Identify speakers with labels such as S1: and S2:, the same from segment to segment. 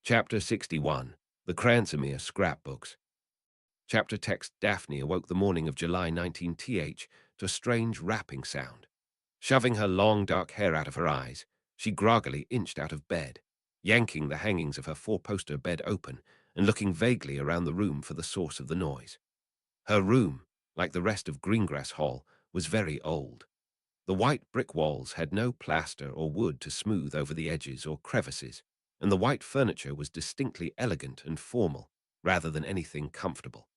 S1: Chapter 61. The Cransomere Scrapbooks. Chapter text. Daphne awoke the morning of July 19th to a strange rapping sound. Shoving her long dark hair out of her eyes, she groggily inched out of bed, yanking the hangings of her four-poster bed open and looking vaguely around the room for the source of the noise. Her room, like the rest of Greengrass Hall, was very old. The white brick walls had no plaster or wood to smooth over the edges or crevices, and the white furniture was distinctly elegant and formal, rather than anything comfortable.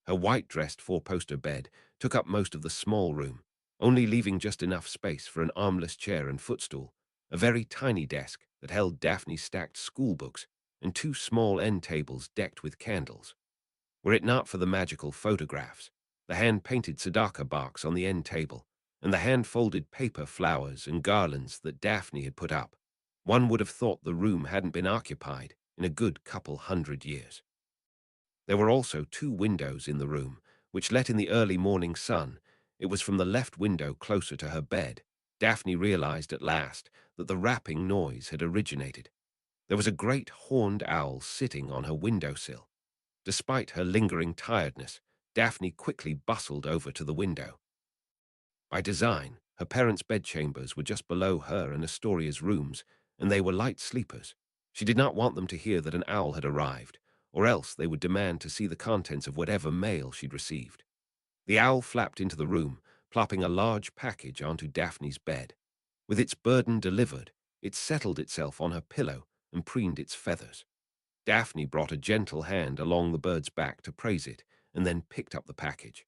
S1: Her white-dressed four-poster bed took up most of the small room, only leaving just enough space for an armless chair and footstool, a very tiny desk that held Daphne's stacked schoolbooks, and two small end tables decked with candles. Were it not for the magical photographs, the hand-painted Sadaka box on the end table, and the hand-folded paper flowers and garlands that Daphne had put up, one would have thought the room hadn't been occupied in a good couple 100 years. There were also two windows in the room, which let in the early morning sun. It was from the left window closer to her bed. Daphne realized at last that the rapping noise had originated. There was a great horned owl sitting on her windowsill. Despite her lingering tiredness, Daphne quickly bustled over to the window. By design, her parents' bedchambers were just below her and Astoria's rooms, and they were light sleepers. She did not want them to hear that an owl had arrived, or else they would demand to see the contents of whatever mail she'd received. The owl flapped into the room, plopping a large package onto Daphne's bed. With its burden delivered, it settled itself on her pillow and preened its feathers. Daphne brought a gentle hand along the bird's back to praise it, and then picked up the package.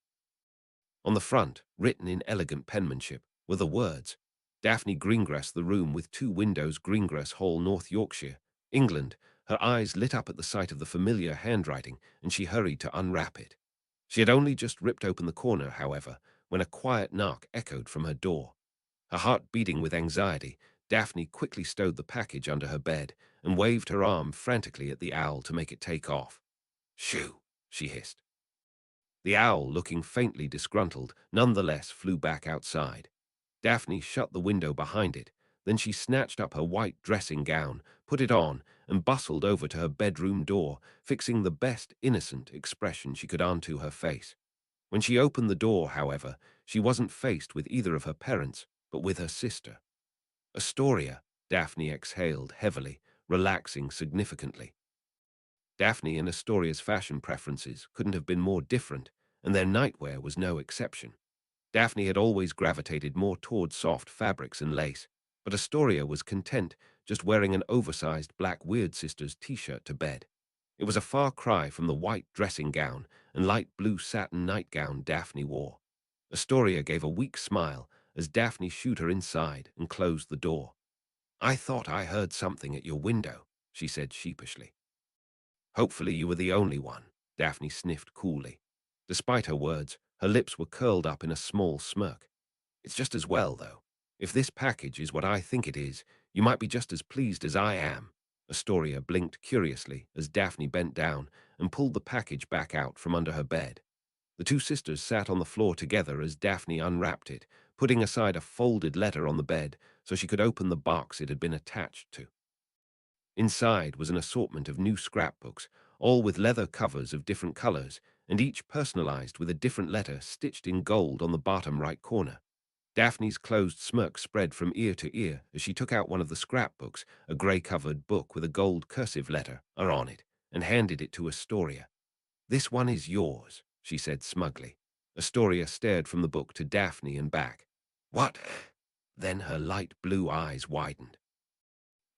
S1: On the front, written in elegant penmanship, were the words, Daphne Greengrass, the room with two windows, Greengrass Hall, North Yorkshire, England. Her eyes lit up at the sight of the familiar handwriting, and she hurried to unwrap it. She had only just ripped open the corner, however, when a quiet knock echoed from her door. Her heart beating with anxiety, Daphne quickly stowed the package under her bed and waved her arm frantically at the owl to make it take off. Shoo, she hissed. The owl, looking faintly disgruntled, nonetheless flew back outside. Daphne shut the window behind it. Then she snatched up her white dressing gown, put it on, and bustled over to her bedroom door, fixing the best innocent expression she could onto her face. When she opened the door, however, she wasn't faced with either of her parents, but with her sister. Astoria, Daphne exhaled heavily, relaxing significantly. Daphne and Astoria's fashion preferences couldn't have been more different, and their nightwear was no exception. Daphne had always gravitated more toward soft fabrics and lace, but Astoria was content just wearing an oversized black Weird Sisters t-shirt to bed. It was a far cry from the white dressing gown and light blue satin nightgown Daphne wore. Astoria gave a weak smile as Daphne shooed her inside and closed the door. I thought I heard something at your window, she said sheepishly. Hopefully you were the only one, Daphne sniffed coolly. Despite her words, her lips were curled up in a small smirk. It's just as well, though. If this package is what I think it is, you might be just as pleased as I am. Astoria blinked curiously as Daphne bent down and pulled the package back out from under her bed. The two sisters sat on the floor together as Daphne unwrapped it, putting aside a folded letter on the bed so she could open the box it had been attached to. Inside was an assortment of new scrapbooks, all with leather covers of different colors, and each personalized with a different letter stitched in gold on the bottom right corner. Daphne's closed smirk spread from ear to ear as she took out one of the scrapbooks, a gray-covered book with a gold cursive letter on it, and handed it to Astoria. This one is yours, she said smugly. Astoria stared from the book to Daphne and back. What? Then her light blue eyes widened.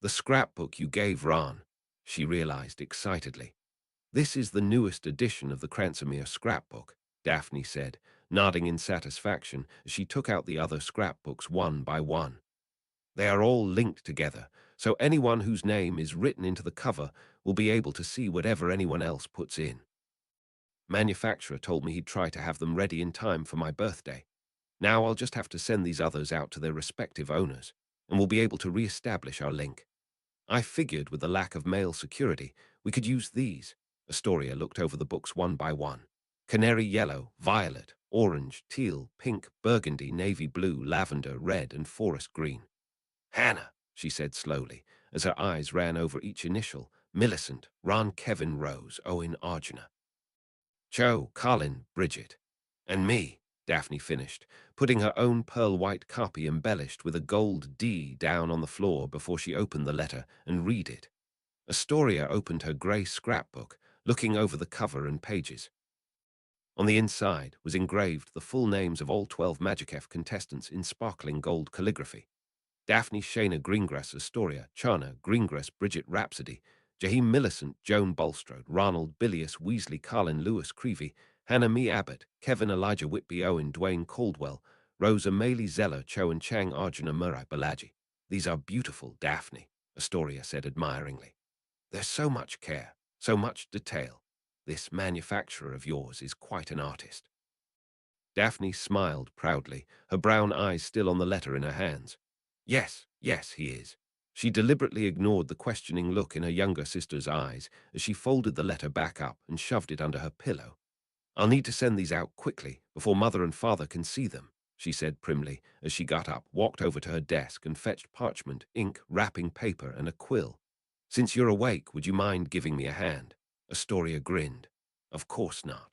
S1: The scrapbook you gave Ron, she realized excitedly. This is the newest edition of the Cransomere scrapbook, Daphne said, nodding in satisfaction as she took out the other scrapbooks one by one. They are all linked together, so anyone whose name is written into the cover will be able to see whatever anyone else puts in. Manufacturer told me he'd try to have them ready in time for my birthday. Now I'll just have to send these others out to their respective owners, and we'll be able to re-establish our link. I figured with the lack of mail security, we could use these. Astoria looked over the books one by one. Canary yellow, violet, orange, teal, pink, burgundy, navy blue, lavender, red, and forest green. Hannah, she said slowly, as her eyes ran over each initial: Millicent, Ron, Kevin, Rose, Owen, Arjuna. Joe, Colin, Bridget. And me, Daphne finished, putting her own pearl-white copy embellished with a gold D down on the floor before she opened the letter and read it. Astoria opened her grey scrapbook, looking over the cover and pages. On the inside was engraved the full names of all 12 Magic contestants in sparkling gold calligraphy. Daphne, Shayna, Greengrass, Astoria, Chana, Greengrass, Bridget, Rhapsody, Jaheim, Millicent, Joan, Bulstrode, Ronald, Bilius, Weasley, Colin, Lewis, Creevy, Hannah, Me, Abbott, Kevin, Elijah, Whitby, Owen, Dwayne, Caldwell, Rosa, Maylie, Zeller, Cho, and Chang, Arjuna, Murray, Balaji. These are beautiful, Daphne, Astoria said admiringly. There's so much care, so much detail. This manufacturer of yours is quite an artist. Daphne smiled proudly, her brown eyes still on the letter in her hands. Yes, yes, he is. She deliberately ignored the questioning look in her younger sister's eyes as she folded the letter back up and shoved it under her pillow. I'll need to send these out quickly before Mother and Father can see them, she said primly as she got up, walked over to her desk and fetched parchment, ink, wrapping paper, and a quill. Since you're awake, would you mind giving me a hand? Astoria grinned. Of course not.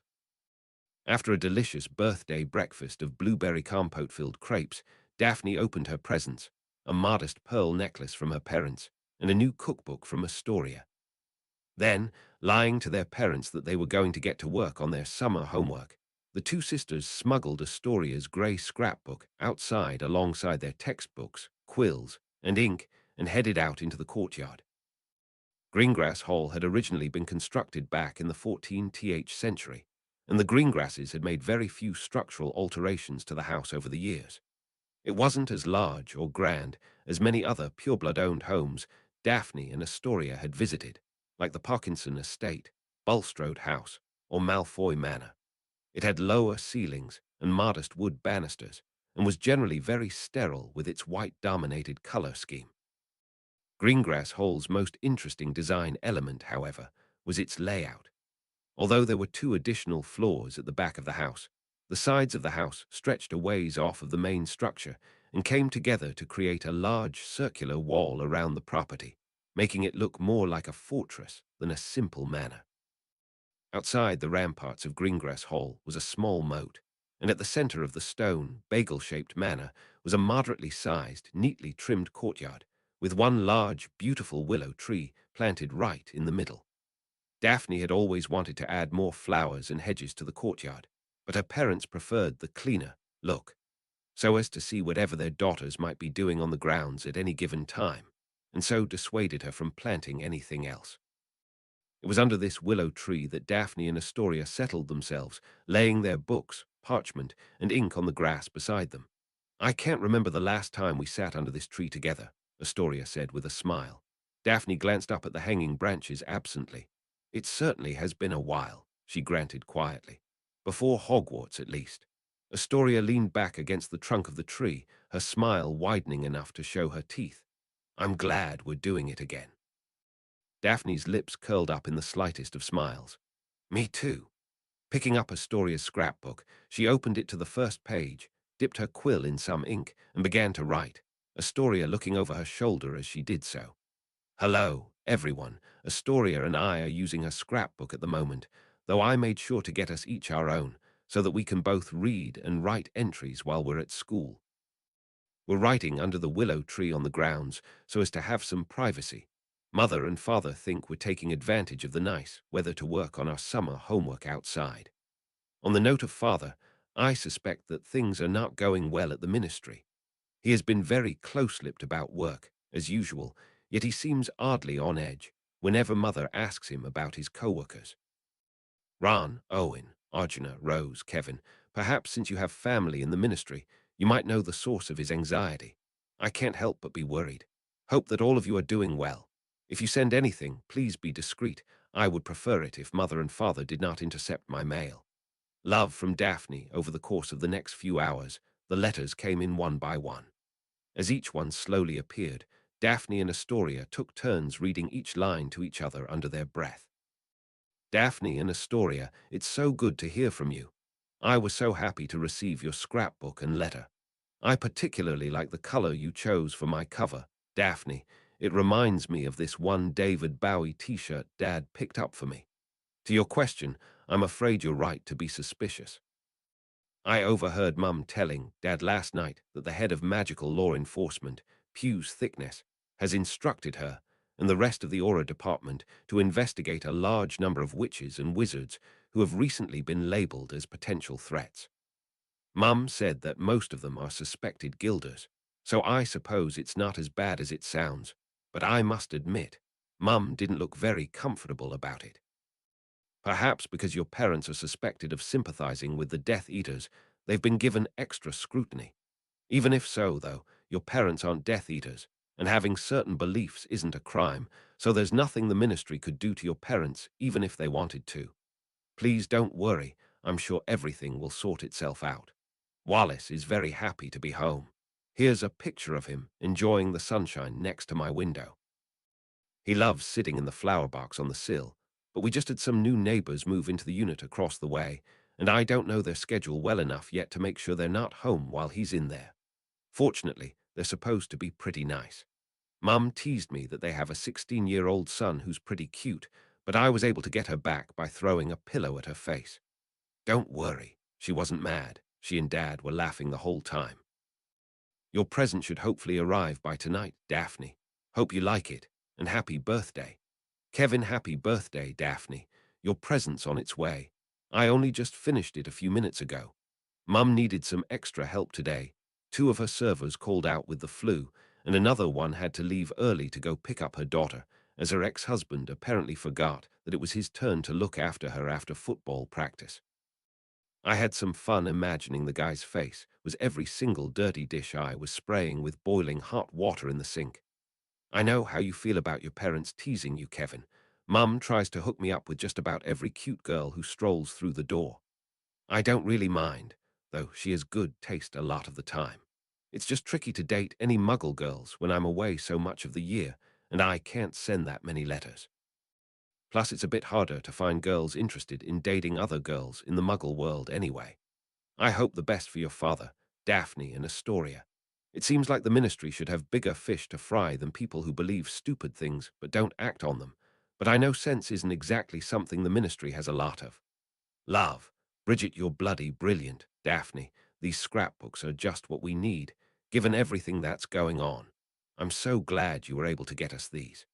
S1: After a delicious birthday breakfast of blueberry compote-filled crepes, Daphne opened her presents, a modest pearl necklace from her parents, and a new cookbook from Astoria. Then, lying to their parents that they were going to get to work on their summer homework, the two sisters smuggled Astoria's grey scrapbook outside alongside their textbooks, quills, and ink and headed out into the courtyard. Greengrass Hall had originally been constructed back in the 14th century, and the Greengrasses had made very few structural alterations to the house over the years. It wasn't as large or grand as many other pureblood-owned homes Daphne and Astoria had visited, like the Parkinson Estate, Bulstrode House, or Malfoy Manor. It had lower ceilings and modest wood banisters, and was generally very sterile with its white-dominated color scheme. Greengrass Hall's most interesting design element, however, was its layout. Although there were 2 additional floors at the back of the house, the sides of the house stretched a ways off of the main structure and came together to create a large circular wall around the property, making it look more like a fortress than a simple manor. Outside the ramparts of Greengrass Hall was a small moat, and at the center of the stone, bagel-shaped manor was a moderately sized, neatly trimmed courtyard, with one large, beautiful willow tree planted right in the middle. Daphne had always wanted to add more flowers and hedges to the courtyard, but her parents preferred the cleaner look, so as to see whatever their daughters might be doing on the grounds at any given time, and so dissuaded her from planting anything else. It was under this willow tree that Daphne and Astoria settled themselves, laying their books, parchment, and ink on the grass beside them. I can't remember the last time we sat under this tree together, Astoria said with a smile. Daphne glanced up at the hanging branches absently. It certainly has been a while, she granted quietly. Before Hogwarts, at least. Astoria leaned back against the trunk of the tree, her smile widening enough to show her teeth. I'm glad we're doing it again. Daphne's lips curled up in the slightest of smiles. Me too. Picking up Astoria's scrapbook, she opened it to the first page, dipped her quill in some ink, and began to write, Astoria looking over her shoulder as she did so. Hello, everyone. Astoria and I are using her scrapbook at the moment, though I made sure to get us each our own, so that we can both read and write entries while we're at school. We're writing under the willow tree on the grounds so as to have some privacy. Mother and Father think we're taking advantage of the nice weather to work on our summer homework outside. On the note of Father, I suspect that things are not going well at the ministry. He has been very close-lipped about work, as usual, yet he seems oddly on edge whenever Mother asks him about his co-workers. Ron, Owen, Arjuna, Rose, Kevin, perhaps since you have family in the ministry, you might know the source of his anxiety. I can't help but be worried. Hope that all of you are doing well. If you send anything, please be discreet. I would prefer it if Mother and Father did not intercept my mail. Love from Daphne. Over the course of the next few hours, the letters came in one by one. As each one slowly appeared, Daphne and Astoria took turns reading each line to each other under their breath. Daphne and Astoria, it's so good to hear from you. I was so happy to receive your scrapbook and letter. I particularly like the color you chose for my cover, Daphne. It reminds me of this one David Bowie t-shirt Dad picked up for me. To your question, I'm afraid you're right to be suspicious. I overheard Mum telling Dad last night that the head of magical law enforcement, Pew's Thickness, has instructed her and the rest of the Aura department to investigate a large number of witches and wizards who have recently been labeled as potential threats. Mum said that most of them are suspected guilders, so I suppose it's not as bad as it sounds, but I must admit, Mum didn't look very comfortable about it. Perhaps because your parents are suspected of sympathizing with the Death Eaters, they've been given extra scrutiny. Even if so, though, your parents aren't Death Eaters, and having certain beliefs isn't a crime, so there's nothing the ministry could do to your parents, even if they wanted to. Please don't worry, I'm sure everything will sort itself out. Wallace is very happy to be home. Here's a picture of him enjoying the sunshine next to my window. He loves sitting in the flower box on the sill, but we just had some new neighbors move into the unit across the way, and I don't know their schedule well enough yet to make sure they're not home while he's in there. Fortunately, they're supposed to be pretty nice. Mum teased me that they have a 16-year-old son who's pretty cute, but I was able to get her back by throwing a pillow at her face. Don't worry, she wasn't mad. She and Dad were laughing the whole time. Your present should hopefully arrive by tonight, Daphne. Hope you like it, and happy birthday. Kevin, happy birthday, Daphne. Your present's on its way. I only just finished it a few minutes ago. Mum needed some extra help today. Two of her servers called out with the flu, and another one had to leave early to go pick up her daughter, as her ex-husband apparently forgot that it was his turn to look after her after football practice. I had some fun imagining the guy's face was every single dirty dish I was spraying with boiling hot water in the sink. I know how you feel about your parents teasing you, Kevin. Mum tries to hook me up with just about every cute girl who strolls through the door. I don't really mind, though she has good taste a lot of the time. It's just tricky to date any muggle girls when I'm away so much of the year, and I can't send that many letters. Plus, it's a bit harder to find girls interested in dating other girls in the muggle world anyway. I hope the best for your father, Daphne and Astoria. It seems like the ministry should have bigger fish to fry than people who believe stupid things but don't act on them. But I know sense isn't exactly something the ministry has a lot of. Love. Bridget, you're bloody brilliant, Daphne. These scrapbooks are just what we need, given everything that's going on. I'm so glad you were able to get us these.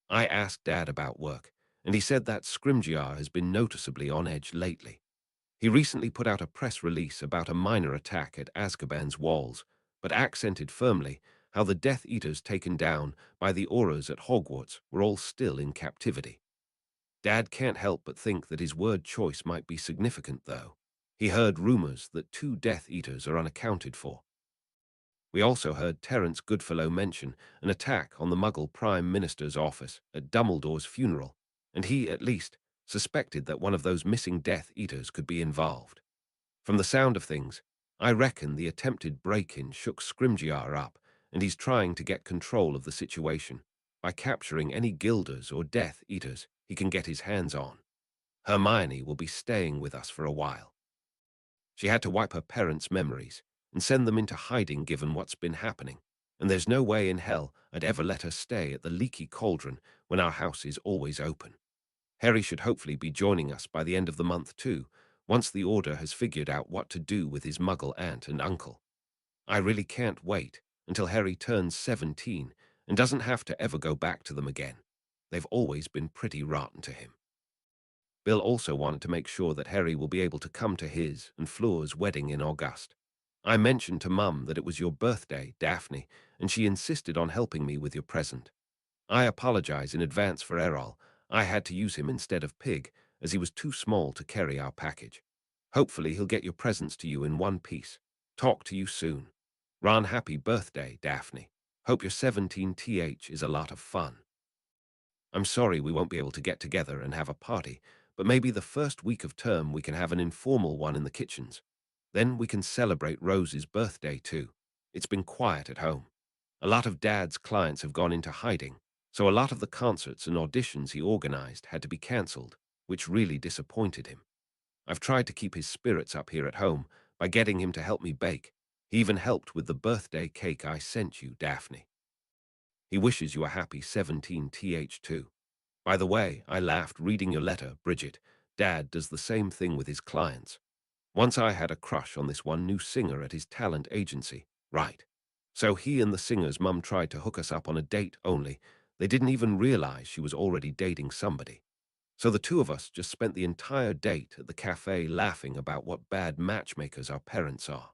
S1: I asked Dad about work, and he said that Scrimgeour has been noticeably on edge lately. He recently put out a press release about a minor attack at Azkaban's walls, but accented firmly how the Death Eaters taken down by the Auras at Hogwarts were all still in captivity. Dad can't help but think that his word choice might be significant, though. He heard rumors that 2 Death Eaters are unaccounted for. We also heard Terence Goodfellow mention an attack on the Muggle Prime Minister's office at Dumbledore's funeral, and he, at least, suspected that one of those missing Death Eaters could be involved. From the sound of things, I reckon the attempted break-in shook Scrimgeour up, and he's trying to get control of the situation by capturing any Guilders or Death Eaters he can get his hands on. Hermione will be staying with us for a while. She had to wipe her parents' memories and send them into hiding given what's been happening, and there's no way in hell I'd ever let her stay at the Leaky Cauldron when our house is always open. Harry should hopefully be joining us by the end of the month too, once the Order has figured out what to do with his Muggle aunt and uncle. I really can't wait until Harry turns 17 and doesn't have to ever go back to them again. They've always been pretty rotten to him. Bill also wanted to make sure that Harry will be able to come to his and Fleur's wedding in August. I mentioned to Mum that it was your birthday, Daphne, and she insisted on helping me with your present. I apologize in advance for Errol. I had to use him instead of Pig, as he was too small to carry our package. Hopefully he'll get your presents to you in one piece. Talk to you soon. Ron, happy birthday, Daphne. Hope your 17th is a lot of fun. I'm sorry we won't be able to get together and have a party, but maybe the first week of term we can have an informal one in the kitchens. Then we can celebrate Rose's birthday too. It's been quiet at home. A lot of Dad's clients have gone into hiding, so a lot of the concerts and auditions he organized had to be cancelled, which really disappointed him. I've tried to keep his spirits up here at home by getting him to help me bake. He even helped with the birthday cake I sent you, Daphne. He wishes you a happy 17th too. By the way, I laughed reading your letter, Bridget. Dad does the same thing with his clients. Once I had a crush on this one new singer at his talent agency. Right. So he and the singer's mum tried to hook us up on a date only. They didn't even realize she was already dating somebody. So the two of us just spent the entire date at the cafe laughing about what bad matchmakers our parents are.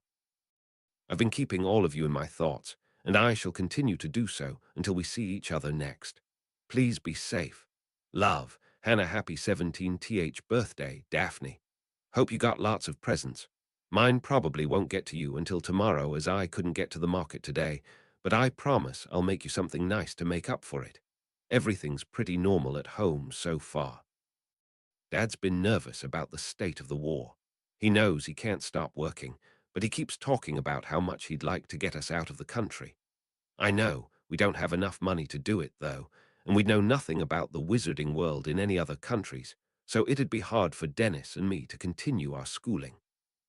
S1: I've been keeping all of you in my thoughts, and I shall continue to do so until we see each other next. Please be safe. Love, Hannah. Happy 17th birthday, Daphne. Hope you got lots of presents. Mine probably won't get to you until tomorrow as I couldn't get to the market today, but I promise I'll make you something nice to make up for it. Everything's pretty normal at home so far. Dad's been nervous about the state of the war. He knows he can't stop working, but he keeps talking about how much he'd like to get us out of the country. I know we don't have enough money to do it, though, and we'd know nothing about the wizarding world in any other countries, so it'd be hard for Dennis and me to continue our schooling.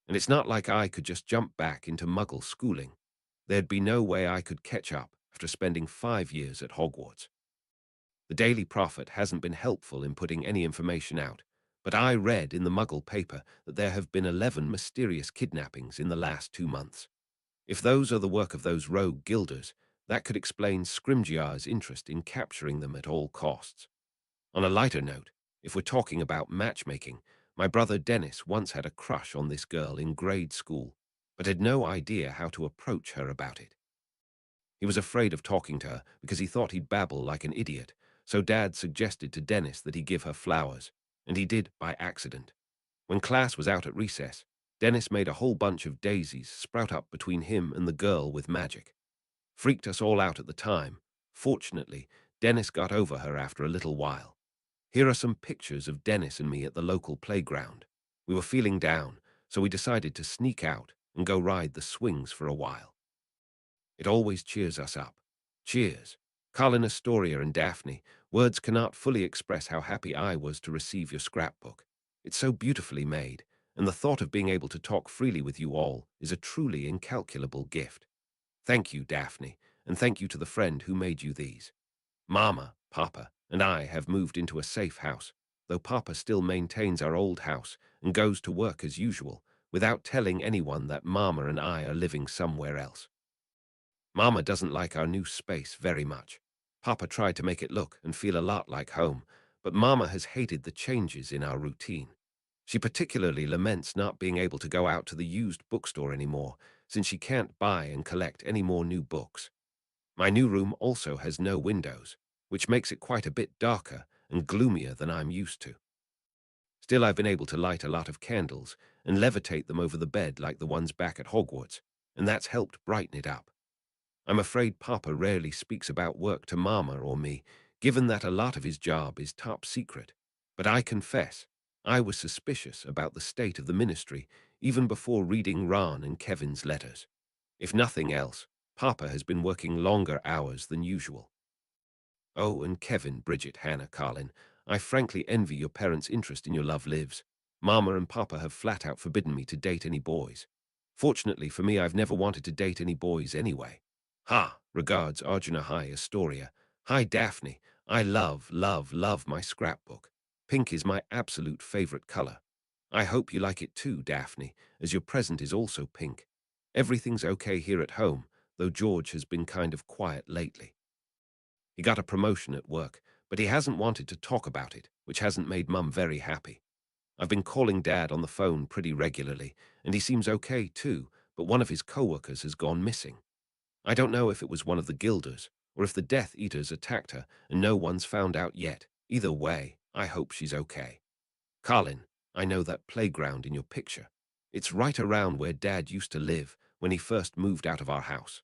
S1: And it's not like I could just jump back into Muggle schooling. There'd be no way I could catch up after spending 5 years at Hogwarts. The Daily Prophet hasn't been helpful in putting any information out, but I read in the Muggle paper that there have been 11 mysterious kidnappings in the last 2 months. If those are the work of those rogue guilders, that could explain Scrimgeour's interest in capturing them at all costs. On a lighter note, if we're talking about matchmaking, my brother Dennis once had a crush on this girl in grade school, but had no idea how to approach her about it. He was afraid of talking to her because he thought he'd babble like an idiot, so Dad suggested to Dennis that he give her flowers, and he did by accident. When class was out at recess, Dennis made a whole bunch of daisies sprout up between him and the girl with magic. Freaked us all out at the time. Fortunately, Dennis got over her after a little while. Here are some pictures of Dennis and me at the local playground. We were feeling down, so we decided to sneak out and go ride the swings for a while. It always cheers us up. Cheers. Colin, Astoria, and Daphne, words cannot fully express how happy I was to receive your scrapbook. It's so beautifully made, and the thought of being able to talk freely with you all is a truly incalculable gift. Thank you, Daphne, and thank you to the friend who made you these. Mama, Papa, and I have moved into a safe house, though Papa still maintains our old house and goes to work as usual, without telling anyone that Mama and I are living somewhere else. Mama doesn't like our new space very much. Papa tried to make it look and feel a lot like home, but Mama has hated the changes in our routine. She particularly laments not being able to go out to the used bookstore anymore, since she can't buy and collect any more new books. My new room also has no windows, which makes it quite a bit darker and gloomier than I'm used to. Still, I've been able to light a lot of candles and levitate them over the bed like the ones back at Hogwarts, and that's helped brighten it up. I'm afraid Papa rarely speaks about work to Mama or me, given that a lot of his job is top secret. But I confess, I was suspicious about the state of the ministry even before reading Ron and Kevin's letters. If nothing else, Papa has been working longer hours than usual. Oh, and Kevin, Bridget, Hannah, Carlin, I frankly envy your parents' interest in your love lives. Mama and Papa have flat out forbidden me to date any boys. Fortunately for me, I've never wanted to date any boys anyway. Ha! Regards, Arjuna. Hi, Astoria. Hi, Daphne. I love, love, love my scrapbook. Pink is my absolute favorite color. I hope you like it too, Daphne, as your present is also pink. Everything's okay here at home, though George has been kind of quiet lately. He got a promotion at work, but he hasn't wanted to talk about it, which hasn't made Mum very happy. I've been calling Dad on the phone pretty regularly, and he seems okay too, but one of his co-workers has gone missing. I don't know if it was one of the Guilders, or if the Death Eaters attacked her, and no one's found out yet. Either way, I hope she's okay. Colin, I know that playground in your picture. It's right around where Dad used to live when he first moved out of our house.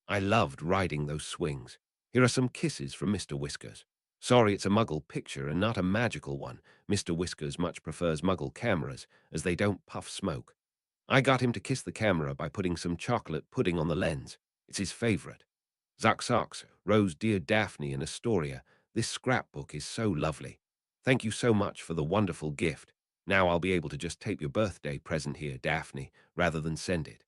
S1: I loved riding those swings. Here are some kisses from Mr. Whiskers. Sorry it's a Muggle picture and not a magical one. Mr. Whiskers much prefers Muggle cameras, as they don't puff smoke. I got him to kiss the camera by putting some chocolate pudding on the lens. It's his favorite. Zuxox, Rose, dear Daphne and Astoria, this scrapbook is so lovely. Thank you so much for the wonderful gift. Now I'll be able to just tape your birthday present here, Daphne, rather than send it.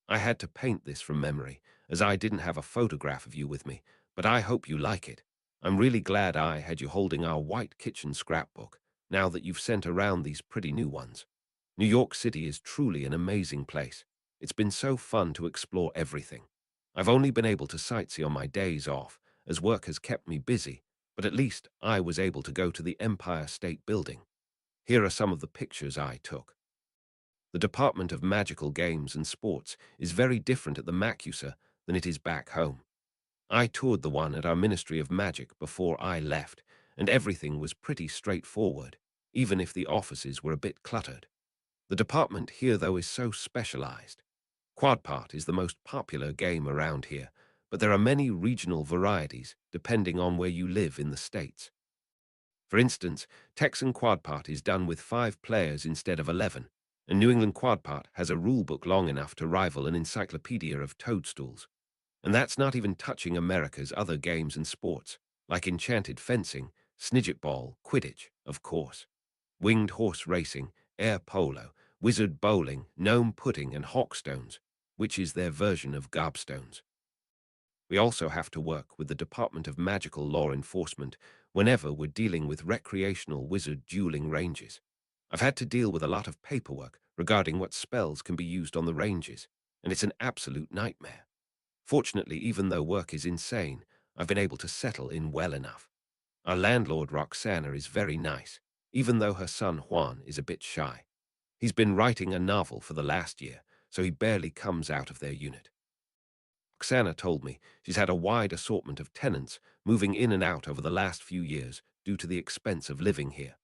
S1: I had to paint this from memory, as I didn't have a photograph of you with me, but I hope you like it. I'm really glad I had you holding our white kitchen scrapbook, now that you've sent around these pretty new ones. New York City is truly an amazing place. It's been so fun to explore everything. I've only been able to sightsee on my days off, as work has kept me busy, but at least I was able to go to the Empire State Building. Here are some of the pictures I took. The Department of Magical Games and Sports is very different at the Macusa than it is back home. I toured the one at our Ministry of Magic before I left, and everything was pretty straightforward, even if the offices were a bit cluttered. The department here, though, is so specialized. Quadpart is the most popular game around here, but there are many regional varieties depending on where you live in the States. For instance, Texan Quadpart is done with 5 players instead of 11, and New England Quadpart has a rulebook long enough to rival an encyclopedia of toadstools. And that's not even touching America's other games and sports, like enchanted fencing, snidget ball, Quidditch, of course, winged horse racing, air polo, wizard bowling, gnome pudding, and hawkstones, which is their version of gobstones. We also have to work with the Department of Magical Law Enforcement whenever we're dealing with recreational wizard dueling ranges. I've had to deal with a lot of paperwork regarding what spells can be used on the ranges, and it's an absolute nightmare. Fortunately, even though work is insane, I've been able to settle in well enough. Our landlord, Roxana, is very nice, even though her son, Juan, is a bit shy. He's been writing a novel for the last year, so he barely comes out of their unit. Roxana told me she's had a wide assortment of tenants moving in and out over the last few years due to the expense of living here.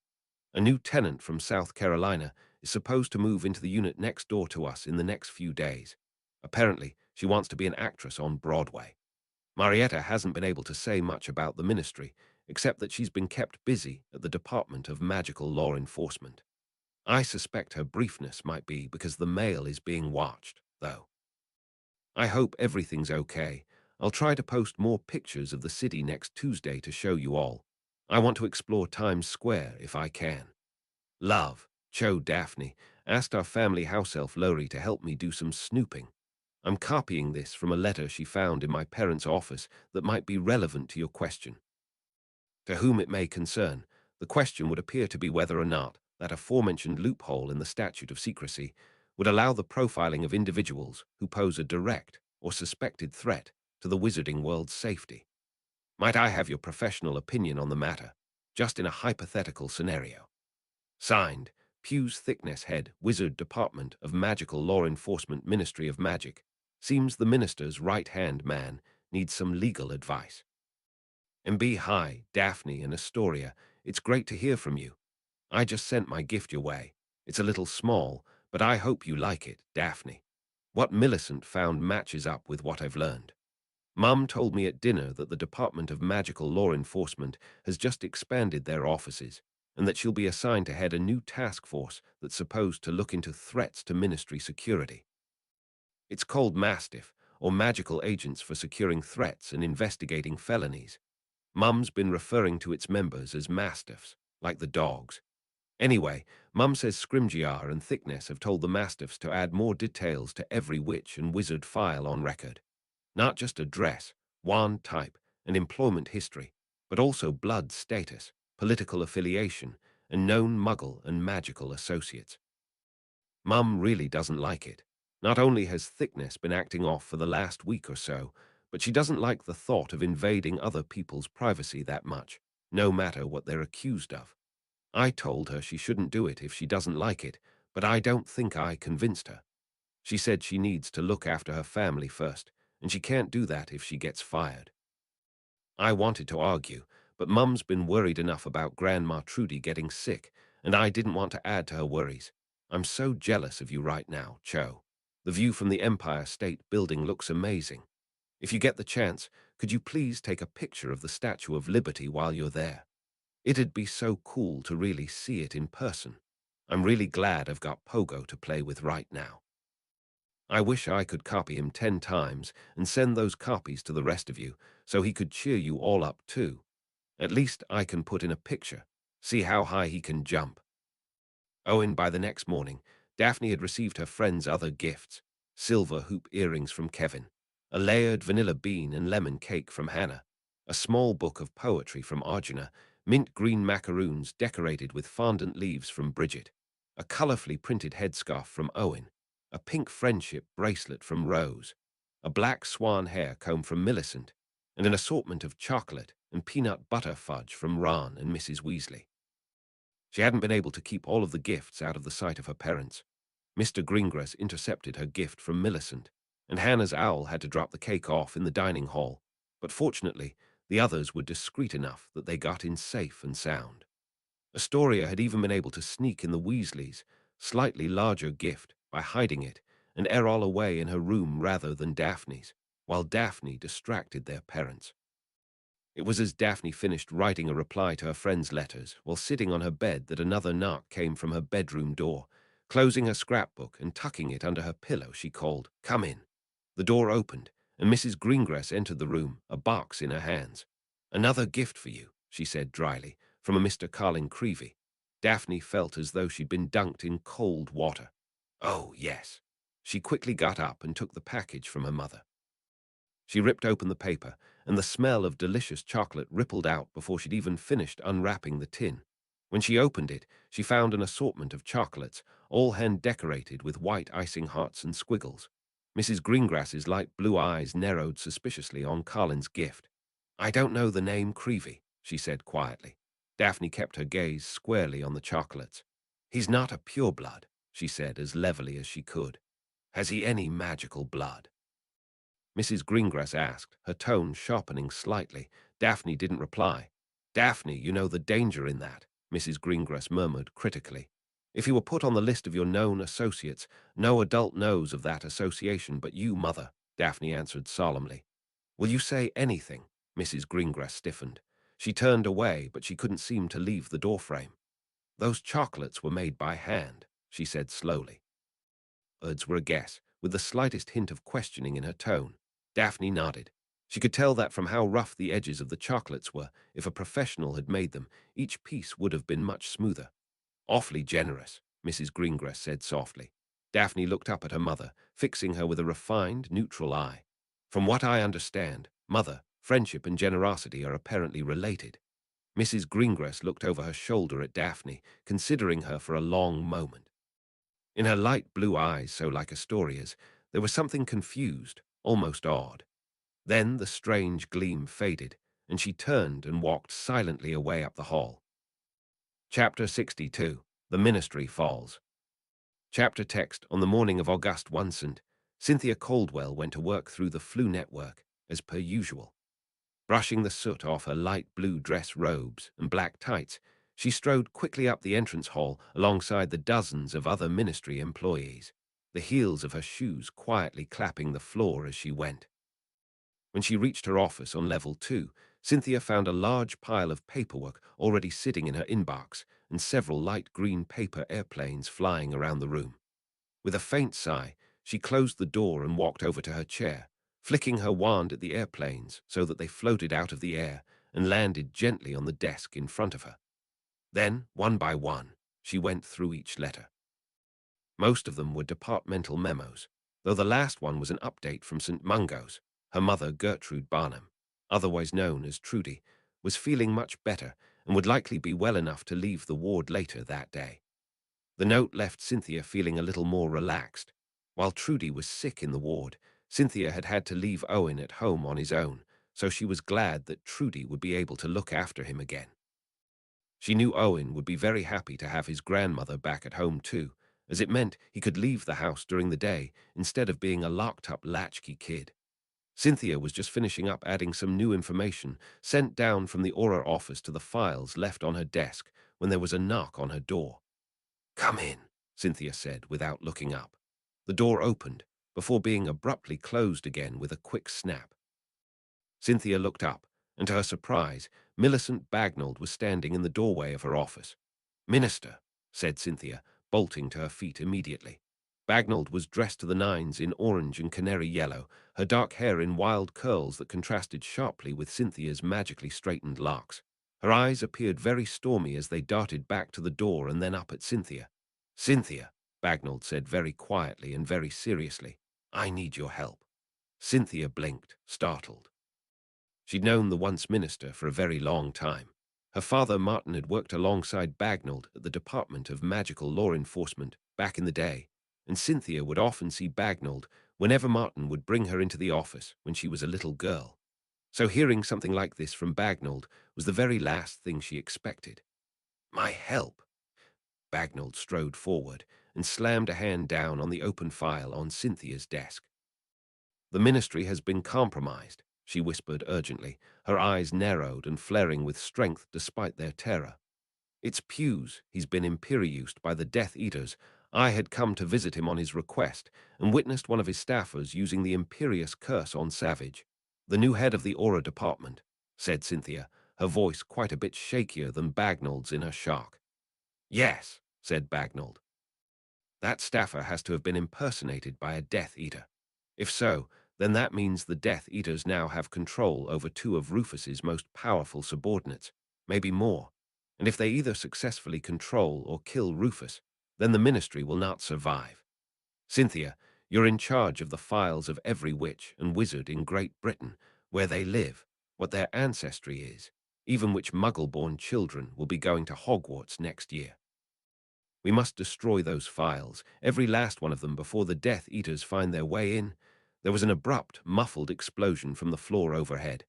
S1: A new tenant from South Carolina is supposed to move into the unit next door to us in the next few days. Apparently, she wants to be an actress on Broadway. Marietta hasn't been able to say much about the ministry, except that she's been kept busy at the Department of Magical Law Enforcement. I suspect her briefness might be because the mail is being watched, though. I hope everything's okay. I'll try to post more pictures of the city next Tuesday to show you all. I want to explore Times Square if I can. Love, Cho Daphne, asked our family house elf Lori to help me do some snooping. I'm copying this from a letter she found in my parents' office that might be relevant to your question. To whom it may concern, the question would appear to be whether or not that aforementioned loophole in the statute of secrecy would allow the profiling of individuals who pose a direct or suspected threat to the wizarding world's safety. Might I have your professional opinion on the matter, just in a hypothetical scenario? Signed, Pew's Thickness Head, Wizard Department of Magical Law Enforcement, Ministry of Magic. Seems the minister's right-hand man needs some legal advice. MB, hi, Daphne and Astoria. It's great to hear from you. I just sent my gift your way. It's a little small, but I hope you like it, Daphne. What Millicent found matches up with what I've learned. Mum told me at dinner that the Department of Magical Law Enforcement has just expanded their offices, and that she'll be assigned to head a new task force that's supposed to look into threats to ministry security. It's called Mastiff, or Magical Agents for Securing Threats and Investigating Felonies. Mum's been referring to its members as Mastiffs, like the dogs. Anyway, Mum says Scrimgeour and Thickness have told the Mastiffs to add more details to every witch and wizard file on record. Not just address, wand type, and employment history, but also blood status, political affiliation, and known muggle and magical associates. Mum really doesn't like it. Not only has Thickness been acting off for the last week or so, but she doesn't like the thought of invading other people's privacy that much, no matter what they're accused of. I told her she shouldn't do it if she doesn't like it, but I don't think I convinced her. She said she needs to look after her family first, and she can't do that if she gets fired. I wanted to argue, but Mum's been worried enough about Grandma Trudy getting sick, and I didn't want to add to her worries. I'm so jealous of you right now, Cho. The view from the Empire State Building looks amazing. If you get the chance, could you please take a picture of the Statue of Liberty while you're there? It'd be so cool to really see it in person. I'm really glad I've got Pogo to play with right now. I wish I could copy him 10 times and send those copies to the rest of you so he could cheer you all up too. At least I can put in a picture, see how high he can jump. Oh, and by the next morning, Daphne had received her friend's other gifts. silver hoop earrings from Kevin, a layered vanilla bean and lemon cake from Hannah, a small book of poetry from Arjuna, mint green macaroons decorated with fondant leaves from Bridget, a colorfully printed headscarf from Owen, a pink friendship bracelet from Rose, a black swan hair comb from Millicent, and an assortment of chocolate and peanut butter fudge from Ron and Mrs. Weasley. She hadn't been able to keep all of the gifts out of the sight of her parents. Mr. Greengrass intercepted her gift from Millicent, and Hannah's owl had to drop the cake off in the dining hall, but fortunately, the others were discreet enough that they got in safe and sound. Astoria had even been able to sneak in the Weasleys' slightly larger gift by hiding it and Errol away in her room rather than Daphne's, while Daphne distracted their parents. It was as Daphne finished writing a reply to her friend's letters while sitting on her bed that another knock came from her bedroom door. Closing her scrapbook and tucking it under her pillow, she called, "Come in." The door opened, and Mrs. Greengrass entered the room, a box in her hands. "Another gift for you," she said dryly, "from a Mr. Colin Creevey." Daphne felt as though she'd been dunked in cold water. "Oh, yes." She quickly got up and took the package from her mother. She ripped open the paper, and the smell of delicious chocolate rippled out before she'd even finished unwrapping the tin. When she opened it, she found an assortment of chocolates, all hand-decorated with white icing hearts and squiggles. Mrs. Greengrass's light blue eyes narrowed suspiciously on Colin's gift. "I don't know the name Creevey," she said quietly. Daphne kept her gaze squarely on the chocolates. "He's not a pureblood," she said as levelly as she could. "Has he any magical blood?" Mrs. Greengrass asked, her tone sharpening slightly. Daphne didn't reply. "Daphne, you know the danger in that," Mrs. Greengrass murmured critically. "If he were put on the list of your known associates, no adult knows of that association but you, Mother," Daphne answered solemnly. "Will you say anything?" Mrs. Greengrass stiffened. She turned away, but she couldn't seem to leave the doorframe. "Those chocolates were made by hand," she said slowly. Words were a guess, with the slightest hint of questioning in her tone. Daphne nodded. She could tell that from how rough the edges of the chocolates were, if a professional had made them, each piece would have been much smoother. "Awfully generous," Mrs. Greengrass said softly. Daphne looked up at her mother, fixing her with a refined, neutral eye. "From what I understand, Mother, friendship and generosity are apparently related." Mrs. Greengrass looked over her shoulder at Daphne, considering her for a long moment. In her light blue eyes, so like Astoria's, there was something confused, almost awed. Then the strange gleam faded, and she turned and walked silently away up the hall. Chapter 62. The Ministry Falls. Chapter text. On the morning of August 1st, Cynthia Caldwell went to work through the flu network, as per usual. Brushing the soot off her light blue dress robes and black tights, she strode quickly up the entrance hall alongside the dozens of other ministry employees, the heels of her shoes quietly clapping the floor as she went. When she reached her office on level 2, Cynthia found a large pile of paperwork already sitting in her inbox and several light green paper airplanes flying around the room. With a faint sigh, she closed the door and walked over to her chair, flicking her wand at the airplanes so that they floated out of the air and landed gently on the desk in front of her. Then, one by one, she went through each letter. Most of them were departmental memos, though the last one was an update from St. Mungo's. Her mother, Gertrude Barnum, otherwise known as Trudy, was feeling much better and would likely be well enough to leave the ward later that day. The note left Cynthia feeling a little more relaxed. While Trudy was sick in the ward, Cynthia had had to leave Owen at home on his own, so she was glad that Trudy would be able to look after him again. She knew Owen would be very happy to have his grandmother back at home too, as it meant he could leave the house during the day instead of being a locked-up latchkey kid. Cynthia was just finishing up adding some new information sent down from the Aura office to the files left on her desk when there was a knock on her door. "Come in," Cynthia said without looking up. The door opened, before being abruptly closed again with a quick snap. Cynthia looked up, and to her surprise, Millicent Bagnold was standing in the doorway of her office. "Minister," said Cynthia, bolting to her feet immediately. Bagnold was dressed to the nines in orange and canary yellow, her dark hair in wild curls that contrasted sharply with Cynthia's magically straightened locks. Her eyes appeared very stormy as they darted back to the door and then up at Cynthia. "Cynthia," Bagnold said very quietly and very seriously, I need your help." Cynthia blinked, startled. She'd known the once minister for a very long time. Her father, Martin, had worked alongside Bagnold at the Department of Magical Law Enforcement back in the day, and Cynthia would often see Bagnold whenever Martin would bring her into the office when she was a little girl. So hearing something like this from Bagnold was the very last thing she expected. "My help?" Bagnold strode forward and slammed a hand down on the open file on Cynthia's desk. "The ministry has been compromised," she whispered urgently, her eyes narrowed and flaring with strength despite their terror. "It's Pew's. He's been imperiused by the Death Eaters. I had come to visit him on his request and witnessed one of his staffers using the imperious curse on Savage. The new head of the Aura Department," said Cynthia, her voice quite a bit shakier than Bagnold's in her shock. "Yes," said Bagnold. "That staffer has to have been impersonated by a Death Eater. If so, then that means the Death Eaters now have control over two of Rufus's most powerful subordinates, maybe more. And if they either successfully control or kill Rufus, then the ministry will not survive. Cynthia, you're in charge of the files of every witch and wizard in Great Britain, where they live, what their ancestry is, even which Muggle-born children will be going to Hogwarts next year. We must destroy those files, every last one of them, before the Death Eaters find their way in." There was an abrupt, muffled explosion from the floor overhead.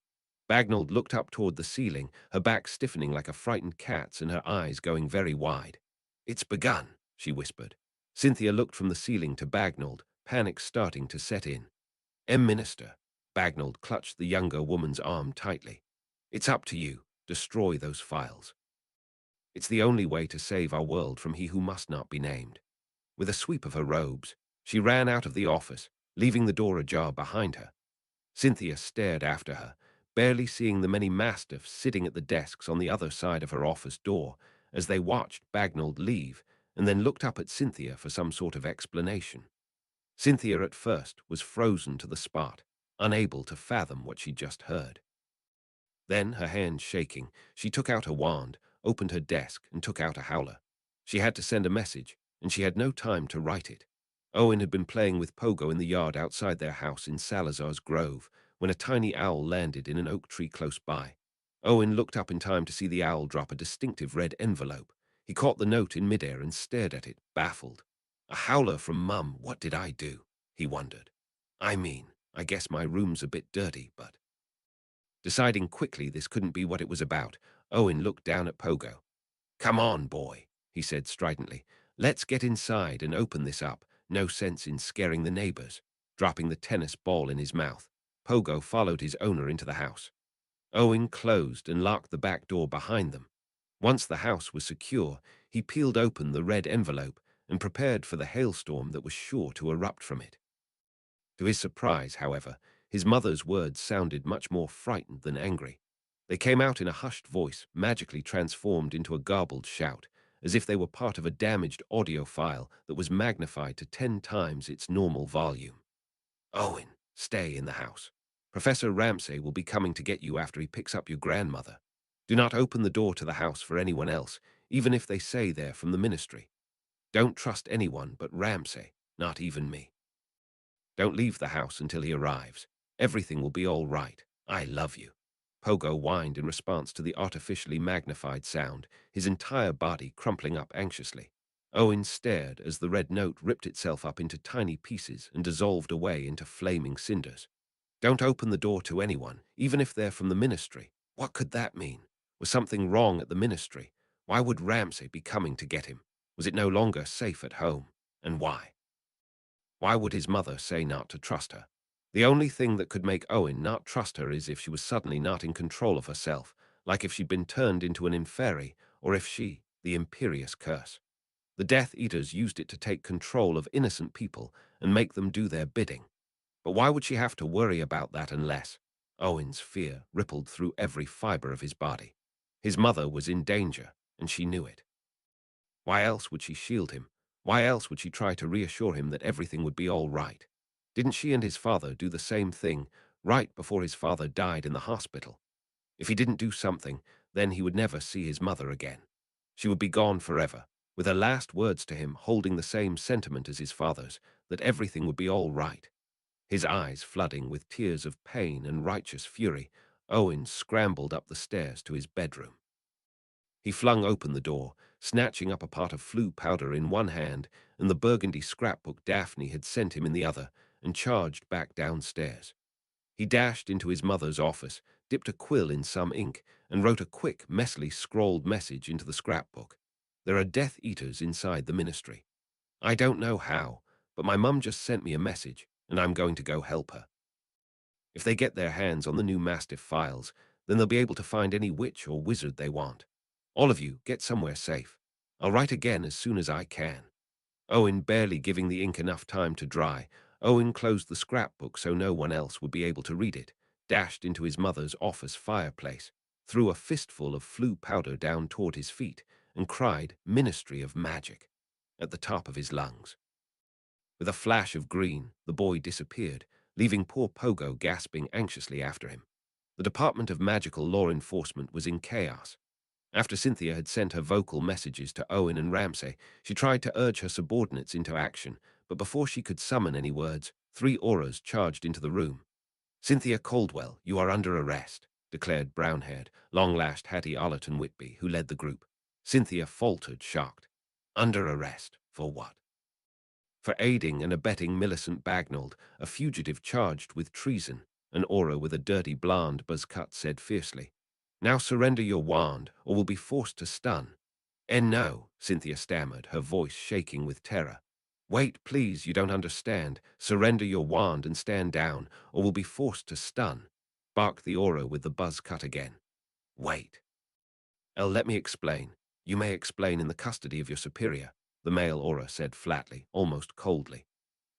S1: Bagnold looked up toward the ceiling, her back stiffening like a frightened cat's and her eyes going very wide. "It's begun," she whispered. Cynthia looked from the ceiling to Bagnold, panic starting to set in. "Minister." Bagnold clutched the younger woman's arm tightly. "It's up to you. Destroy those files. It's the only way to save our world from he who must not be named." With a sweep of her robes, she ran out of the office, leaving the door ajar behind her. Cynthia stared after her, barely seeing the many mastiffs sitting at the desks on the other side of her office door as they watched Bagnold leave and then looked up at Cynthia for some sort of explanation. Cynthia at first was frozen to the spot, unable to fathom what she'd just heard. Then, her hand shaking, she took out a wand, opened her desk, and took out a howler. She had to send a message, and she had no time to write it. Owen had been playing with Pogo in the yard outside their house in Salazar's Grove when a tiny owl landed in an oak tree close by. Owen looked up in time to see the owl drop a distinctive red envelope. He caught the note in midair and stared at it, baffled. "A howler from Mum, what did I do?" he wondered. I guess my room's a bit dirty, but..." Deciding quickly this couldn't be what it was about, Owen looked down at Pogo. "Come on, boy," he said stridently. "Let's get inside and open this up. No sense in scaring the neighbors." Dropping the tennis ball in his mouth, Pogo followed his owner into the house. Owen closed and locked the back door behind them. Once the house was secure, he peeled open the red envelope and prepared for the hailstorm that was sure to erupt from it. To his surprise, however, his mother's words sounded much more frightened than angry. They came out in a hushed voice, magically transformed into a garbled shout, as if they were part of a damaged audio file that was magnified to 10 times its normal volume. "Owen, stay in the house. Professor Ramsay will be coming to get you after he picks up your grandmother. Do not open the door to the house for anyone else, even if they say they're from the ministry. Don't trust anyone but Ramsay, not even me. Don't leave the house until he arrives. Everything will be all right. I love you." Pogo whined in response to the artificially magnified sound, his entire body crumpling up anxiously. Owen stared as the red note ripped itself up into tiny pieces and dissolved away into flaming cinders. Don't open the door to anyone, even if they're from the ministry. What could that mean? Was something wrong at the ministry? Why would Ramsay be coming to get him? Was it no longer safe at home? And why? Why would his mother say not to trust her? The only thing that could make Owen not trust her is if she was suddenly not in control of herself, like if she'd been turned into an inferi, or if she, the imperious curse. The Death Eaters used it to take control of innocent people and make them do their bidding. But why would she have to worry about that unless? Owen's fear rippled through every fiber of his body. His mother was in danger, and she knew it. Why else would she shield him? Why else would she try to reassure him that everything would be all right? Didn't she and his father do the same thing right before his father died in the hospital? If he didn't do something, then he would never see his mother again. She would be gone forever, with her last words to him holding the same sentiment as his father's, that everything would be all right. His eyes flooding with tears of pain and righteous fury, Owen scrambled up the stairs to his bedroom. He flung open the door, snatching up a part of flu powder in one hand and the burgundy scrapbook Daphne had sent him in the other, and charged back downstairs. He dashed into his mother's office, dipped a quill in some ink, and wrote a quick, messily scrawled message into the scrapbook. There are Death Eaters inside the ministry. I don't know how, but my mum just sent me a message, and I'm going to go help her. If they get their hands on the new Mastiff files, then they'll be able to find any witch or wizard they want. All of you, get somewhere safe. I'll write again as soon as I can. Owen barely giving the ink enough time to dry, Owen closed the scrapbook so no one else would be able to read it, dashed into his mother's office fireplace, threw a fistful of flu powder down toward his feet, and cried, "Ministry of Magic," at the top of his lungs. With a flash of green, the boy disappeared, leaving poor Pogo gasping anxiously after him. The Department of Magical Law Enforcement was in chaos. After Cynthia had sent her vocal messages to Owen and Ramsay, she tried to urge her subordinates into action, but before she could summon any words, 3 auras charged into the room. "Cynthia Caldwell, you are under arrest," declared brown-haired, long-lashed Hattie Allerton Whitby, who led the group. Cynthia faltered, shocked. Under arrest? For what? For aiding and abetting Millicent Bagnold, a fugitive charged with treason, an aura with a dirty blonde buzz cut said fiercely. "Now surrender your wand, or we'll be forced to stun." No," Cynthia stammered, her voice shaking with terror. "Wait, please, you don't understand. Surrender your wand and stand down, or we'll be forced to stun," barked the aura with the buzz cut again. "Wait. Let me explain. You may explain in the custody of your superior," the male aura said flatly, almost coldly.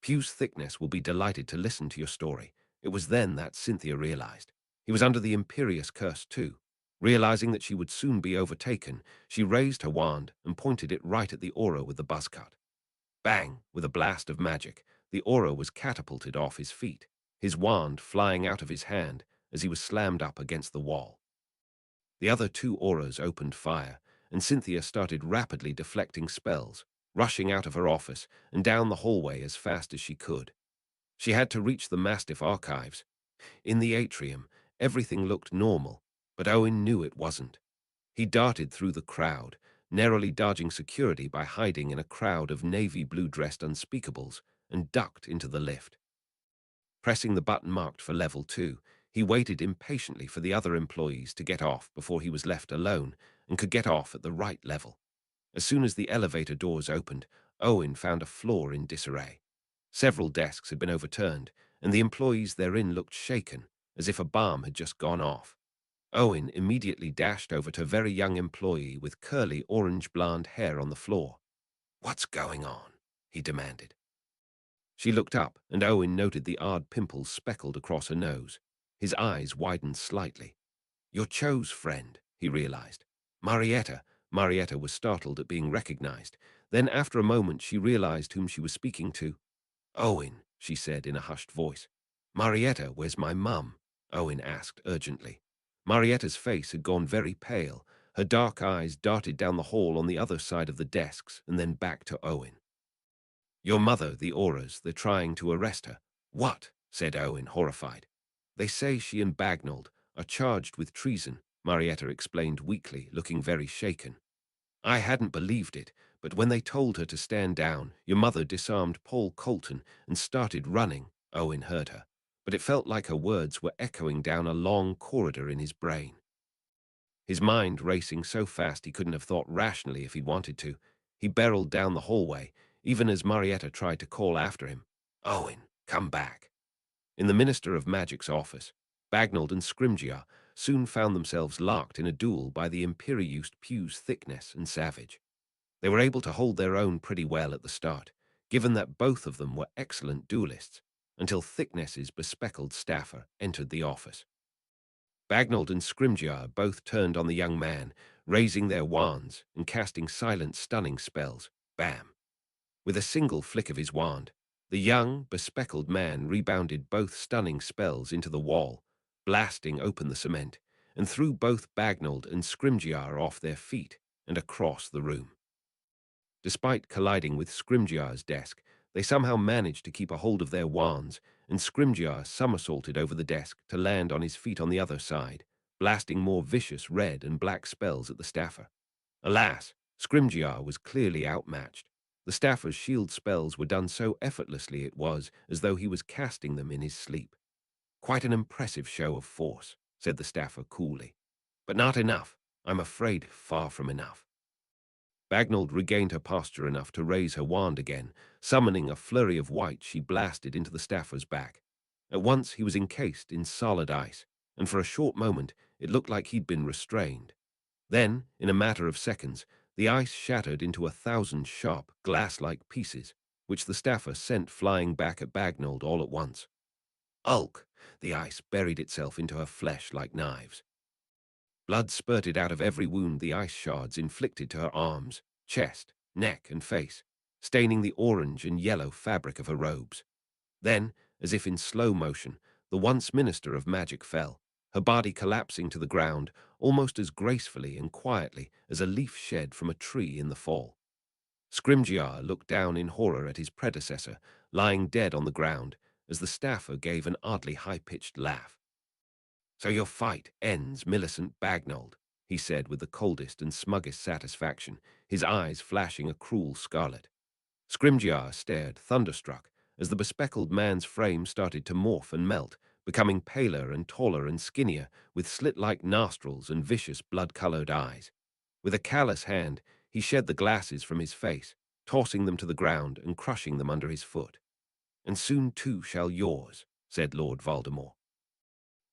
S1: "Pugh's Thickness will be delighted to listen to your story." It was then that Cynthia realized. He was under the imperious curse too. Realizing that she would soon be overtaken, she raised her wand and pointed it right at the aura with the buzz cut. Bang! With a blast of magic, the aura was catapulted off his feet, his wand flying out of his hand as he was slammed up against the wall. The other 2 auras opened fire, and Cynthia started rapidly deflecting spells, rushing out of her office and down the hallway as fast as she could. She had to reach the Mastiff archives. In the atrium, everything looked normal, but Owen knew it wasn't. He darted through the crowd, narrowly dodging security by hiding in a crowd of navy blue-dressed unspeakables, and ducked into the lift. Pressing the button marked for level 2, he waited impatiently for the other employees to get off before he was left alone and could get off at the right level. As soon as the elevator doors opened, Owen found a floor in disarray. Several desks had been overturned, and the employees therein looked shaken, as if a bomb had just gone off. Owen immediately dashed over to a very young employee with curly orange blonde hair on the floor. "What's going on?" he demanded. She looked up, and Owen noted the odd pimples speckled across her nose. His eyes widened slightly. "Your Cho's friend," he realized. "Marietta." Marietta was startled at being recognized. Then, after a moment, she realized whom she was speaking to. "Owen," she said in a hushed voice. "Marietta, where's my mum?" Owen asked urgently. Marietta's face had gone very pale. Her dark eyes darted down the hall on the other side of the desks and then back to Owen. "Your mother, the auras, they're trying to arrest her." "What?" said Owen, horrified. "They say she and Bagnold are charged with treason," Marietta explained weakly, looking very shaken. "I hadn't believed it, but when they told her to stand down, your mother disarmed Paul Colton and started running." Owen heard her, but it felt like her words were echoing down a long corridor in his brain. His mind racing so fast he couldn't have thought rationally if he wanted to. He barreled down the hallway, even as Marietta tried to call after him. "Owen, come back." In the Minister of Magic's office, Bagnold and Scrimgeour soon found themselves locked in a duel by the Imperious Pugh's Thickness and Savage. They were able to hold their own pretty well at the start, given that both of them were excellent duelists, until Thickness's bespectacled staffer entered the office. Bagnold and Scrimgeour both turned on the young man, raising their wands and casting silent stunning spells. Bam! With a single flick of his wand, the young, bespectacled man rebounded both stunning spells into the wall, blasting open the cement, and threw both Bagnold and Scrimgeour off their feet and across the room. Despite colliding with Scrimgeour's desk, They somehow managed to keep a hold of their wands, and Scrimgeour somersaulted over the desk to land on his feet on the other side, blasting more vicious red and black spells at the staffer. Alas, Scrimgeour was clearly outmatched. The staffer's shield spells were done so effortlessly it was as though he was casting them in his sleep. "Quite an impressive show of force," said the staffer coolly. "But not enough. I'm afraid far from enough." Bagnold regained her posture enough to raise her wand again. Summoning a flurry of white, she blasted into the staffer's back. At once he was encased in solid ice, and for a short moment it looked like he'd been restrained. Then, in a matter of seconds, the ice shattered into 1,000 sharp, glass-like pieces, which the staffer sent flying back at Bagnold all at once. Ulk! The ice buried itself into her flesh like knives. Blood spurted out of every wound the ice shards inflicted to her arms, chest, neck, and face, staining the orange and yellow fabric of her robes. Then, as if in slow motion, the once minister of magic fell, her body collapsing to the ground almost as gracefully and quietly as a leaf shed from a tree in the fall. Scrimgeour looked down in horror at his predecessor, lying dead on the ground, as the staffer gave an oddly high-pitched laugh. "So your fight ends, Millicent Bagnold," he said with the coldest and smuggest satisfaction, his eyes flashing a cruel scarlet. Scrimgeour stared, thunderstruck, as the bespectacled man's frame started to morph and melt, becoming paler and taller and skinnier, with slit-like nostrils and vicious blood-colored eyes. With a callous hand, he shed the glasses from his face, tossing them to the ground and crushing them under his foot. "And soon too shall yours," said Lord Voldemort.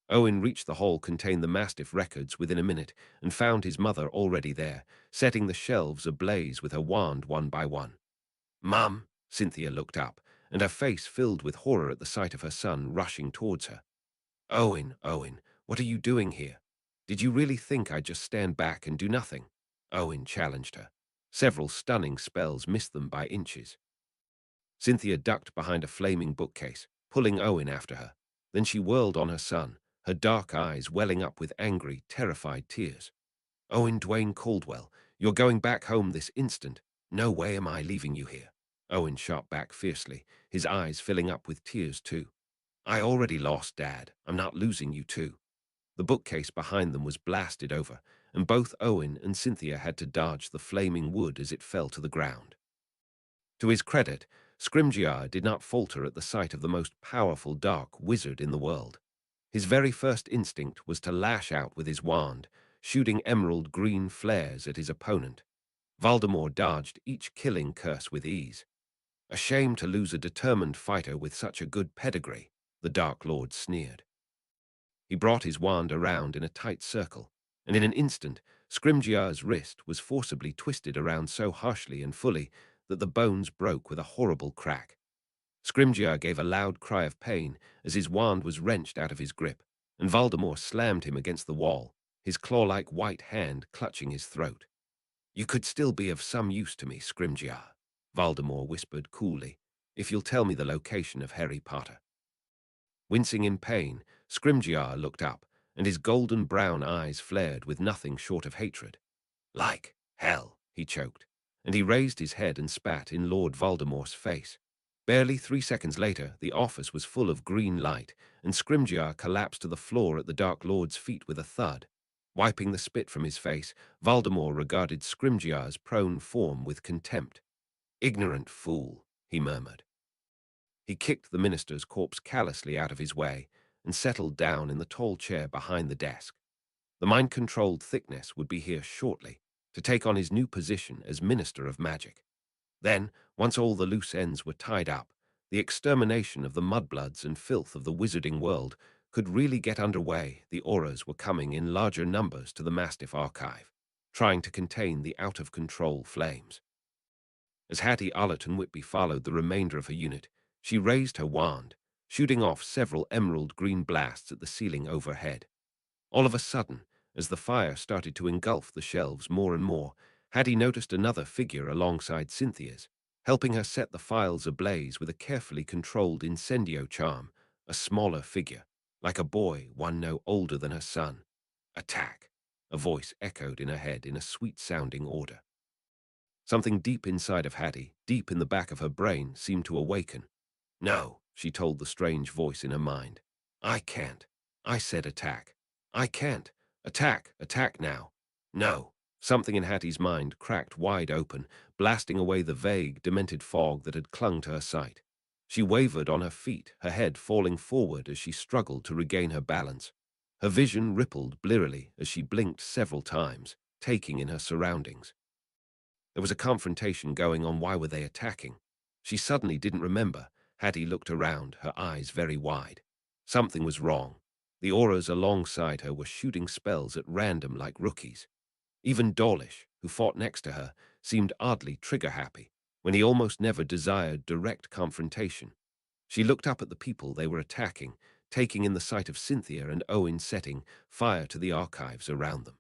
S1: Owen reached the hall containing the Mastiff records within a minute and found his mother already there, setting the shelves ablaze with her wand one by one. "Mum," Cynthia looked up, and her face filled with horror at the sight of her son rushing towards her. Owen, what are you doing here? Did you really think I'd just stand back and do nothing?" Owen challenged her. Several stunning spells missed them by inches. Cynthia ducked behind a flaming bookcase, pulling Owen after her. Then she whirled on her son, her dark eyes welling up with angry, terrified tears. "Owen Dwayne Caldwell, you're going back home this instant. No way am I leaving you here." Owen shot back fiercely, his eyes filling up with tears too. "I already lost Dad. I'm not losing you too." The bookcase behind them was blasted over, and both Owen and Cynthia had to dodge the flaming wood as it fell to the ground. To his credit, Scrimgeour did not falter at the sight of the most powerful dark wizard in the world. His very first instinct was to lash out with his wand, shooting emerald green flares at his opponent. Voldemort dodged each killing curse with ease. "A shame to lose a determined fighter with such a good pedigree," the Dark Lord sneered. He brought his wand around in a tight circle, and in an instant, Scrimgeour's wrist was forcibly twisted around so harshly and fully that the bones broke with a horrible crack. Scrimgeour gave a loud cry of pain as his wand was wrenched out of his grip, and Voldemort slammed him against the wall, his claw-like white hand clutching his throat. "You could still be of some use to me, Scrimgeour," Voldemort whispered coolly, "if you'll tell me the location of Harry Potter." Wincing in pain, Scrimgeour looked up, and his golden brown eyes flared with nothing short of hatred. "Like hell," he choked, and he raised his head and spat in Lord Voldemort's face. Barely 3 seconds later, the office was full of green light, and Scrimgeour collapsed to the floor at the Dark Lord's feet with a thud. Wiping the spit from his face, Voldemort regarded Scrimgeour's prone form with contempt. "Ignorant fool," he murmured. He kicked the minister's corpse callously out of his way and settled down in the tall chair behind the desk. The mind-controlled thickness would be here shortly to take on his new position as Minister of Magic. Then, once all the loose ends were tied up, the extermination of the mudbloods and filth of the wizarding world could really get underway. The auras were coming in larger numbers to the Mastiff Archive, trying to contain the out-of-control flames. As Hattie Allerton Whitby followed the remainder of her unit, she raised her wand, shooting off several emerald green blasts at the ceiling overhead. All of a sudden, as the fire started to engulf the shelves more and more, Hattie noticed another figure alongside Cynthia's, helping her set the files ablaze with a carefully controlled incendio charm, a smaller figure, like a boy, one no older than her son. "Attack!" a voice echoed in her head in a sweet-sounding order. Something deep inside of Hattie, deep in the back of her brain, seemed to awaken. "No," she told the strange voice in her mind. "I can't. I said attack. I can't. Attack. Attack now. No." Something in Hattie's mind cracked wide open, blasting away the vague, demented fog that had clung to her sight. She wavered on her feet, her head falling forward as she struggled to regain her balance. Her vision rippled blearily as she blinked several times, taking in her surroundings. There was a confrontation going on. Why were they attacking? She suddenly didn't remember. Hattie looked around, her eyes very wide. Something was wrong. The auras alongside her were shooting spells at random like rookies. Even Dawlish, who fought next to her, seemed oddly trigger-happy, when he almost never desired direct confrontation. She looked up at the people they were attacking, taking in the sight of Cynthia and Owen setting fire to the archives around them.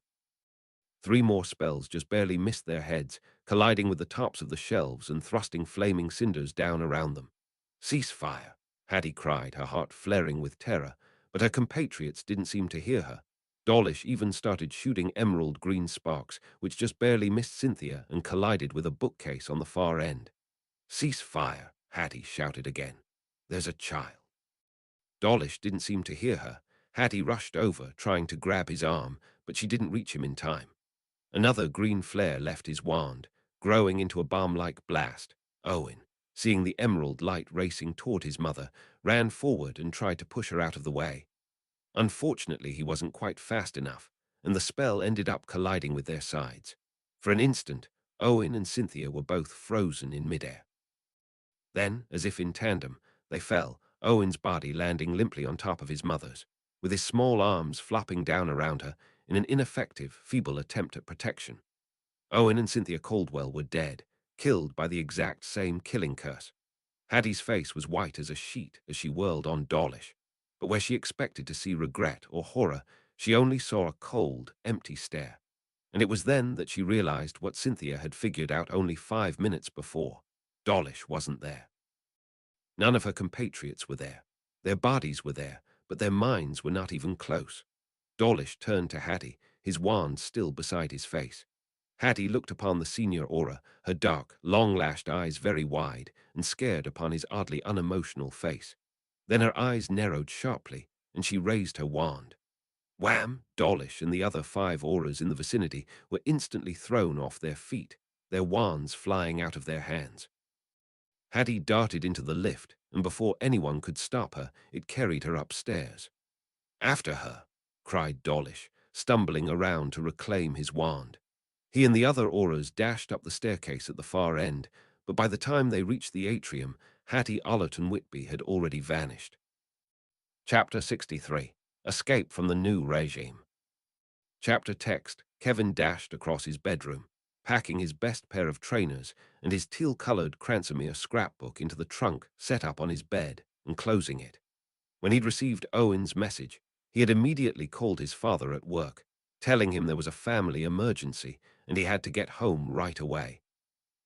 S1: 3 more spells just barely missed their heads, colliding with the tops of the shelves and thrusting flaming cinders down around them. "Cease fire," Hattie cried, her heart flaring with terror, but her compatriots didn't seem to hear her. Dawlish even started shooting emerald green sparks, which just barely missed Cynthia and collided with a bookcase on the far end. "Cease fire," Hattie shouted again. "There's a child." Dawlish didn't seem to hear her. Hattie rushed over, trying to grab his arm, but she didn't reach him in time. Another green flare left his wand, growing into a bomb-like blast. Owen, seeing the emerald light racing toward his mother, ran forward and tried to push her out of the way. Unfortunately, he wasn't quite fast enough, and the spell ended up colliding with their sides. For an instant, Owen and Cynthia were both frozen in midair. Then, as if in tandem, they fell, Owen's body landing limply on top of his mother's, with his small arms flopping down around her in an ineffective, feeble attempt at protection. Owen and Cynthia Caldwell were dead, killed by the exact same killing curse. Hattie's face was white as a sheet as she whirled on Dawlish, but where she expected to see regret or horror, she only saw a cold, empty stare. And it was then that she realized what Cynthia had figured out only 5 minutes before. Dawlish wasn't there. None of her compatriots were there. Their bodies were there, but their minds were not even close. Dawlish turned to Hattie, his wand still beside his face. Hattie looked upon the senior aura, her dark, long-lashed eyes very wide, and scared upon his oddly unemotional face. Then her eyes narrowed sharply, and she raised her wand. Wham! Dawlish and the other 5 auras in the vicinity were instantly thrown off their feet, their wands flying out of their hands. Hattie darted into the lift, and before anyone could stop her, it carried her upstairs. "After her!" cried Dawlish, stumbling around to reclaim his wand. He and the other auras dashed up the staircase at the far end, but by the time they reached the atrium, Hattie Ollerton Whitby had already vanished. Chapter 63. Escape from the New Regime. Chapter text. Kevin dashed across his bedroom, packing his best pair of trainers and his teal-colored Cransomere scrapbook into the trunk set up on his bed and closing it. When he'd received Owen's message, he had immediately called his father at work, telling him there was a family emergency and he had to get home right away.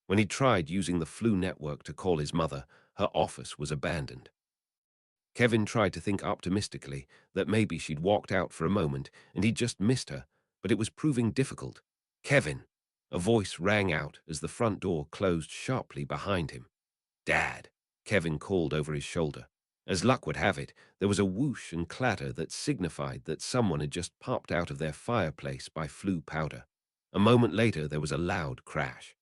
S1: When he tried using the flu network to call his mother, her office was abandoned. Kevin tried to think optimistically that maybe she'd walked out for a moment and he'd just missed her, but it was proving difficult. "Kevin!" A voice rang out as the front door closed sharply behind him. "Dad!" Kevin called over his shoulder. As luck would have it, there was a whoosh and clatter that signified that someone had just popped out of their fireplace by flu powder. A moment later, there was a loud crash.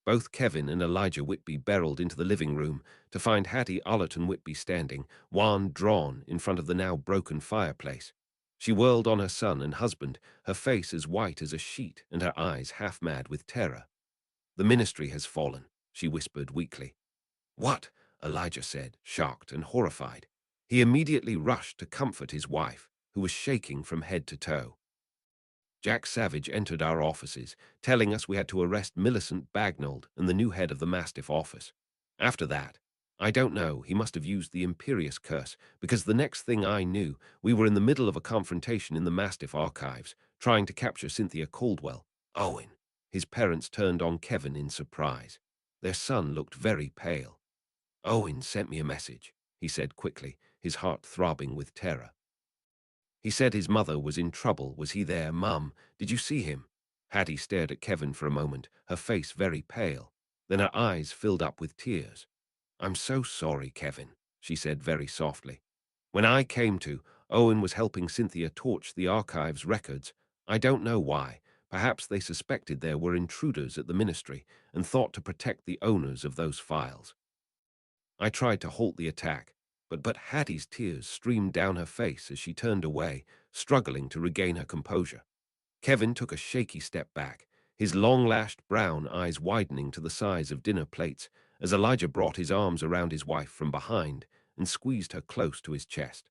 S1: Both Kevin and Elijah Whitby barreled into the living room to find Hattie Ollerton Whitby standing, wand drawn, in front of the now broken fireplace. She whirled on her son and husband, her face as white as a sheet and her eyes half-mad with terror. "The ministry has fallen," she whispered weakly. "What?" Elijah said, shocked and horrified. He immediately rushed to comfort his wife, who was shaking from head to toe. "Jack Savage entered our offices, telling us we had to arrest Millicent Bagnold and the new head of the Mastiff office. After that, I don't know, he must have used the Imperious curse, because the next thing I knew, we were in the middle of a confrontation in the Mastiff archives, trying to capture Cynthia Caldwell. Owen." His parents turned on Kevin in surprise. Their son looked very pale. "Owen sent me a message," he said quickly, his heart throbbing with terror. "He said his mother was in trouble. Was he there, Mum? Did you see him?" Hattie stared at Kevin for a moment, her face very pale. Then her eyes filled up with tears. "I'm so sorry, Kevin," she said very softly. "When I came to, Owen was helping Cynthia torch the archive's records. I don't know why. Perhaps they suspected there were intruders at the ministry and thought to protect the owners of those files. I tried to halt the attack, but Hattie's tears streamed down her face as she turned away, struggling to regain her composure. Kevin took a shaky step back, his long-lashed brown eyes widening to the size of dinner plates as Elijah brought his arms around his wife from behind and squeezed her close to his chest.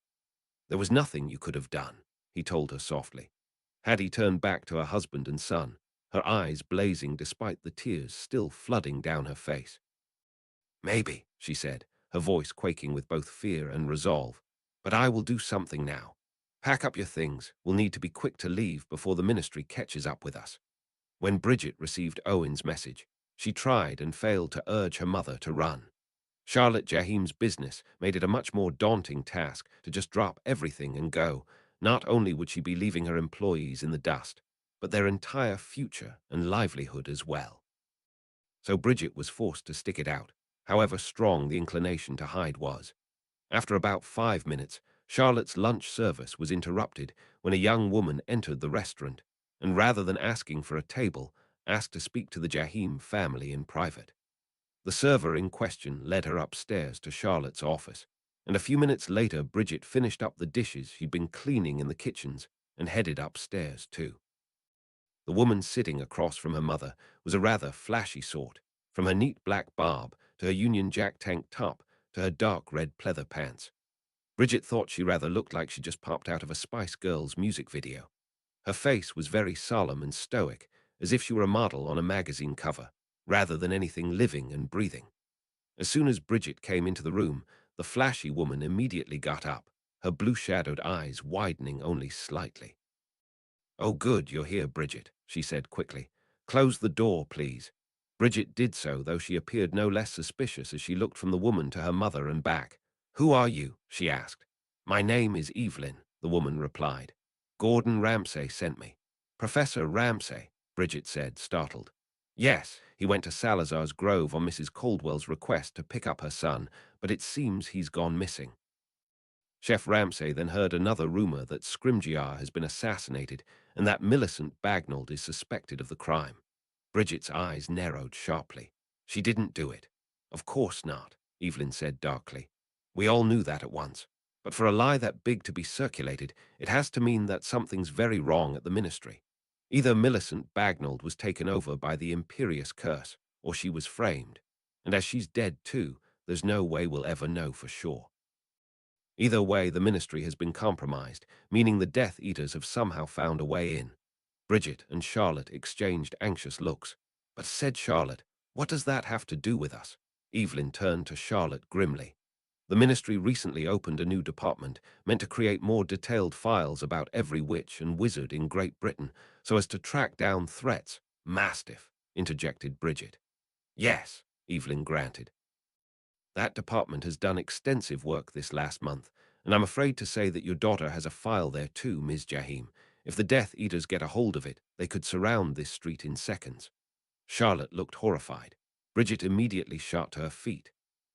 S1: "There was nothing you could have done," he told her softly. Hattie turned back to her husband and son, her eyes blazing despite the tears still flooding down her face. "Maybe," she said, her voice quaking with both fear and resolve. "But I will do something now. Pack up your things. We'll need to be quick to leave before the ministry catches up with us." When Bridget received Owen's message, she tried and failed to urge her mother to run. Charlotte Jahim's business made it a much more daunting task to just drop everything and go. Not only would she be leaving her employees in the dust, but their entire future and livelihood as well. So Bridget was forced to stick it out, however strong the inclination to hide was. After about 5 minutes, Charlotte's lunch service was interrupted when a young woman entered the restaurant, and rather than asking for a table, asked to speak to the Jahim family in private. The server in question led her upstairs to Charlotte's office, and a few minutes later Bridget finished up the dishes she'd been cleaning in the kitchens and headed upstairs too. The woman sitting across from her mother was a rather flashy sort, from her neat black barb to her Union Jack tank top to her dark red pleather pants. Bridget thought she rather looked like she just popped out of a Spice Girls music video. Her face was very solemn and stoic, as if she were a model on a magazine cover, rather than anything living and breathing. As soon as Bridget came into the room, the flashy woman immediately got up, her blue-shadowed eyes widening only slightly. "Oh, good, you're here, Bridget," she said quickly. "Close the door, please." Bridget did so, though she appeared no less suspicious as she looked from the woman to her mother and back. "Who are you?" she asked. "My name is Evelyn," the woman replied. "Gordon Ramsay sent me." "Professor Ramsay?" Bridget said, startled. "Yes, he went to Salazar's Grove on Mrs. Caldwell's request to pick up her son, but it seems he's gone missing." Chef Ramsay then heard another rumor that Scrimgeour has been assassinated and that Millicent Bagnold is suspected of the crime. Bridget's eyes narrowed sharply. "She didn't do it." "Of course not," Evelyn said darkly. "We all knew that at once. But for a lie that big to be circulated, it has to mean that something's very wrong at the ministry. Either Millicent Bagnold was taken over by the imperious curse, or she was framed. And as she's dead too, there's no way we'll ever know for sure. Either way, the ministry has been compromised, meaning the Death Eaters have somehow found a way in." Bridget and Charlotte exchanged anxious looks. "But," said Charlotte, "what does that have to do with us?" Evelyn turned to Charlotte grimly. "The ministry recently opened a new department meant to create more detailed files about every witch and wizard in Great Britain so as to track down threats." "Mastiff," interjected Bridget. "Yes," Evelyn granted. "That department has done extensive work this last month, and I'm afraid to say that your daughter has a file there too, Ms. Jahim. If the Death Eaters get a hold of it, they could surround this street in seconds." Charlotte looked horrified. Bridget immediately shot to her feet.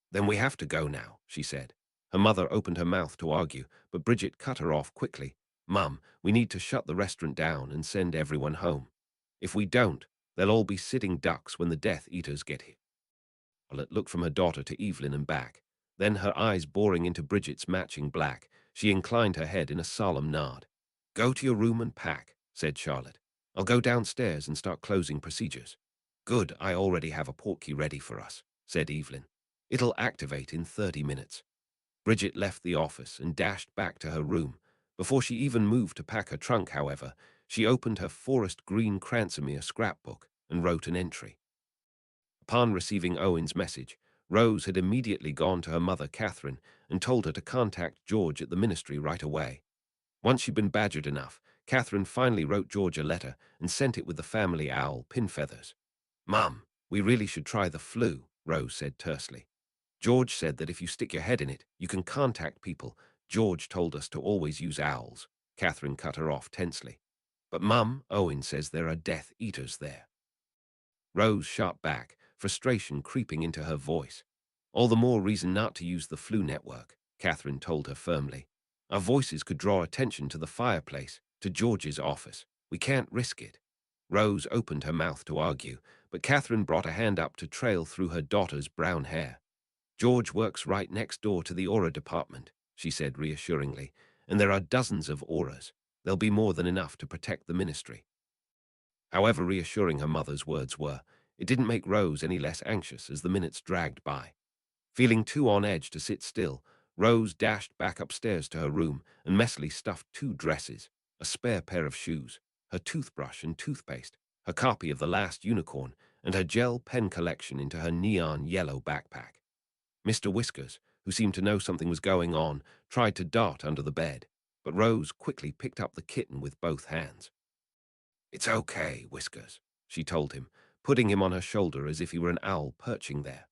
S1: "Then we have to go now," she said. Her mother opened her mouth to argue, but Bridget cut her off quickly. "Mum, we need to shut the restaurant down and send everyone home. If we don't, they'll all be sitting ducks when the Death Eaters get here." Charlotte looked from her daughter to Evelyn and back. Then, her eyes boring into Bridget's matching black, she inclined her head in a solemn nod. "Go to your room and pack," said Charlotte. "I'll go downstairs and start closing procedures." "Good, I already have a portkey ready for us," said Evelyn. "It'll activate in 30 minutes. Bridget left the office and dashed back to her room. Before she even moved to pack her trunk, however, she opened her forest green Cransomere scrapbook and wrote an entry. Upon receiving Owen's message, Rose had immediately gone to her mother, Catherine, and told her to contact George at the ministry right away. Once she'd been badgered enough, Catherine finally wrote George a letter and sent it with the family owl, Pinfeathers. "Mum, we really should try the flu," Rose said tersely. "George said that if you stick your head in it, you can contact people. George told us to always use owls." Catherine cut her off tensely. But Mum, Owen says there are Death Eaters there. Rose shot back, frustration creeping into her voice. All the more reason not to use the flu network, Catherine told her firmly. Our voices could draw attention to the fireplace, to George's office. We can't risk it. Rose opened her mouth to argue, but Catherine brought a hand up to trail through her daughter's brown hair. George works right next door to the aura department, she said reassuringly, and there are dozens of auras. There'll be more than enough to protect the ministry. However reassuring her mother's words were, it didn't make Rose any less anxious as the minutes dragged by. Feeling too on edge to sit still, Rose dashed back upstairs to her room and messily stuffed 2 dresses, a spare pair of shoes, her toothbrush and toothpaste, her copy of The Last Unicorn, and her gel pen collection into her neon yellow backpack. Mr. Whiskers, who seemed to know something was going on, tried to dart under the bed, but Rose quickly picked up the kitten with both hands. "It's okay, Whiskers," she told him, putting him on her shoulder as if he were an owl perching there.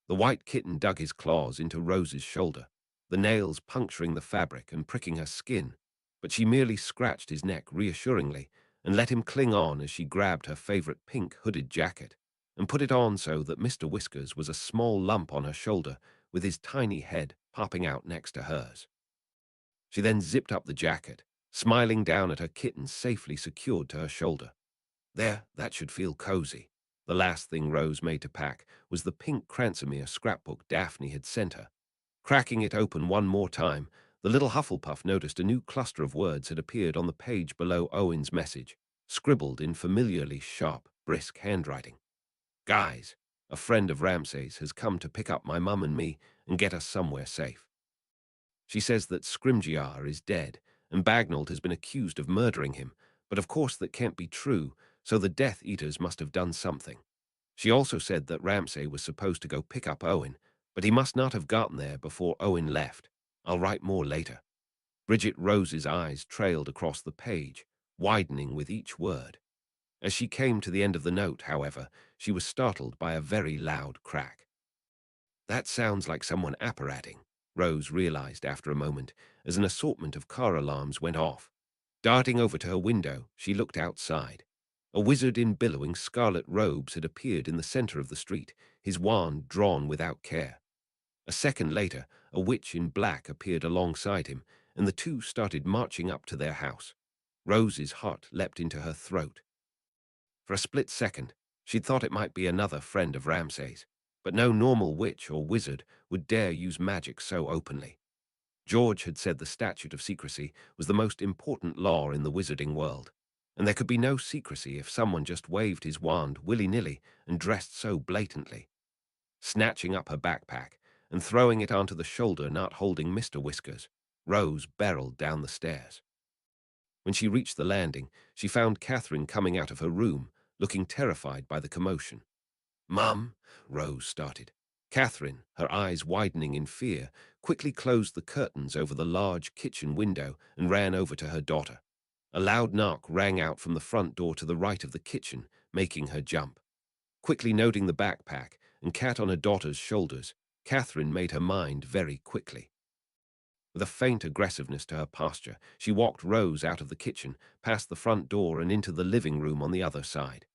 S1: The white kitten dug his claws into Rose's shoulder, the nails puncturing the fabric and pricking her skin, but she merely scratched his neck reassuringly and let him cling on as she grabbed her favorite pink hooded jacket and put it on so that Mr. Whiskers was a small lump on her shoulder with his tiny head popping out next to hers. She then zipped up the jacket, smiling down at her kitten safely secured to her shoulder. There, that should feel cozy. The last thing Rose made to pack was the pink Cransomere scrapbook Daphne had sent her. Cracking it open one more time, the little Hufflepuff noticed a new cluster of words had appeared on the page below Owen's message, scribbled in familiarly sharp, brisk handwriting. "Guys, a friend of Ramsay's has come to pick up my mum and me and get us somewhere safe. She says that Scrimgeour is dead, and Bagnold has been accused of murdering him, but of course that can't be true, so the Death Eaters must have done something. She also said that Ramsay was supposed to go pick up Owen, but he must not have gotten there before Owen left. I'll write more later." Bridget Rose's eyes trailed across the page, widening with each word. As she came to the end of the note, however, she was startled by a very loud crack. "That sounds like someone apparating," Rose realized after a moment, as an assortment of car alarms went off. Darting over to her window, she looked outside. A wizard in billowing scarlet robes had appeared in the center of the street, his wand drawn without care. A second later, a witch in black appeared alongside him, and the two started marching up to their house. Rose's heart leapt into her throat. For a split second, she'd thought it might be another friend of Ramsay's, but no normal witch or wizard would dare use magic so openly. George had said the statute of secrecy was the most important law in the wizarding world, and there could be no secrecy if someone just waved his wand willy-nilly and dressed so blatantly. Snatching up her backpack and throwing it onto the shoulder not holding Mr. Whiskers, Rose barreled down the stairs. When she reached the landing, she found Catherine coming out of her room, looking terrified by the commotion. "Mum," Rose started. Catherine, her eyes widening in fear, quickly closed the curtains over the large kitchen window and ran over to her daughter. A loud knock rang out from the front door to the right of the kitchen, making her jump. Quickly noting the backpack and Cat on her daughter's shoulders, Catherine made her mind very quickly. With a faint aggressiveness to her posture, she walked Rose out of the kitchen, past the front door and into the living room on the other side.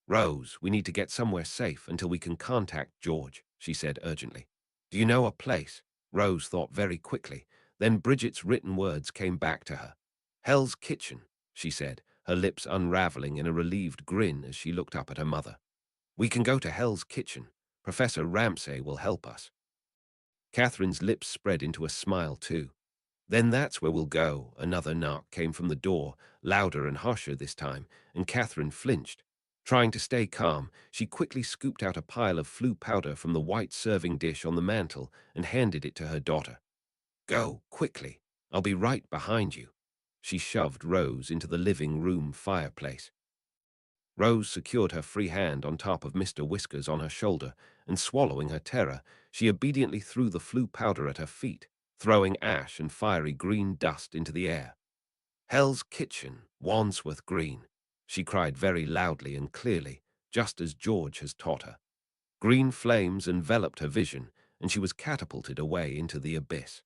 S1: "Rose, we need to get somewhere safe until we can contact George," she said urgently. "Do you know a place?" Rose thought very quickly. Then Bridget's written words came back to her. "Hell's Kitchen," she said, her lips unraveling in a relieved grin as she looked up at her mother. "We can go to Hell's Kitchen. Professor Ramsay will help us." Catherine's lips spread into a smile too. "Then that's where we'll go." Another knock came from the door, louder and harsher this time, and Catherine flinched. Trying to stay calm, she quickly scooped out a pile of flu powder from the white serving dish on the mantel and handed it to her daughter. "Go, quickly. I'll be right behind you." She shoved Rose into the living room fireplace. Rose secured her free hand on top of Mr. Whiskers on her shoulder, and swallowing her terror, she obediently threw the flu powder at her feet, throwing ash and fiery green dust into the air. "Hell's Kitchen, Wandsworth Green," she cried very loudly and clearly, just as George has taught her. Green flames enveloped her vision, and she was catapulted away into the abyss.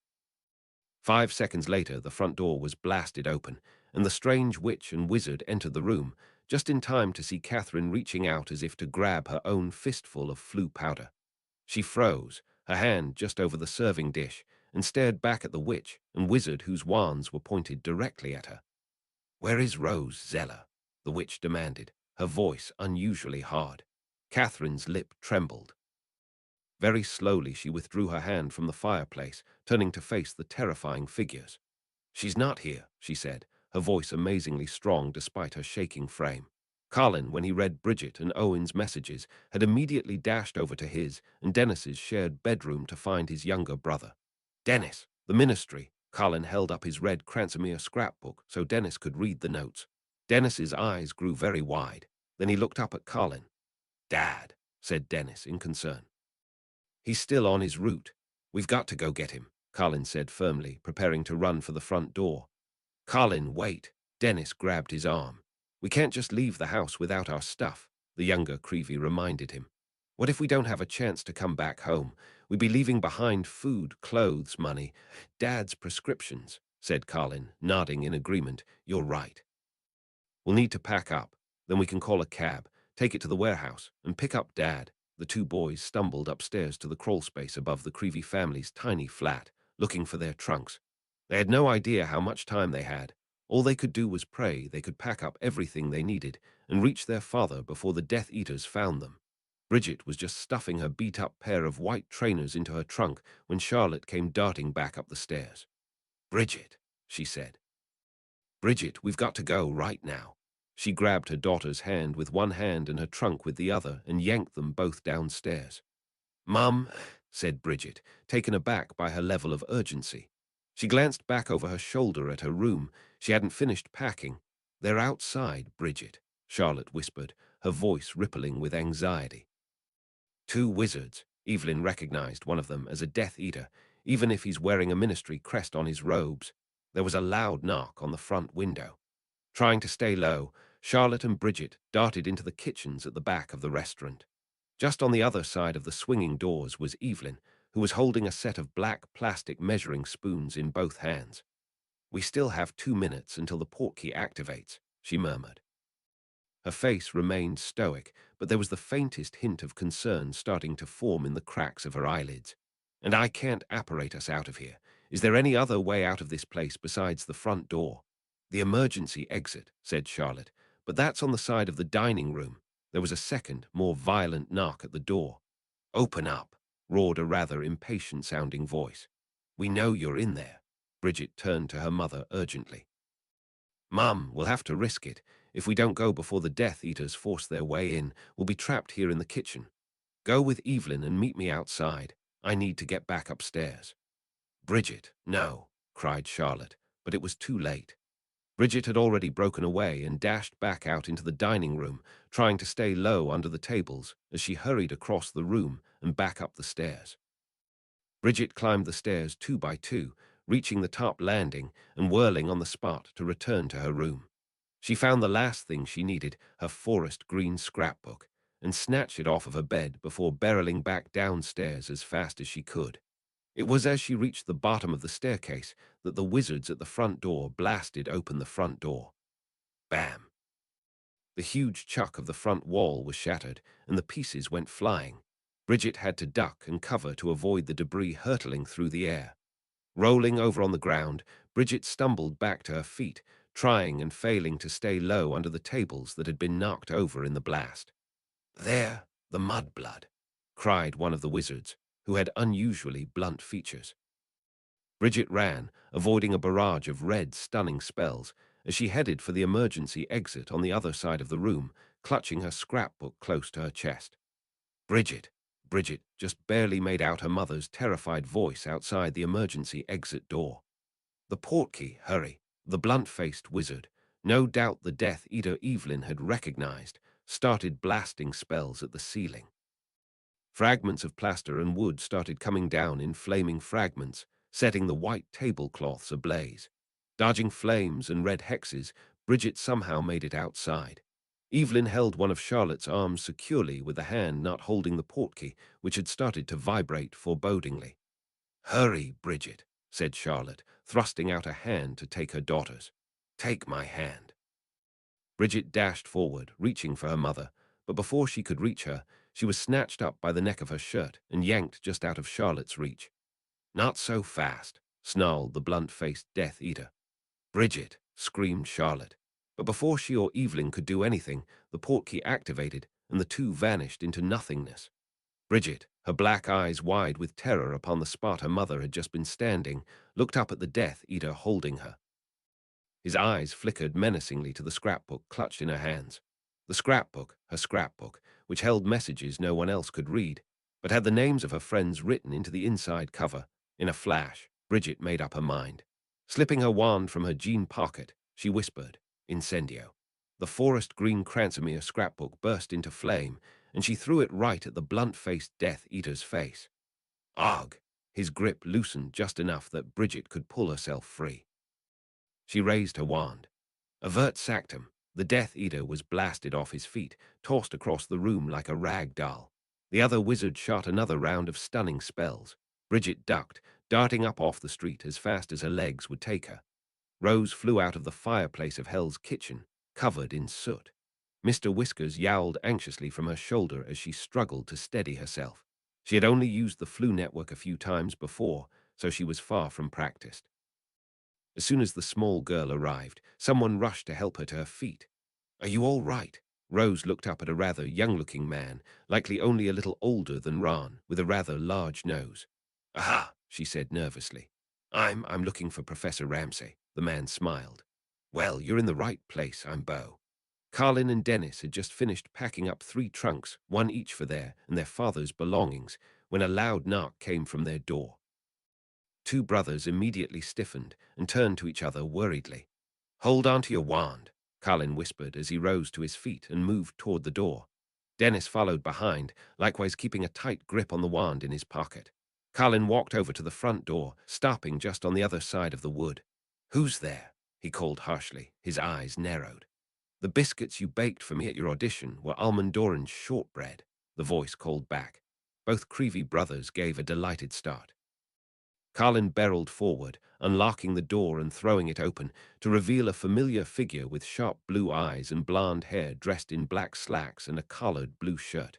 S1: 5 seconds later, the front door was blasted open, and the strange witch and wizard entered the room, just in time to see Catherine reaching out as if to grab her own fistful of flu powder. She froze, her hand just over the serving dish, and stared back at the witch and wizard whose wands were pointed directly at her. "Where is Rose Zeller?" the witch demanded, her voice unusually hard. Catherine's lip trembled. Very slowly she withdrew her hand from the fireplace, turning to face the terrifying figures. "She's not here," she said, her voice amazingly strong despite her shaking frame. Colin, when he read Bridget and Owen's messages, had immediately dashed over to his and Dennis's shared bedroom to find his younger brother. "Dennis, the ministry." Colin held up his red Cransomere scrapbook so Dennis could read the notes. Dennis's eyes grew very wide. Then he looked up at Colin. "Dad," said Dennis in concern. "He's still on his route. We've got to go get him," Colin said firmly, preparing to run for the front door. "Colin, wait." Dennis grabbed his arm. "We can't just leave the house without our stuff," the younger Creevy reminded him. "What if we don't have a chance to come back home? We'd be leaving behind food, clothes, money, Dad's prescriptions," said Colin, nodding in agreement. "You're right. We'll need to pack up. Then we can call a cab, take it to the warehouse, and pick up Dad." The two boys stumbled upstairs to the crawlspace above the Creevy family's tiny flat, looking for their trunks. They had no idea how much time they had. All they could do was pray they could pack up everything they needed and reach their father before the Death Eaters found them. Bridget was just stuffing her beat-up pair of white trainers into her trunk when Charlotte came darting back up the stairs. "Bridget," she said. "Bridget, we've got to go right now." She grabbed her daughter's hand with one hand and her trunk with the other and yanked them both downstairs. "Mum," said Bridget, taken aback by her level of urgency. She glanced back over her shoulder at her room. She hadn't finished packing. "They're outside, Bridget," Charlotte whispered, her voice rippling with anxiety. "Two wizards." Evelyn recognized one of them as a Death Eater, even if he's wearing a ministry crest on his robes. There was a loud knock on the front window. Trying to stay low, Charlotte and Bridget darted into the kitchens at the back of the restaurant. Just on the other side of the swinging doors was Evelyn, who was holding a set of black plastic measuring spoons in both hands. "We still have 2 minutes until the portkey activates," she murmured. Her face remained stoic, but there was the faintest hint of concern starting to form in the cracks of her eyelids. "And I can't apparate us out of here. Is there any other way out of this place besides the front door?" "The emergency exit," said Charlotte, "but that's on the side of the dining room." There was a second, more violent knock at the door. "Open up," roared a rather impatient-sounding voice. "We know you're in there." Bridget turned to her mother urgently. "Mum, we'll have to risk it. If we don't go before the Death Eaters force their way in, we'll be trapped here in the kitchen. Go with Evelyn and meet me outside. I need to get back upstairs." "Bridget, no," cried Charlotte, but it was too late. Bridget had already broken away and dashed back out into the dining room, trying to stay low under the tables as she hurried across the room and back up the stairs. Bridget climbed the stairs 2 by 2, reaching the top landing and whirling on the spot to return to her room. She found the last thing she needed, her forest green scrapbook, and snatched it off of her bed before barreling back downstairs as fast as she could. It was as she reached the bottom of the staircase that the wizards at the front door blasted open the front door. Bam! The huge chuck of the front wall was shattered, and the pieces went flying. Bridget had to duck and cover to avoid the debris hurtling through the air. Rolling over on the ground, Bridget stumbled back to her feet, trying and failing to stay low under the tables that had been knocked over in the blast. "There, the mudblood," cried one of the wizards, who had unusually blunt features. Bridget ran, avoiding a barrage of red, stunning spells, as she headed for the emergency exit on the other side of the room, clutching her scrapbook close to her chest. "Bridget!" Bridget just barely made out her mother's terrified voice outside the emergency exit door. "The portkey, hurry!" The blunt-faced wizard, no doubt the Death Eater Evelyn had recognized, started blasting spells at the ceiling. Fragments of plaster and wood started coming down in flaming fragments, setting the white tablecloths ablaze. Dodging flames and red hexes, Bridget somehow made it outside. Evelyn held one of Charlotte's arms securely with the hand not holding the portkey, which had started to vibrate forebodingly. "Hurry, Bridget," said Charlotte, thrusting out a hand to take her daughter's. Take my hand." Bridget dashed forward, reaching for her mother, but before she could reach her, she was snatched up by the neck of her shirt and yanked just out of Charlotte's reach. "Not so fast," snarled the blunt-faced Death Eater. "Bridget!" screamed Charlotte. But before she or Evelyn could do anything, the portkey activated, and the two vanished into nothingness. Bridget, her black eyes wide with terror upon the spot her mother had just been standing, looked up at the Death Eater holding her. His eyes flickered menacingly to the scrapbook clutched in her hands. The scrapbook, her scrapbook, which held messages no one else could read, but had the names of her friends written into the inside cover. In a flash, Bridget made up her mind. Slipping her wand from her jean pocket, she whispered, "Incendio." The forest green Cransomere scrapbook burst into flame, and she threw it right at the blunt-faced Death Eater's face. "Ugh!" His grip loosened just enough that Bridget could pull herself free. She raised her wand. Avert Sactum, the Death Eater was blasted off his feet, tossed across the room like a rag doll. The other wizard shot another round of stunning spells. Bridget ducked, darting up off the street as fast as her legs would take her. Rose flew out of the fireplace of Hell's Kitchen, covered in soot. Mr. Whiskers yowled anxiously from her shoulder as she struggled to steady herself. She had only used the flu network a few times before, so she was far from practiced. As soon as the small girl arrived, someone rushed to help her to her feet. "Are you all right?" Rose looked up at a rather young-looking man, likely only a little older than Ron, with a rather large nose. "Aha," she said nervously. I'm looking for Professor Ramsay." The man smiled. "Well, you're in the right place, I'm Beau." Carlin and Dennis had just finished packing up 3 trunks, one each for their and their father's belongings, when a loud knock came from their door. 2 brothers immediately stiffened and turned to each other worriedly. "Hold on to your wand," Carlin whispered as he rose to his feet and moved toward the door. Dennis followed behind, likewise keeping a tight grip on the wand in his pocket. Carlin walked over to the front door, stopping just on the other side of the wood. "Who's there?" he called harshly, his eyes narrowed. "The biscuits you baked for me at your audition were almond orange shortbread," the voice called back. Both Creevy brothers gave a delighted start. Carlin barreled forward, unlocking the door and throwing it open, to reveal a familiar figure with sharp blue eyes and blonde hair dressed in black slacks and a collared blue shirt.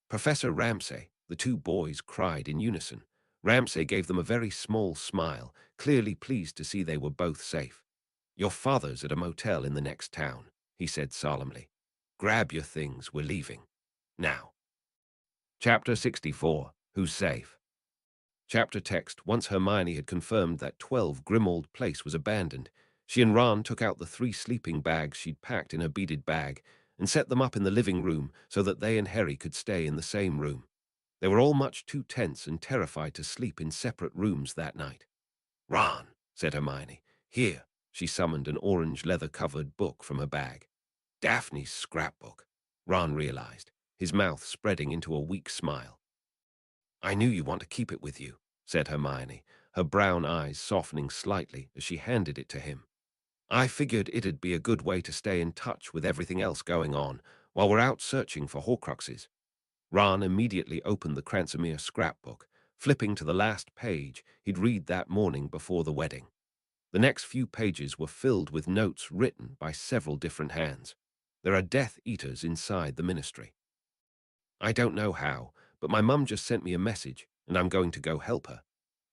S1: "Professor Ramsay," the 2 boys cried in unison. Ramsay gave them a very small smile, clearly pleased to see they were both safe. "Your father's at a motel in the next town," he said solemnly. "Grab your things, we're leaving. Now." Chapter 64. Who's Safe? Chapter text. Once Hermione had confirmed that 12 Grimmauld Place was abandoned, she and Ron took out the 3 sleeping bags she'd packed in her beaded bag and set them up in the living room so that they and Harry could stay in the same room. They were all much too tense and terrified to sleep in separate rooms that night. "Ron," said Hermione. "Here." She summoned an orange leather-covered book from her bag. "Daphne's scrapbook," Ron realized, his mouth spreading into a weak smile. "I knew you want to keep it with you," said Hermione, her brown eyes softening slightly as she handed it to him. "I figured it'd be a good way to stay in touch with everything else going on while we're out searching for Horcruxes." Ron immediately opened the Cransomere scrapbook, flipping to the last page he'd read that morning before the wedding. The next few pages were filled with notes written by several different hands. "There are Death Eaters inside the ministry. I don't know how, but my mum just sent me a message, and I'm going to go help her.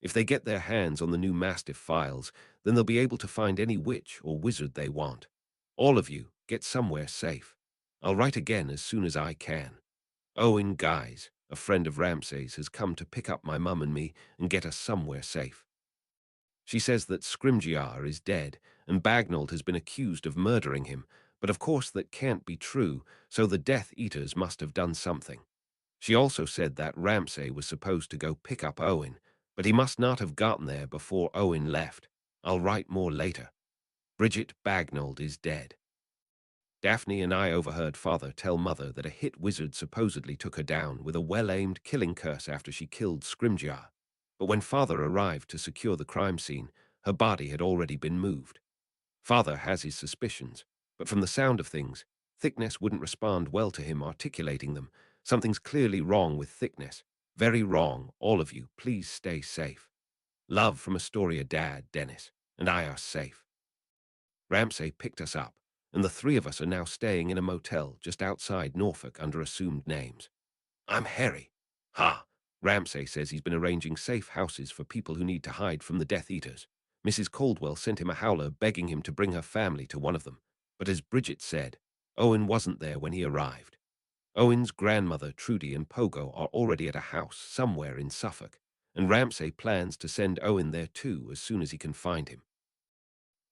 S1: If they get their hands on the new Mastiff files, then they'll be able to find any witch or wizard they want. All of you, get somewhere safe. I'll write again as soon as I can. Owen Guys, a friend of Ramsay's, has come to pick up my mum and me and get us somewhere safe. She says that Scrimgeour is dead, and Bagnold has been accused of murdering him, but of course that can't be true, so the Death Eaters must have done something. She also said that Ramsay was supposed to go pick up Owen, but he must not have gotten there before Owen left. I'll write more later. Bridget Bagnold is dead. Daphne and I overheard Father tell Mother that a hit wizard supposedly took her down with a well-aimed killing curse after she killed Scrimgeour. But when Father arrived to secure the crime scene, her body had already been moved. Father has his suspicions, but from the sound of things, Thickness wouldn't respond well to him articulating them. Something's clearly wrong with Thickness. Very wrong, all of you. Please stay safe. Love from Astoria Dad, Dennis, and I are safe. Ramsay picked us up, and the three of us are now staying in a motel just outside Norfolk under assumed names. I'm Harry. Ha! Ramsay says he's been arranging safe houses for people who need to hide from the Death Eaters. Mrs. Caldwell sent him a howler begging him to bring her family to one of them, but as Bridget said, Owen wasn't there when he arrived. Owen's grandmother, Trudy, and Pogo are already at a house somewhere in Suffolk, and Ramsay plans to send Owen there too as soon as he can find him.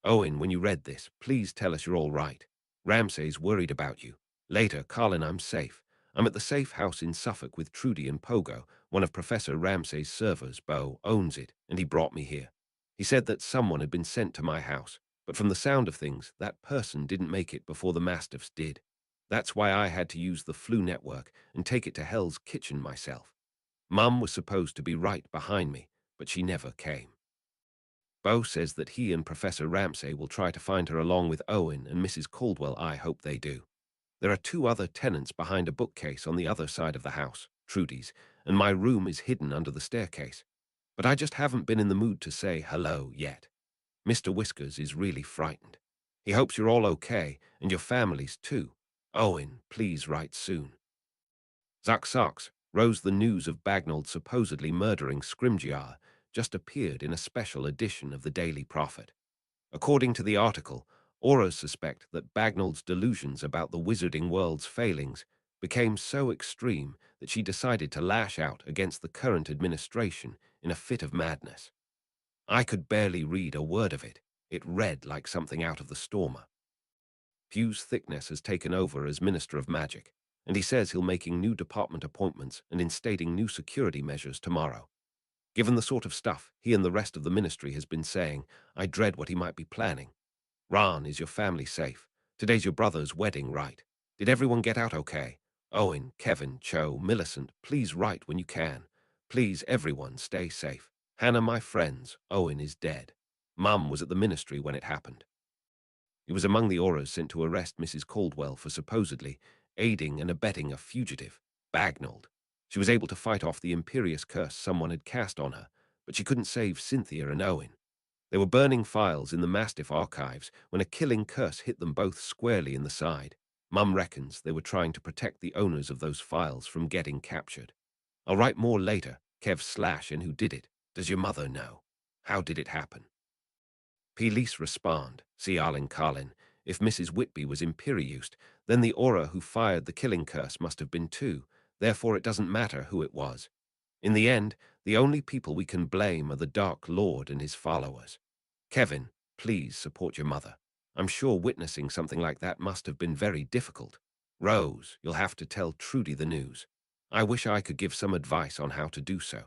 S1: Owen, when you read this, please tell us you're all right. Ramsay's worried about you. Later, Colin, I'm safe. I'm at the safe house in Suffolk with Trudy and Pogo. One of Professor Ramsay's servers, Bo, owns it, and he brought me here. He said that someone had been sent to my house, but from the sound of things, that person didn't make it before the Mastiffs did. That's why I had to use the flu network and take it to Hell's Kitchen myself. Mum was supposed to be right behind me, but she never came. Bo says that he and Professor Ramsay will try to find her along with Owen and Mrs. Caldwell. I hope they do. There are two other tenants behind a bookcase on the other side of the house, Trudy's, and my room is hidden under the staircase. But I just haven't been in the mood to say hello yet. Mr. Whiskers is really frightened. He hopes you're all okay, and your families too. Owen, please write soon. Zuck Socks rose the news of Bagnold supposedly murdering Scrimgeour just appeared in a special edition of the Daily Prophet. According to the article, Auras suspect that Bagnold's delusions about the wizarding world's failings became so extreme that she decided to lash out against the current administration in a fit of madness. I could barely read a word of it. It read like something out of the Stormer. Hugh's Thickness has taken over as Minister of Magic, and he says he'll making new department appointments and instating new security measures tomorrow. Given the sort of stuff he and the rest of the ministry has been saying, I dread what he might be planning. Ron, is your family safe? Today's your brother's wedding, right? Did everyone get out okay? Owen, Kevin, Cho, Millicent, please write when you can. Please, everyone, stay safe. Hannah, my friends, Owen is dead. Mum was at the ministry when it happened. He was among the Auras sent to arrest Mrs. Caldwell for supposedly aiding and abetting a fugitive, Bagnold. She was able to fight off the imperious curse someone had cast on her, but she couldn't save Cynthia and Owen. They were burning files in the Mastiff archives when a killing curse hit them both squarely in the side. Mum reckons they were trying to protect the owners of those files from getting captured. I'll write more later, Kev Slash, and who did it. Does your mother know? How did it happen? Police respond, see Arlen Carlin. If Mrs. Whitby was Imperiused, then the aura who fired the killing curse must have been too, therefore it doesn't matter who it was. In the end, the only people we can blame are the Dark Lord and his followers. Kevin, please support your mother. I'm sure witnessing something like that must have been very difficult. Rose, you'll have to tell Trudy the news. I wish I could give some advice on how to do so.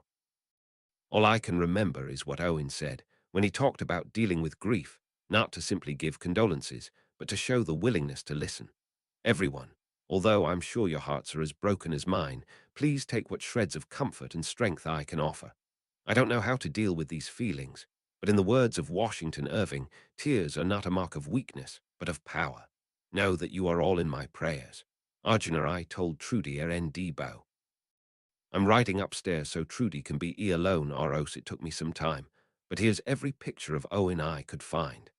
S1: All I can remember is what Owen said when he talked about dealing with grief, not to simply give condolences, but to show the willingness to listen. Everyone, although I'm sure your hearts are as broken as mine, please take what shreds of comfort and strength I can offer. I don't know how to deal with these feelings, but in the words of Washington Irving, tears are not a mark of weakness, but of power. Know that you are all in my prayers. Arjuna, I told Trudy Debo. I'm writing upstairs so Trudy can be alone, or else it took me some time, but here's every picture of Owen I could find.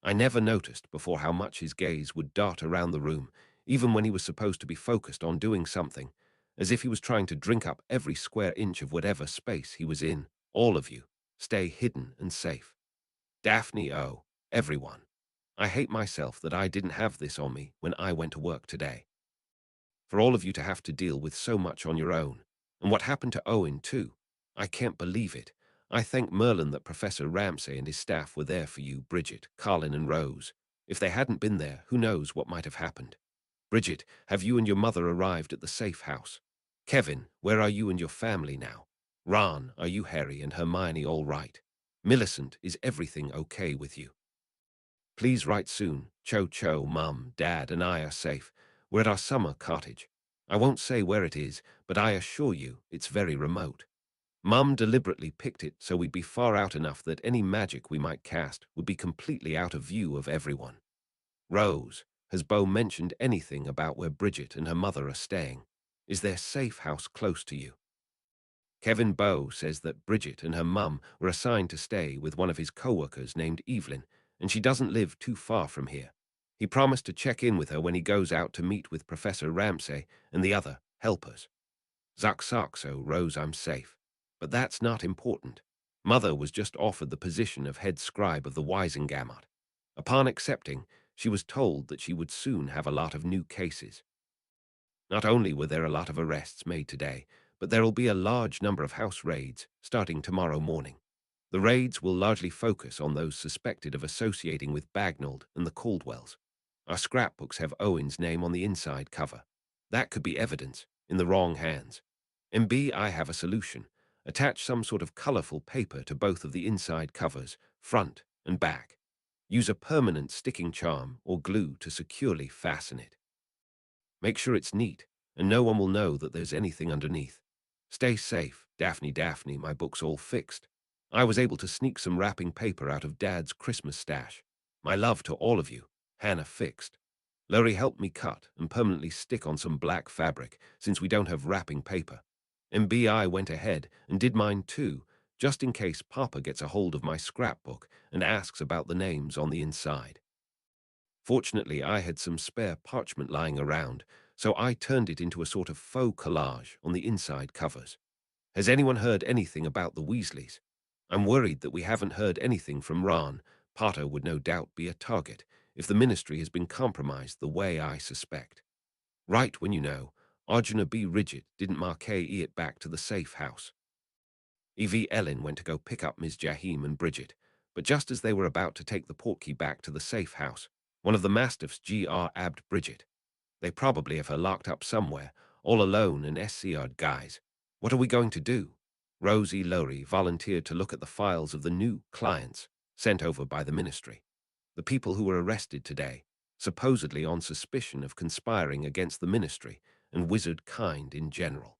S1: I never noticed before how much his gaze would dart around the room, even when he was supposed to be focused on doing something, as if he was trying to drink up every square inch of whatever space he was in. All of you, stay hidden and safe. Daphne, oh, everyone. I hate myself that I didn't have this on me when I went to work today. For all of you to have to deal with so much on your own. And what happened to Owen, too. I can't believe it. I thank Merlin that Professor Ramsay and his staff were there for you, Bridget, Carlin, and Rose. If they hadn't been there, who knows what might have happened. Bridget, have you and your mother arrived at the safe house? Kevin, where are you and your family now? Ron, are you, Harry, and Hermione all right? Millicent, is everything okay with you? Please write soon. Cho, Mum, Dad, and I are safe. We're at our summer cottage. I won't say where it is, but I assure you it's very remote. Mum deliberately picked it so we'd be far out enough that any magic we might cast would be completely out of view of everyone. Rose, has Bo mentioned anything about where Bridget and her mother are staying? Is their safe house close to you? Kevin Bo says that Bridget and her mum were assigned to stay with one of his co-workers named Evelyn, and she doesn't live too far from here. He promised to check in with her when he goes out to meet with Professor Ramsay and the other helpers. So, Rose, I'm safe. But that's not important. Mother was just offered the position of head scribe of the Wisengamot. Upon accepting, she was told that she would soon have a lot of new cases. Not only were there a lot of arrests made today, but there will be a large number of house raids starting tomorrow morning. The raids will largely focus on those suspected of associating with Bagnold and the Caldwells. Our scrapbooks have Owen's name on the inside cover. That could be evidence in the wrong hands. MB, I have a solution. Attach some sort of colorful paper to both of the inside covers, front and back. Use a permanent sticking charm or glue to securely fasten it. Make sure it's neat, and no one will know that there's anything underneath. Stay safe, Daphne, my book's all fixed. I was able to sneak some wrapping paper out of Dad's Christmas stash. My love to all of you, Hannah fixed. Laurie helped me cut and permanently stick on some black fabric, since we don't have wrapping paper. MBI went ahead and did mine too, just in case Papa gets a hold of my scrapbook and asks about the names on the inside. Fortunately, I had some spare parchment lying around, so I turned it into a sort of faux collage on the inside covers. Has anyone heard anything about the Weasleys? I'm worried that we haven't heard anything from Ron. Potter would no doubt be a target if the ministry has been compromised the way I suspect. Right when you know, Arjuna B. Rigid didn't marquee it back to the safe house. E.V. Ellen went to go pick up Ms. Jahim and Bridget, but just as they were about to take the portkey back to the safe house, one of the mastiffs abbed Bridget. They probably have her locked up somewhere, all alone and SCR'd guys. What are we going to do? Rosie Lowry volunteered to look at the files of the new clients sent over by the ministry. The people who were arrested today, supposedly on suspicion of conspiring against the ministry and wizard kind in general.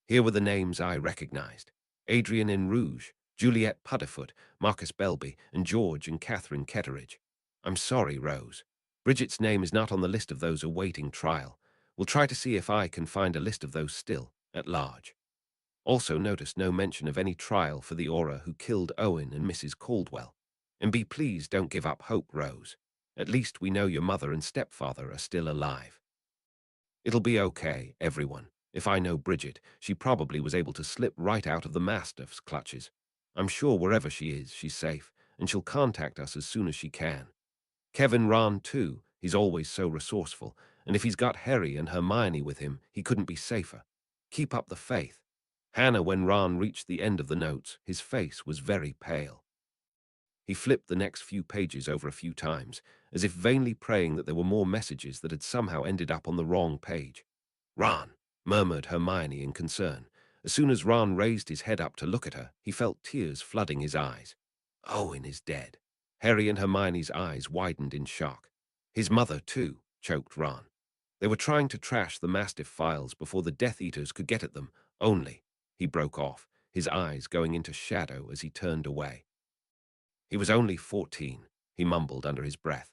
S1: Here were the names I recognized: Adrian in Rouge, Juliet Pudderfoot, Marcus Belby, and George and Catherine Ketteridge. I'm sorry, Rose. Bridget's name is not on the list of those awaiting trial. We'll try to see if I can find a list of those still at large. Also notice no mention of any trial for the Aura who killed Owen and Mrs. Caldwell. And be pleased don't give up hope, Rose. At least we know your mother and stepfather are still alive. It'll be okay, everyone. If I know Bridget, she probably was able to slip right out of the Mastiff's clutches. I'm sure wherever she is, she's safe, and she'll contact us as soon as she can. Kevin Ron, too. He's always so resourceful, and if he's got Harry and Hermione with him, he couldn't be safer. Keep up the faith. Hannah, when Ron reached the end of the notes, his face was very pale. He flipped the next few pages over a few times, as if vainly praying that there were more messages that had somehow ended up on the wrong page. Ron, murmured Hermione in concern. As soon as Ron raised his head up to look at her, he felt tears flooding his eyes. Owen is dead. Harry and Hermione's eyes widened in shock. His mother, too, choked Ron. They were trying to trash the Mastiff files before the Death Eaters could get at them, only, he broke off, his eyes going into shadow as he turned away. He was only 14, he mumbled under his breath.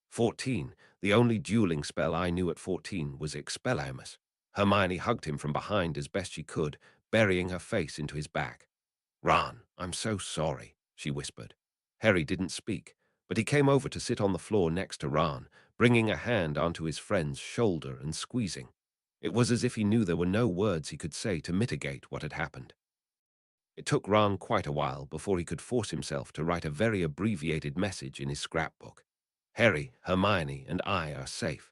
S1: 14, the only dueling spell I knew at 14 was Expelliarmus. Hermione hugged him from behind as best she could, burying her face into his back. Ron, I'm so sorry, she whispered. Harry didn't speak, but he came over to sit on the floor next to Ron, bringing a hand onto his friend's shoulder and squeezing. It was as if he knew there were no words he could say to mitigate what had happened. It took Ron quite a while before he could force himself to write a very abbreviated message in his scrapbook. Harry, Hermione, and I are safe.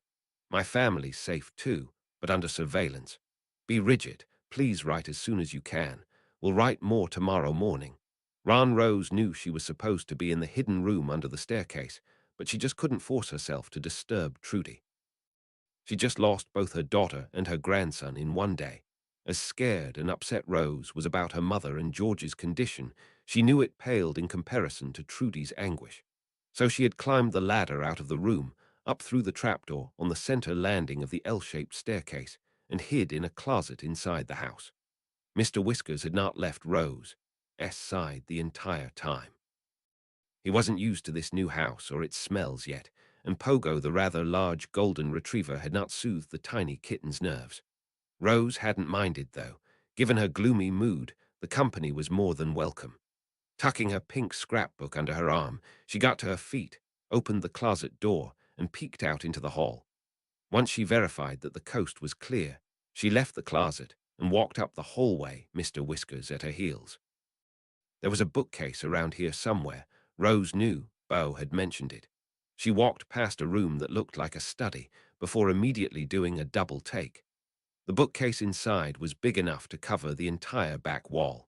S1: My family's safe too, but under surveillance. Be rigid. Please write as soon as you can. We'll write more tomorrow morning. Ron Rose knew she was supposed to be in the hidden room under the staircase, but she just couldn't force herself to disturb Trudy. She just lost both her daughter and her grandson in one day. As scared and upset Rose was about her mother and George's condition, she knew it paled in comparison to Trudy's anguish. So she had climbed the ladder out of the room, up through the trapdoor on the center landing of the L-shaped staircase, and hid in a closet inside the house. Mr. Whiskers had not left Rose's side the entire time. He wasn't used to this new house or its smells yet, and Pogo, the rather large golden retriever, had not soothed the tiny kitten's nerves. Rose hadn't minded, though. Given her gloomy mood, the company was more than welcome. Tucking her pink scrapbook under her arm, she got to her feet, opened the closet door, and peeked out into the hall. Once she verified that the coast was clear, she left the closet and walked up the hallway, Mr. Whiskers at her heels. There was a bookcase around here somewhere. Rose knew Beau had mentioned it. She walked past a room that looked like a study before immediately doing a double take. The bookcase inside was big enough to cover the entire back wall.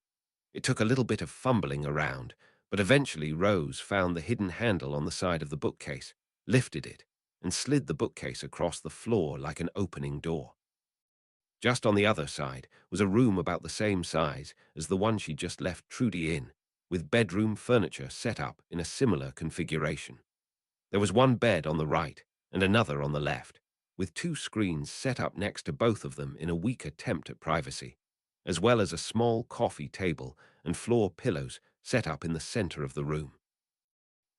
S1: It took a little bit of fumbling around, but eventually Rose found the hidden handle on the side of the bookcase, lifted it, and slid the bookcase across the floor like an opening door. Just on the other side was a room about the same size as the one she'd just left Trudy in, with bedroom furniture set up in a similar configuration. There was one bed on the right and another on the left, with two screens set up next to both of them in a weak attempt at privacy, as well as a small coffee table and floor pillows set up in the center of the room.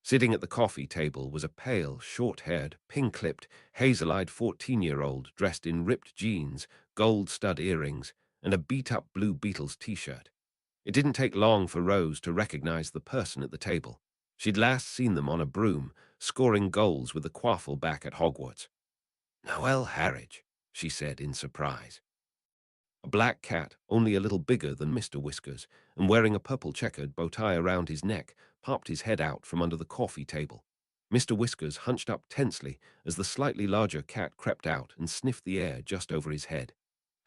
S1: Sitting at the coffee table was a pale, short-haired, pink-lipped, hazel-eyed 14-year-old dressed in ripped jeans, gold stud earrings, and a beat-up blue Beatles t-shirt. It didn't take long for Rose to recognize the person at the table. She'd last seen them on a broom, scoring goals with the quaffle back at Hogwarts. "Noel Harridge," she said in surprise. A black cat, only a little bigger than Mr. Whiskers, and wearing a purple checkered bow tie around his neck, popped his head out from under the coffee table. Mr. Whiskers hunched up tensely as the slightly larger cat crept out and sniffed the air just over his head.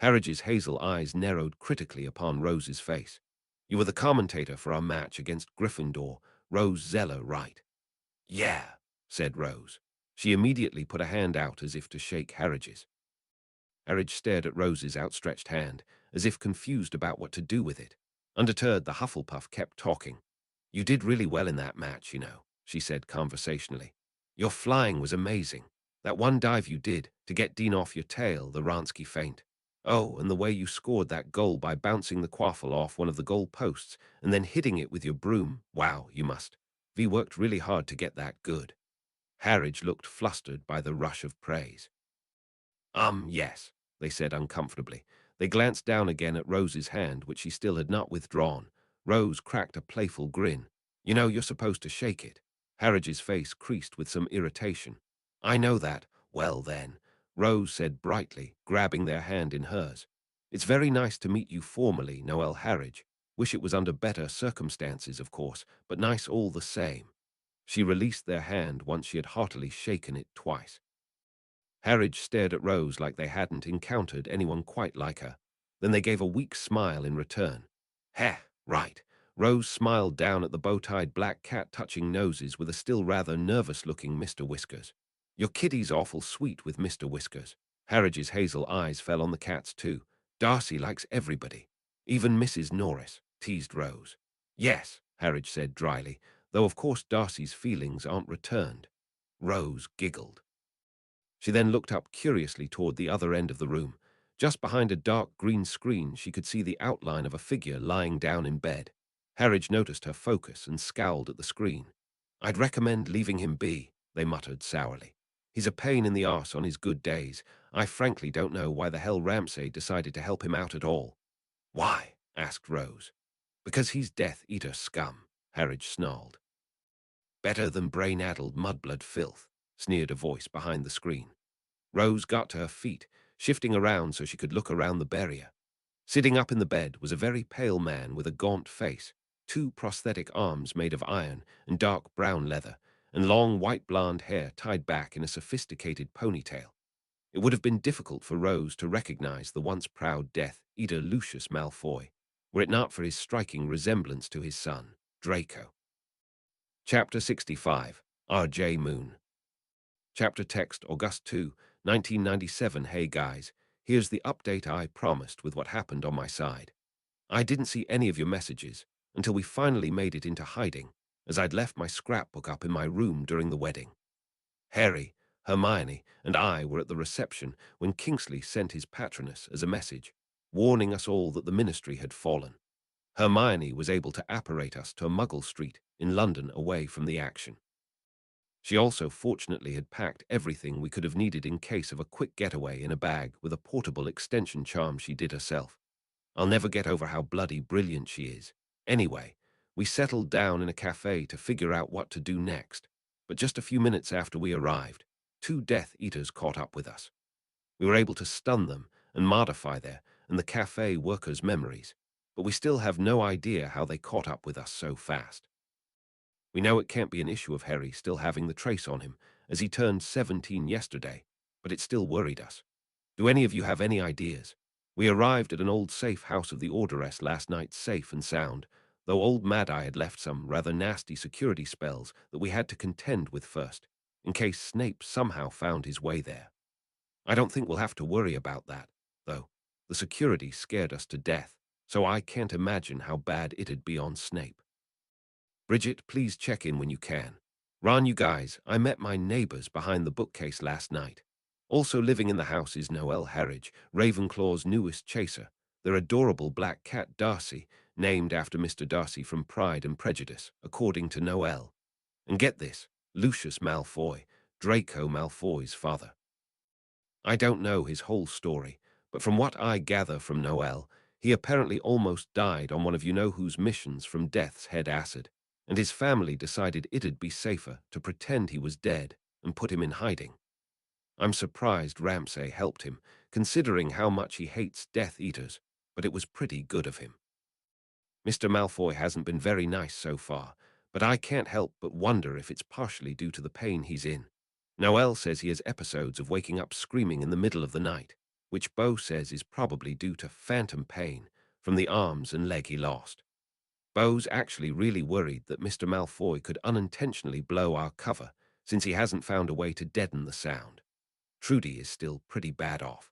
S1: Harridge's hazel eyes narrowed critically upon Rose's face. "You were the commentator for our match against Gryffindor, Rose Zeller, right?" "Yeah," said Rose. She immediately put a hand out as if to shake Harridge's. Harridge stared at Rose's outstretched hand, as if confused about what to do with it. Undeterred, the Hufflepuff kept talking. "You did really well in that match, you know," she said conversationally. "Your flying was amazing. That one dive you did to get Dean off your tail, the Ransky feint. Oh, and the way you scored that goal by bouncing the quaffle off one of the goal posts and then hitting it with your broom. Wow, you must. V worked really hard to get that good." Harridge looked flustered by the rush of praise. Yes," they said uncomfortably. They glanced down again at Rose's hand, which she still had not withdrawn. Rose cracked a playful grin. "You know you're supposed to shake it." Harridge's face creased with some irritation. "I know that. Well then," Rose said brightly, grabbing their hand in hers. "It's very nice to meet you formally, Noel Harridge. Wish it was under better circumstances, of course, but nice all the same." She released their hand once she had heartily shaken it twice. Harridge stared at Rose like they hadn't encountered anyone quite like her. Then they gave a weak smile in return. "Heh, right." Rose smiled down at the bow-tied black cat touching noses with a still rather nervous-looking Mr. Whiskers. "Your kitty's awful sweet with Mr. Whiskers." Harridge's hazel eyes fell on the cat's too. "Darcy likes everybody, even Mrs. Norris," teased Rose. "Yes," Harridge said dryly, "though of course Darcy's feelings aren't returned." Rose giggled. She then looked up curiously toward the other end of the room. Just behind a dark green screen, she could see the outline of a figure lying down in bed. Harridge noticed her focus and scowled at the screen. "I'd recommend leaving him be," they muttered sourly. "He's a pain in the arse on his good days. I frankly don't know why the hell Ramsay decided to help him out at all." "Why?" asked Rose. "Because he's Death Eater scum," Harridge snarled. "Better than brain-addled mudblood filth," sneered a voice behind the screen. Rose got to her feet, shifting around so she could look around the barrier. Sitting up in the bed was a very pale man with a gaunt face, two prosthetic arms made of iron and dark brown leather, and long white blonde hair tied back in a sophisticated ponytail. It would have been difficult for Rose to recognize the once proud Death Eater Lucius Malfoy, were it not for his striking resemblance to his son, Draco. Chapter 65, R.J. Moon. Chapter text, August 2, 1997. Hey guys, here's the update I promised with what happened on my side. I didn't see any of your messages until we finally made it into hiding, as I'd left my scrapbook up in my room during the wedding. Harry, Hermione, and I were at the reception when Kingsley sent his patroness as a message, warning us all that the ministry had fallen. Hermione was able to apparate us to a Muggle Street in London away from the action. She also fortunately had packed everything we could have needed in case of a quick getaway in a bag with a portable extension charm she did herself. I'll never get over how bloody brilliant she is. Anyway, We settled down in a cafe to figure out what to do next, but just a few minutes after we arrived, two Death Eaters caught up with us. We were able to stun them and modify their and the cafe workers' memories, but we still have no idea how they caught up with us so fast. We know it can't be an issue of Harry still having the trace on him, as he turned 17 yesterday, but it still worried us. Do any of you have any ideas? We arrived at an old safe house of the Orderess last night safe and sound, though old Mad-Eye had left some rather nasty security spells that we had to contend with first, in case Snape somehow found his way there. I don't think we'll have to worry about that, though. The security scared us to death, so I can't imagine how bad it'd be on Snape. Bridget, please check in when you can. Ron, you guys, I met my neighbors behind the bookcase last night. Also living in the house is Noelle Harridge, Ravenclaw's newest chaser, their adorable black cat Darcy, named after Mr. Darcy from Pride and Prejudice, according to Noelle. And get this, Lucius Malfoy, Draco Malfoy's father. I don't know his whole story, but from what I gather from Noelle, he apparently almost died on one of you-know-whose missions from Death's Head acid, and his family decided it'd be safer to pretend he was dead and put him in hiding. I'm surprised Ramsay helped him, considering how much he hates Death Eaters, but it was pretty good of him. Mr. Malfoy hasn't been very nice so far, but I can't help but wonder if it's partially due to the pain he's in. Noelle says he has episodes of waking up screaming in the middle of the night, which Beau says is probably due to phantom pain from the arms and leg he lost. Beau's actually really worried that Mr. Malfoy could unintentionally blow our cover, since he hasn't found a way to deaden the sound. Trudy is still pretty bad off.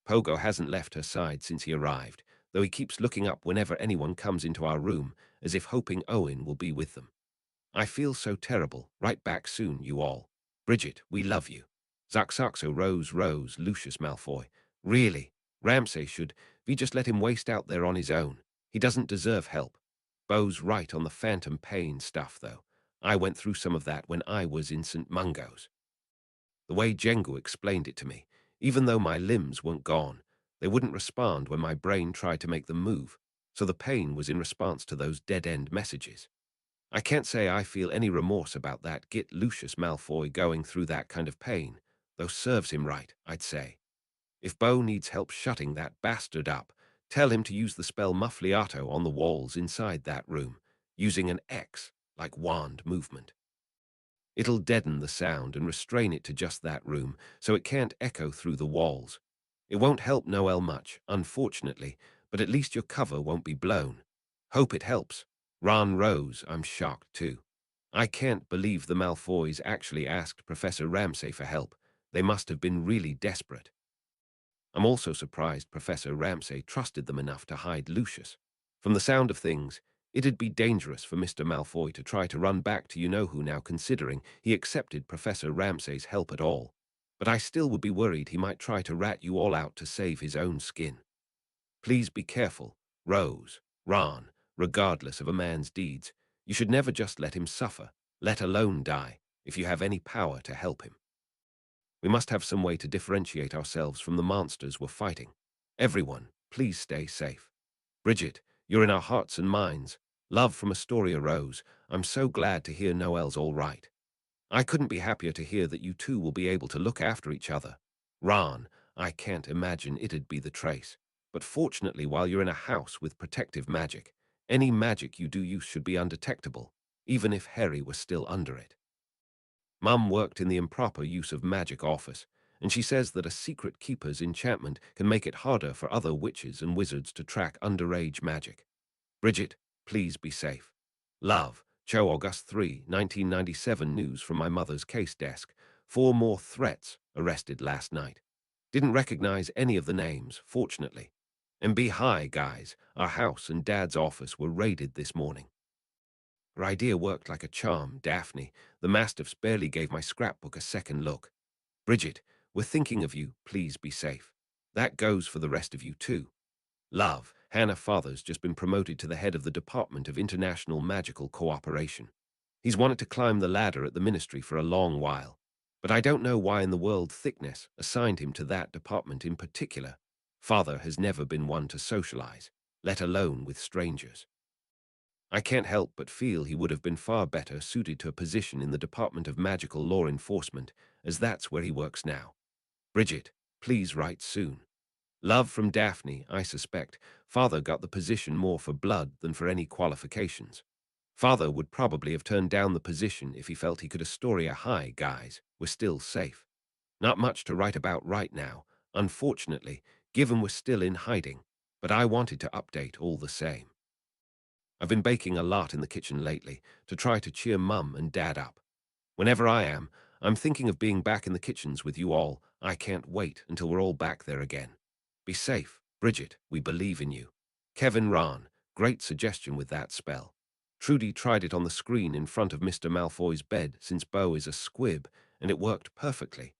S1: Pogo hasn't left her side since he arrived, though he keeps looking up whenever anyone comes into our room, as if hoping Owen will be with them. I feel so terrible. Right back soon, you all. Bridget, we love you. Zaxaxo Rose, Lucius Malfoy. Really, Ramsay should. We just let him waste out there on his own. He doesn't deserve help. Beau's right on the phantom pain stuff, though. I went through some of that when I was in St. Mungo's. The way Jengu explained it to me, even though my limbs weren't gone, they wouldn't respond when my brain tried to make them move, so the pain was in response to those dead-end messages. I can't say I feel any remorse about that git Lucius Malfoy going through that kind of pain, though serves him right, I'd say. If Beau needs help shutting that bastard up, tell him to use the spell Muffliato on the walls inside that room, using an X, like wand movement. It'll deaden the sound and restrain it to just that room, so it can't echo through the walls. It won't help Noelle much, unfortunately, but at least your cover won't be blown. Hope it helps. Ron Rose, I'm shocked too. I can't believe the Malfoys actually asked Professor Ramsay for help. They must have been really desperate. I'm also surprised Professor Ramsay trusted them enough to hide Lucius. From the sound of things, it'd be dangerous for Mr. Malfoy to try to run back to you-know-who now, considering he accepted Professor Ramsay's help at all. But I still would be worried he might try to rat you all out to save his own skin. Please be careful, Rose, Ron, regardless of a man's deeds. You should never just let him suffer, let alone die, if you have any power to help him. We must have some way to differentiate ourselves from the monsters we're fighting. Everyone, please stay safe. Bridget, you're in our hearts and minds. Love from Astoria Rose. I'm so glad to hear Noelle's all right. I couldn't be happier to hear that you two will be able to look after each other. Ron, I can't imagine it'd be the trace. But fortunately, while you're in a house with protective magic, any magic you do use should be undetectable, even if Harry was still under it. Mum worked in the improper use of magic office, and she says that a secret keeper's enchantment can make it harder for other witches and wizards to track underage magic. Bridget, please be safe. Love, Cho August 3, 1997 news from my mother's case desk. 4 more threats arrested last night. Didn't recognize any of the names, fortunately. And be hi, guys. Our house and Dad's office were raided this morning. Her idea worked like a charm, Daphne. The mastiffs barely gave my scrapbook a second look. Bridget, we're thinking of you. Please be safe. That goes for the rest of you, too. Love, Hannah Father's just been promoted to the head of the Department of International Magical Cooperation. He's wanted to climb the ladder at the ministry for a long while, but I don't know why in the world Thickness assigned him to that department in particular. Father has never been one to socialize, let alone with strangers. I can't help but feel he would have been far better suited to a position in the Department of Magical Law Enforcement, as that's where he works now. Bridget, please write soon. Love from Daphne. I suspect Father got the position more for blood than for any qualifications. Father would probably have turned down the position if he felt he could Astoria High guys were still safe. Not much to write about right now, unfortunately, given we're still in hiding, but I wanted to update all the same. I've been baking a lot in the kitchen lately to try to cheer Mum and Dad up. Whenever I am, I'm thinking of being back in the kitchens with you all. I can't wait until we're all back there again. Be safe, Bridget, we believe in you. Kevin Rahn, great suggestion with that spell. Trudy tried it on the screen in front of Mr. Malfoy's bed since Beau is a squib, and it worked perfectly.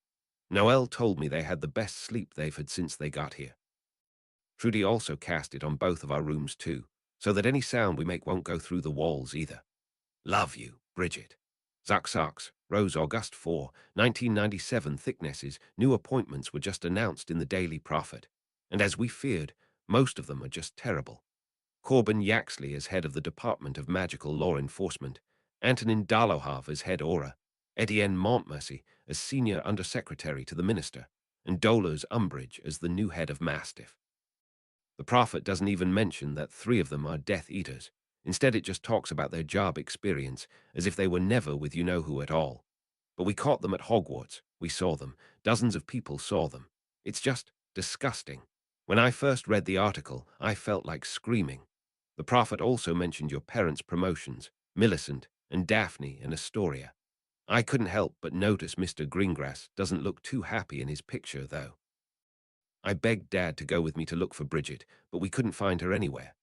S1: Noelle told me they had the best sleep they've had since they got here. Trudy also cast it on both of our rooms too, so that any sound we make won't go through the walls either. Love you, Bridget. Zuck Socks, Rose August 4, 1997 thicknesses, new appointments were just announced in the Daily Prophet. And as we feared, most of them are just terrible. Corbin Yaxley as head of the Department of Magical Law Enforcement, Antonin Darlohov as head Aura, Etienne Montmorency as senior undersecretary to the minister, and Dolores Umbridge as the new head of Mastiff. The Prophet doesn't even mention that 3 of them are Death Eaters. Instead, it just talks about their job experience, as if they were never with you-know-who at all. But we caught them at Hogwarts. We saw them. Dozens of people saw them. It's just disgusting. When I first read the article, I felt like screaming. The Prophet also mentioned your parents' promotions, Millicent and Daphne and Astoria. I couldn't help but notice Mr. Greengrass doesn't look too happy in his picture, though. I begged Dad to go with me to look for Bridget, but we couldn't find her anywhere.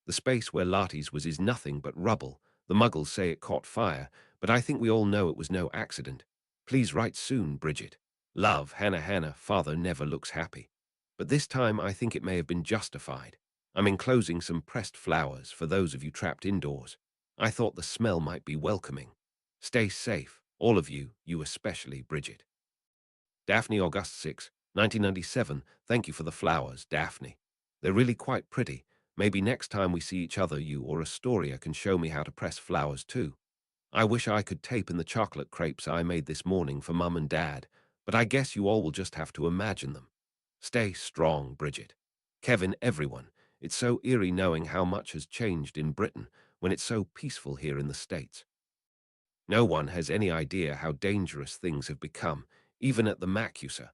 S1: The space where Lottie's was is nothing but rubble. The Muggles say it caught fire, but I think we all know it was no accident. Please write soon, Bridget. Love, Hannah. Father never looks happy. But this time I think it may have been justified. I'm enclosing some pressed flowers for those of you trapped indoors. I thought the smell might be welcoming. Stay safe, all of you, you especially, Bridget. Daphne August 6, 1997. Thank you for the flowers, Daphne. They're really quite pretty. Maybe next time we see each other, you or Astoria can show me how to press flowers too. I wish I could tape in the chocolate crepes I made this morning for Mum and Dad, but I guess you all will just have to imagine them. Stay strong, Bridget. Kevin, everyone. It's so eerie knowing how much has changed in Britain when it's so peaceful here in the States. No one has any idea how dangerous things have become, even at the MACUSA.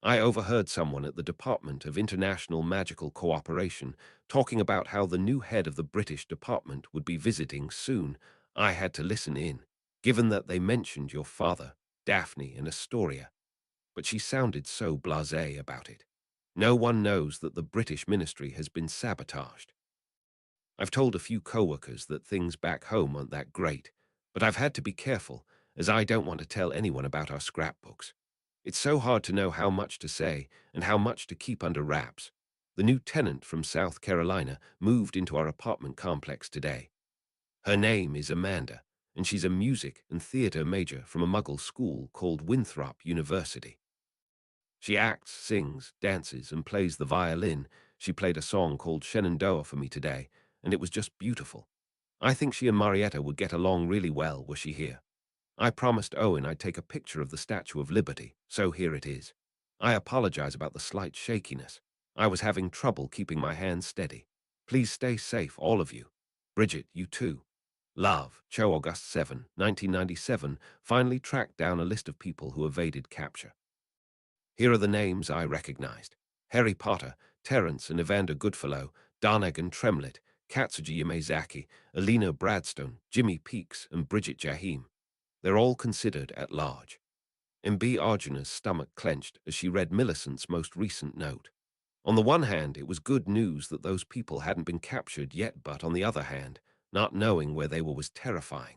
S1: I overheard someone at the Department of International Magical Cooperation talking about how the new head of the British department would be visiting soon. I had to listen in, given that they mentioned your father, Daphne and Astoria. But she sounded so blasé about it. No one knows that the British ministry has been sabotaged. I've told a few co-workers that things back home aren't that great, but I've had to be careful, as I don't want to tell anyone about our scrapbooks. It's so hard to know how much to say and how much to keep under wraps. The new tenant from South Carolina moved into our apartment complex today. Her name is Amanda, and she's a music and theater major from a Muggle school called Winthrop University. She acts, sings, dances, and plays the violin. She played a song called Shenandoah for me today, and it was just beautiful. I think she and Marietta would get along really well were she here. I promised Owen I'd take a picture of the Statue of Liberty, so here it is. I apologize about the slight shakiness. I was having trouble keeping my hands steady. Please stay safe, all of you. Bridget, you too. Love, Cho August 7, 1997, finally tracked down a list of people who evaded capture. Here are the names I recognized. Harry Potter, Terence and Evander Goodfellow, Darnagan Tremlett, Katsuji Yamazaki, Alina Bradstone, Jimmy Peaks, and Bridget Jahim. They're all considered at large. M.B. Arjuna's stomach clenched as she read Millicent's most recent note. On the one hand, it was good news that those people hadn't been captured yet, but on the other hand, not knowing where they were was terrifying.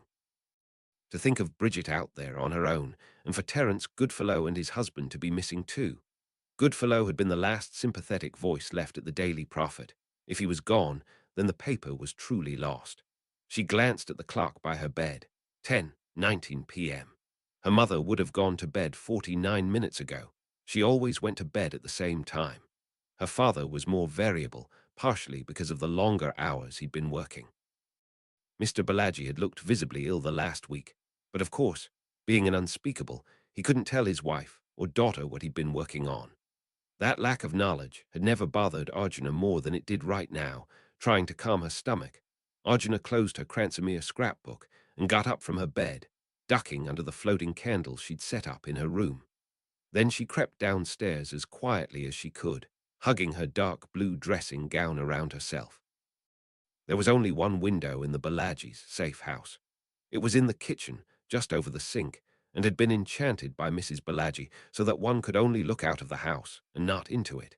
S1: To think of Bridget out there on her own, and for Terence Goodfellow and his husband to be missing too. Goodfellow had been the last sympathetic voice left at the Daily Prophet. If he was gone, then the paper was truly lost. She glanced at the clock by her bed. 10:19 p.m. Her mother would have gone to bed 49 minutes ago. She always went to bed at the same time. Her father was more variable, partially because of the longer hours he'd been working. Mr. Balaji had looked visibly ill the last week, but of course, being an unspeakable, he couldn't tell his wife or daughter what he'd been working on. That lack of knowledge had never bothered Arjuna more than it did right now, trying to calm her stomach. Arjuna closed her Cransamere scrapbook and got up from her bed, ducking under the floating candles she'd set up in her room. Then she crept downstairs as quietly as she could, hugging her dark blue dressing gown around herself. There was only one window in the Balaji's safe house. It was in the kitchen, just over the sink, and had been enchanted by Mrs. Balaji so that one could only look out of the house and not into it.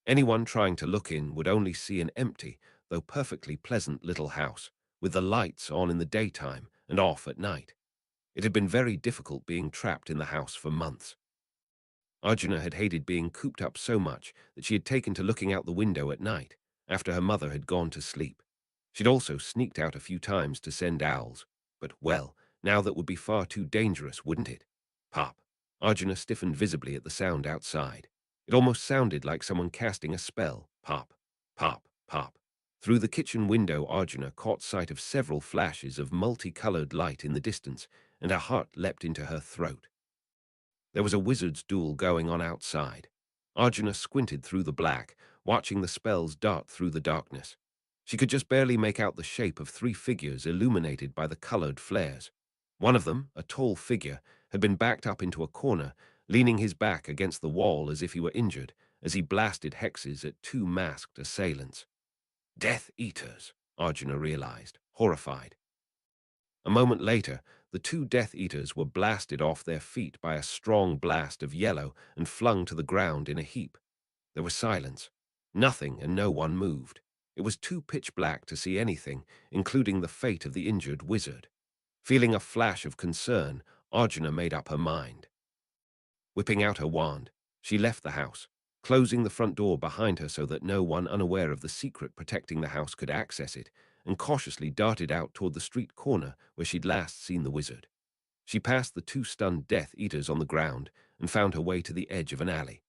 S1: Anyone trying to look in would only see an empty, though perfectly pleasant little house, with the lights on in the daytime and off at night. It had been very difficult being trapped in the house for months. Arjuna had hated being cooped up so much that she had taken to looking out the window at night, after her mother had gone to sleep. She'd also sneaked out a few times to send owls, but, well, now that would be far too dangerous, wouldn't it? Pop. Arjuna stiffened visibly at the sound outside. It almost sounded like someone casting a spell. Pop, pop, pop. Through the kitchen window, Arjuna caught sight of several flashes of multicolored light in the distance, and her heart leapt into her throat. There was a wizard's duel going on outside. Arjuna squinted through the black, watching the spells dart through the darkness. She could just barely make out the shape of three figures illuminated by the colored flares. One of them, a tall figure, had been backed up into a corner, leaning his back against the wall as if he were injured, as he blasted hexes at two masked assailants. Death Eaters, Arjuna realized, horrified. A moment later, the two Death Eaters were blasted off their feet by a strong blast of yellow and flung to the ground in a heap. There was silence. Nothing and no one moved. It was too pitch black to see anything, including the fate of the injured wizard. Feeling a flash of concern, Arjuna made up her mind. Whipping out her wand, she left the house, closing the front door behind her so that no one unaware of the secret protecting the house could access it, and cautiously darted out toward the street corner where she'd last seen the wizard. She passed the two stunned Death Eaters on the ground and found her way to the edge of an alley.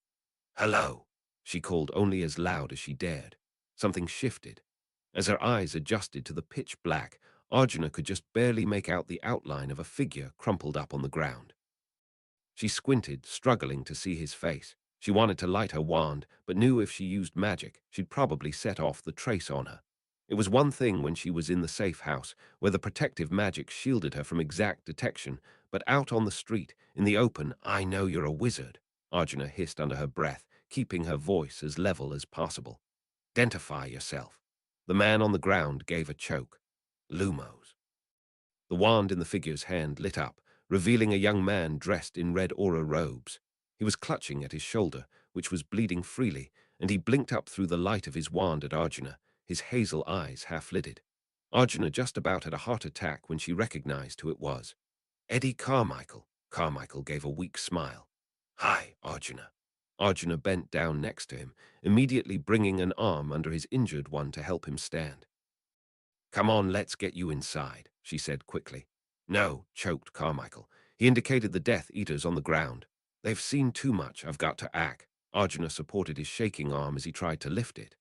S1: "Hello," she called only as loud as she dared. Something shifted. As her eyes adjusted to the pitch black, Arjuna could just barely make out the outline of a figure crumpled up on the ground. She squinted, struggling to see his face. She wanted to light her wand, but knew if she used magic, she'd probably set off the trace on her. It was one thing when she was in the safe house, where the protective magic shielded her from exact detection, but out on the street, in the open, "I know you're a wizard," Arjuna hissed under her breath, keeping her voice as level as possible. "Identify yourself." The man on the ground gave a choke. "Lumos." The wand in the figure's hand lit up, revealing a young man dressed in red aura robes. He was clutching at his shoulder, which was bleeding freely, and he blinked up through the light of his wand at Arjuna, his hazel eyes half-lidded. Arjuna just about had a heart attack when she recognized who it was. "Eddie Carmichael." Carmichael gave a weak smile. "Hi, Arjuna." Arjuna bent down next to him, immediately bringing an arm under his injured one to help him stand. "Come on, let's get you inside," she said quickly. "No," choked Carmichael. He indicated the Death Eaters on the ground. "They've seen too much. I've got to act." Arjuna supported his shaking arm as he tried to lift it.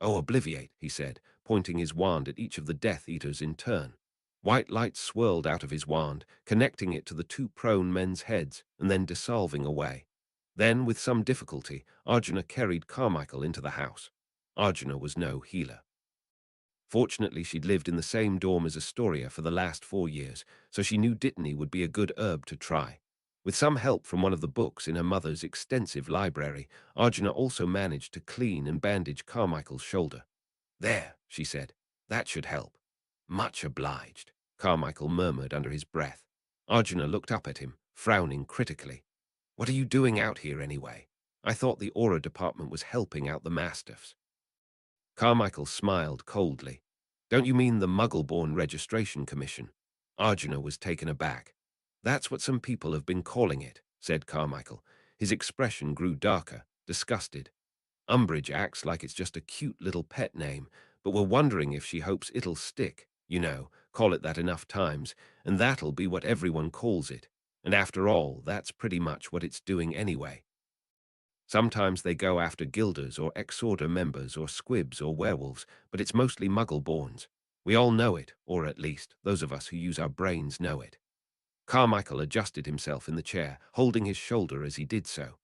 S1: "Oh, obliviate," he said, pointing his wand at each of the Death Eaters in turn. White light swirled out of his wand, connecting it to the two prone men's heads and then dissolving away. Then, with some difficulty, Arjuna carried Carmichael into the house. Arjuna was no healer. Fortunately, she'd lived in the same dorm as Astoria for the last 4 years, so she knew Dittany would be a good herb to try. With some help from one of the books in her mother's extensive library, Arjuna also managed to clean and bandage Carmichael's shoulder. "There," she said. "That should help." "Much obliged," Carmichael murmured under his breath. Arjuna looked up at him, frowning critically. "What are you doing out here anyway? I thought the Aura department was helping out the Mastiffs." Carmichael smiled coldly. "Don't you mean the Muggle-born Registration Commission?" Arjuna was taken aback. "That's what some people have been calling it," said Carmichael. His expression grew darker, disgusted. "Umbridge acts like it's just a cute little pet name, but we're wondering if she hopes it'll stick. You know, call it that enough times, and that'll be what everyone calls it. And after all, that's pretty much what it's doing anyway. Sometimes they go after guilders or ex-order members or squibs or werewolves, but it's mostly Muggle-borns. We all know it, or at least those of us who use our brains know it. Carmichael adjusted himself in the chair, holding his shoulder as he did so.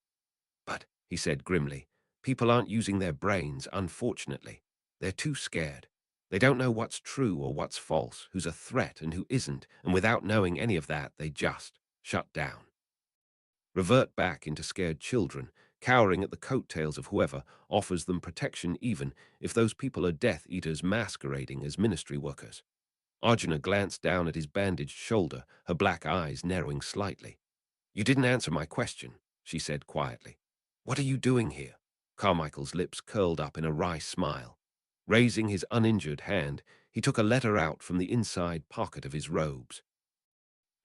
S1: But, he said grimly, people aren't using their brains, unfortunately. They're too scared. They don't know what's true or what's false, who's a threat and who isn't, and without knowing any of that, they just shut down. Revert back into scared children, cowering at the coattails of whoever offers them protection, even if those people are Death Eaters masquerading as ministry workers. Arjuna glanced down at his bandaged shoulder, her black eyes narrowing slightly. You didn't answer my question, she said quietly. What are you doing here? Carmichael's lips curled up in a wry smile. Raising his uninjured hand, he took a letter out from the inside pocket of his robes.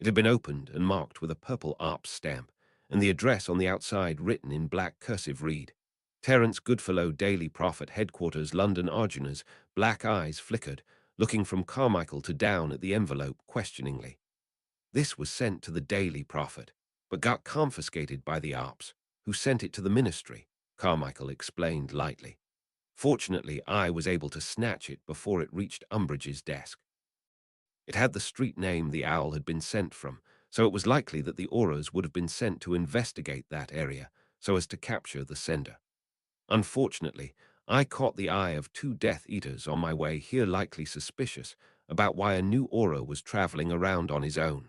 S1: It had been opened and marked with a purple ARP stamp, and the address on the outside written in black cursive read. Terence Goodfellow, Daily Prophet, Headquarters, London. Arjuna's black eyes flickered, looking from Carmichael to down at the envelope questioningly. This was sent to the Daily Prophet, but got confiscated by the ARPs, who sent it to the ministry, Carmichael explained lightly. Fortunately, I was able to snatch it before it reached Umbridge's desk. It had the street name the owl had been sent from, so it was likely that the Auras would have been sent to investigate that area so as to capture the sender. Unfortunately, I caught the eye of 2 Death Eaters on my way here, likely suspicious about why a new Aura was traveling around on his own.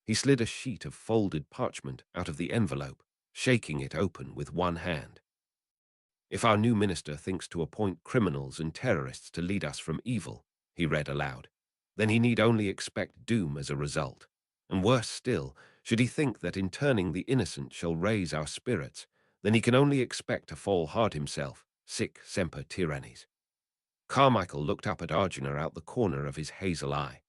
S1: He slid a sheet of folded parchment out of the envelope, shaking it open with one hand. If our new minister thinks to appoint criminals and terrorists to lead us from evil, he read aloud, then he need only expect doom as a result. And worse still, should he think that in turning the innocent shall raise our spirits, then he can only expect to fall hard himself, sic semper tyrannis. Carmichael looked up at Arjuna out the corner of his hazel eye.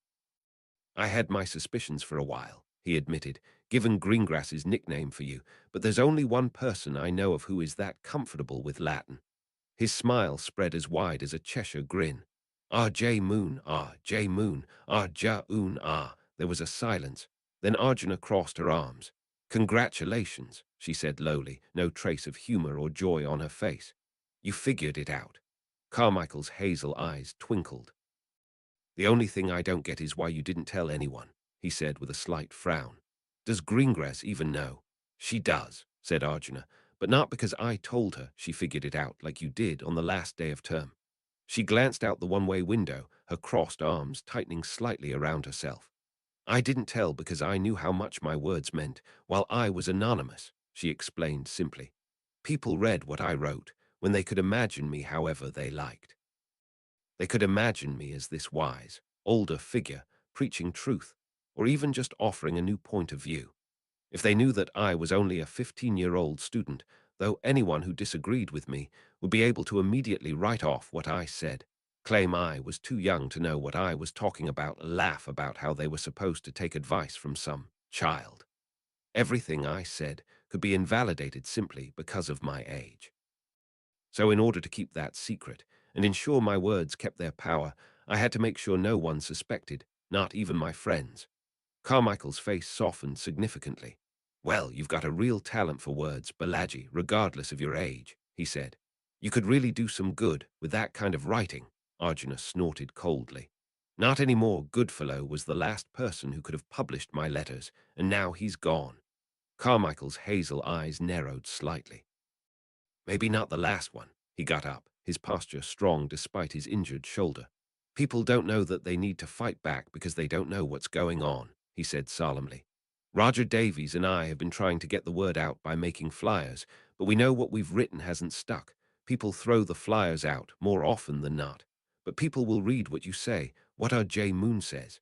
S1: I had my suspicions for a while, he admitted, given Greengrass's nickname for you, but there's only one person I know of who is that comfortable with Latin. His smile spread as wide as a Cheshire grin. J. Moon, J. Moon, Ja-un, There was a silence. Then Arjuna crossed her arms. Congratulations, she said lowly, no trace of humor or joy on her face. You figured it out. Carmichael's hazel eyes twinkled. The only thing I don't get is why you didn't tell anyone, he said with a slight frown. Does Greengrass even know? She does, said Arjuna, but not because I told her she figured it out like you did on the last day of term. She glanced out the one-way window, her crossed arms tightening slightly around herself. I didn't tell because I knew how much my words meant, while I was anonymous, she explained simply. People read what I wrote when they could imagine me however they liked. They could imagine me as this wise, older figure, preaching truth, or even just offering a new point of view. If they knew that I was only a 15-year-old student, though anyone who disagreed with me would be able to immediately write off what I said, claim I was too young to know what I was talking about, laugh about how they were supposed to take advice from some child. Everything I said could be invalidated simply because of my age. So in order to keep that secret and ensure my words kept their power, I had to make sure no one suspected, not even my friends. Carmichael's face softened significantly. Well, you've got a real talent for words, Balaji, regardless of your age, he said. You could really do some good with that kind of writing, Arjuna snorted coldly. Not anymore. Goodfellow was the last person who could have published my letters, and now he's gone. Carmichael's hazel eyes narrowed slightly. Maybe not the last one. He got up, his posture strong despite his injured shoulder. People don't know that they need to fight back because they don't know what's going on, he said solemnly. Roger Davies and I have been trying to get the word out by making flyers, but we know what we've written hasn't stuck. People throw the flyers out more often than not. But people will read what you say, what our J. Moon says.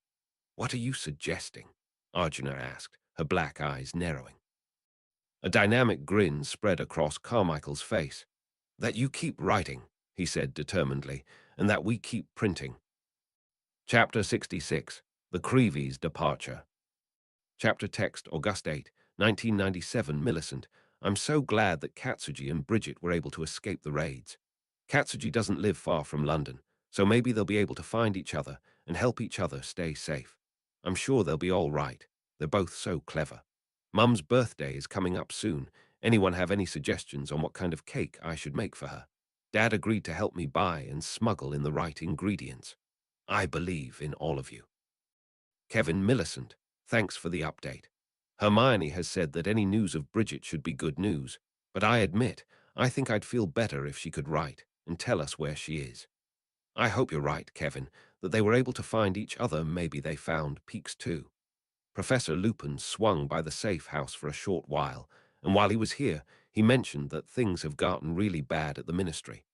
S1: What are you suggesting? Arjuna asked, her black eyes narrowing. A dynamic grin spread across Carmichael's face. That you keep writing, he said determinedly, and that we keep printing. Chapter 66. The Creevy's Departure. Chapter text, August 8, 1997. Millicent, I'm so glad that Katsuji and Bridget were able to escape the raids. Katsuji doesn't live far from London, so maybe they'll be able to find each other and help each other stay safe. I'm sure they'll be all right. They're both so clever. Mum's birthday is coming up soon. Anyone have any suggestions on what kind of cake I should make for her? Dad agreed to help me buy and smuggle in the right ingredients. I believe in all of you. Kevin Millicent, thanks for the update. Hermione has said that any news of Bridget should be good news, but I admit, I think I'd feel better if she could write and tell us where she is. I hope you're right, Kevin, that they were able to find each other. Maybe they found Peaks too. Professor Lupin swung by the safe house for a short while, and while he was here, he mentioned that things have gotten really bad at the Ministry.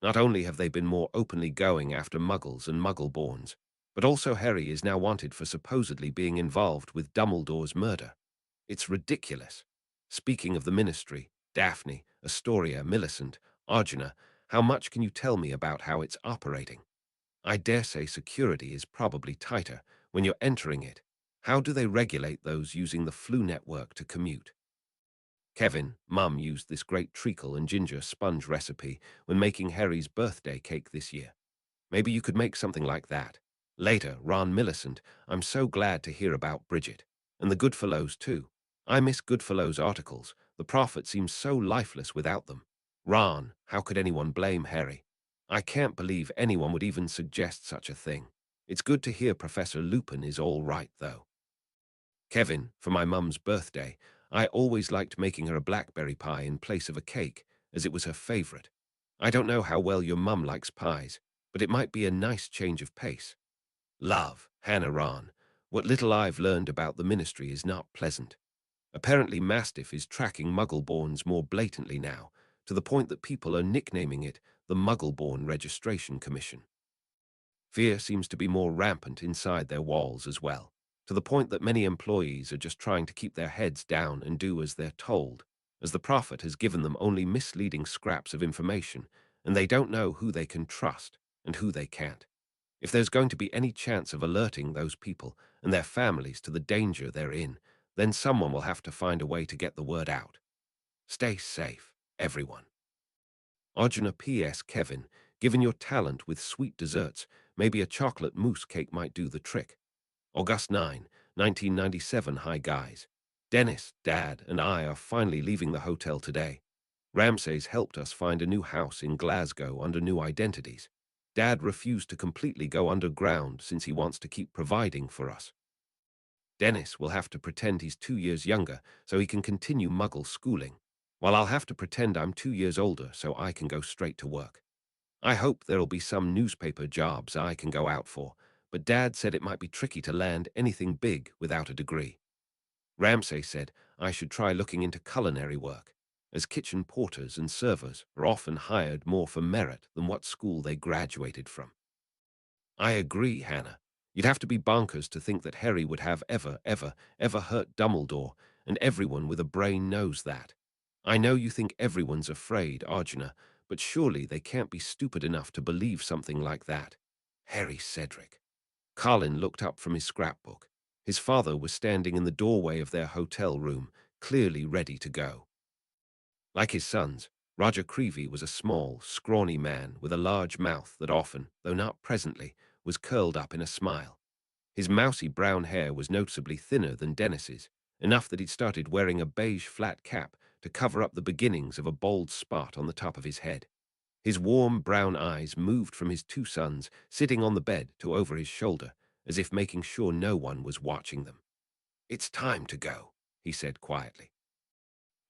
S1: Not only have they been more openly going after Muggles and Muggle-borns, but also Harry is now wanted for supposedly being involved with Dumbledore's murder. It's ridiculous. Speaking of the Ministry, Daphne, Astoria, Millicent, Arjuna, how much can you tell me about how it's operating? I dare say security is probably tighter when you're entering it. How do they regulate those using the flu network to commute? Kevin, Mum used this great treacle and ginger sponge recipe when making Harry's birthday cake this year. Maybe you could make something like that. Later, Ron Millicent, I'm so glad to hear about Bridget. And the Goodfellows too. I miss Goodfellows articles. The Prophet seems so lifeless without them. Ron, how could anyone blame Harry? I can't believe anyone would even suggest such a thing. It's good to hear Professor Lupin is all right, though. Kevin, for my mum's birthday, I always liked making her a blackberry pie in place of a cake, as it was her favorite. I don't know how well your mum likes pies, but it might be a nice change of pace. Love, Hannah Ron. What little I've learned about the Ministry is not pleasant. Apparently Mastiff is tracking Muggle-borns more blatantly now, to the point that people are nicknaming it the Muggle-born Registration Commission. Fear seems to be more rampant inside their walls as well, to the point that many employees are just trying to keep their heads down and do as they're told, as the Prophet has given them only misleading scraps of information, and they don't know who they can trust and who they can't. If there's going to be any chance of alerting those people and their families to the danger they're in, then someone will have to find a way to get the word out. Stay safe, everyone. Arjuna P.S. Kevin, given your talent with sweet desserts, maybe a chocolate mousse cake might do the trick. August 9, 1997. Hi guys. Dennis, Dad, and I are finally leaving the hotel today. Ramsay's helped us find a new house in Glasgow under new identities. Dad refused to completely go underground since he wants to keep providing for us. Dennis will have to pretend he's 2 years younger so he can continue Muggle schooling, while I'll have to pretend I'm 2 years older so I can go straight to work. I hope there'll be some newspaper jobs I can go out for, but Dad said it might be tricky to land anything big without a degree. Ramsay said I should try looking into culinary work, as kitchen porters and servers are often hired more for merit than what school they graduated from. I agree, Hannah. You'd have to be bonkers to think that Harry would have ever hurt Dumbledore, and everyone with a brain knows that. I know you think everyone's afraid, Arjuna, but surely they can't be stupid enough to believe something like that. Harry Cedric. Colin looked up from his scrapbook. His father was standing in the doorway of their hotel room, clearly ready to go. Like his sons, Roger Creevey was a small, scrawny man with a large mouth that often, though not presently, was curled up in a smile. His mousy brown hair was noticeably thinner than Dennis's, enough that he'd started wearing a beige flat cap to cover up the beginnings of a bald spot on the top of his head. His warm brown eyes moved from his two sons sitting on the bed to over his shoulder, as if making sure no one was watching them. "It's time to go," he said quietly.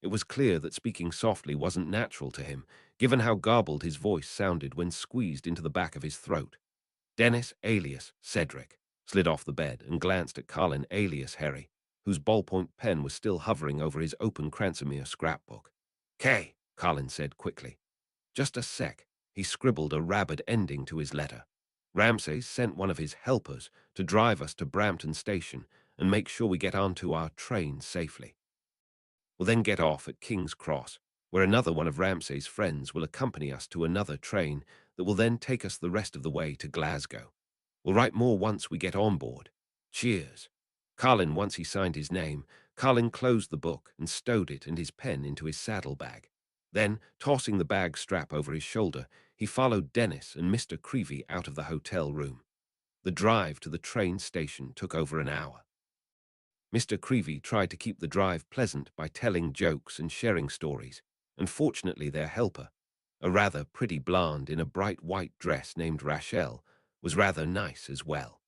S1: It was clear that speaking softly wasn't natural to him, given how garbled his voice sounded when squeezed into the back of his throat. Dennis, alias Cedric, slid off the bed and glanced at Colin, alias Harry, whose ballpoint pen was still hovering over his open Cransomere scrapbook. "Kay," Colin said quickly. "Just a sec." He scribbled a rabid ending to his letter. Ramsay sent one of his helpers to drive us to Brampton Station and make sure we get onto our train safely. We'll then get off at King's Cross, where another one of Ramsay's friends will accompany us to another train that will then take us the rest of the way to Glasgow. We'll write more once we get on board. Cheers. Colin, once he signed his name, Colin closed the book and stowed it and his pen into his saddlebag. Then, tossing the bag strap over his shoulder, he followed Dennis and Mr. Creevey out of the hotel room. The drive to the train station took over an hour. Mr. Creevey tried to keep the drive pleasant by telling jokes and sharing stories, and fortunately their helper, a rather pretty blonde in a bright white dress named Rachel, was rather nice as well.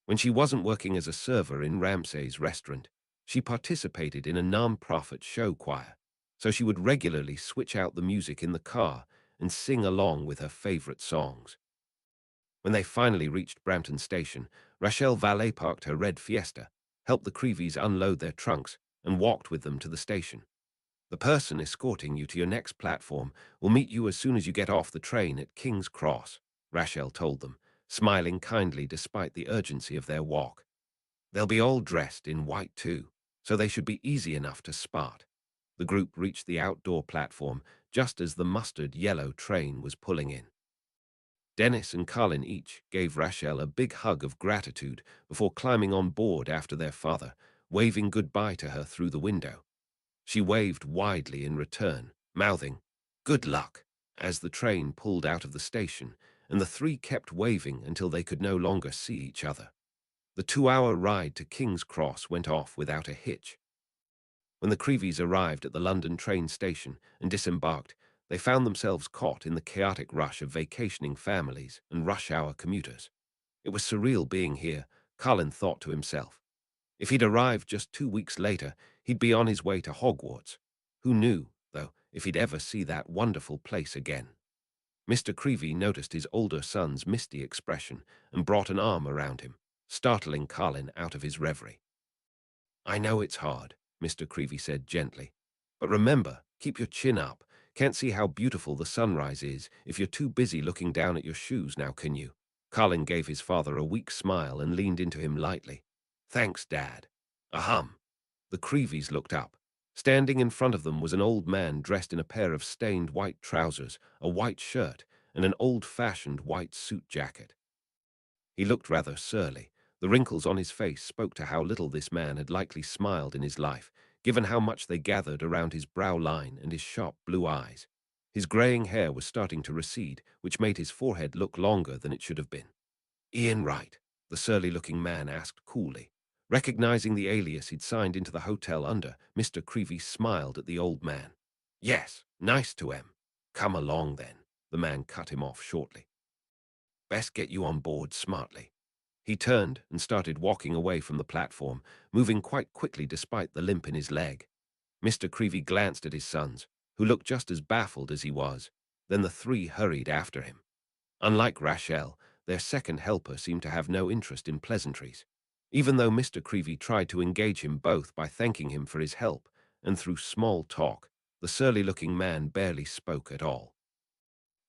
S1: When she wasn't working as a server in Ramsay's restaurant, she participated in a non-profit show choir, so she would regularly switch out the music in the car and sing along with her favorite songs. When they finally reached Brampton Station, Rachel valet parked her red Fiesta, helped the Creevies unload their trunks, and walked with them to the station. The person escorting you to your next platform will meet you as soon as you get off the train at King's Cross, Rachel told them, smiling kindly despite the urgency of their walk. They'll be all dressed in white too, so they should be easy enough to spot. The group reached the outdoor platform just as the mustard yellow train was pulling in. Dennis and Colin each gave Rachel a big hug of gratitude before climbing on board after their father, waving goodbye to her through the window. She waved widely in return, mouthing, "Good luck," as the train pulled out of the station, and the three kept waving until they could no longer see each other. The 2-hour ride to King's Cross went off without a hitch. When the Creevies arrived at the London train station and disembarked, they found themselves caught in the chaotic rush of vacationing families and rush-hour commuters. It was surreal being here, Colin thought to himself. If he'd arrived just 2 weeks later, he'd be on his way to Hogwarts. Who knew, though, if he'd ever see that wonderful place again? Mr. Creevy noticed his older son's misty expression and brought an arm around him, startling Colin out of his reverie. "I know it's hard," Mr. Creevy said gently. "But remember, keep your chin up. Can't see how beautiful the sunrise is if you're too busy looking down at your shoes now, can you?" Colin gave his father a weak smile and leaned into him lightly. "Thanks, Dad." Ahem. The Creevies looked up. Standing in front of them was an old man dressed in a pair of stained white trousers, a white shirt, and an old-fashioned white suit jacket. He looked rather surly. The wrinkles on his face spoke to how little this man had likely smiled in his life, given how much they gathered around his brow line and his sharp blue eyes. His graying hair was starting to recede, which made his forehead look longer than it should have been. "Ian Wright?" the surly-looking man asked coolly. Recognizing the alias he'd signed into the hotel under, Mr. Creevy smiled at the old man. "Yes, nice to em. Come along, then." The man cut him off shortly. "Best get you on board smartly." He turned and started walking away from the platform, moving quite quickly despite the limp in his leg. Mr. Creevy glanced at his sons, who looked just as baffled as he was. Then the three hurried after him. Unlike Rachel, their second helper seemed to have no interest in pleasantries. Even though Mr. Creevy tried to engage him both by thanking him for his help and through small talk, the surly-looking man barely spoke at all.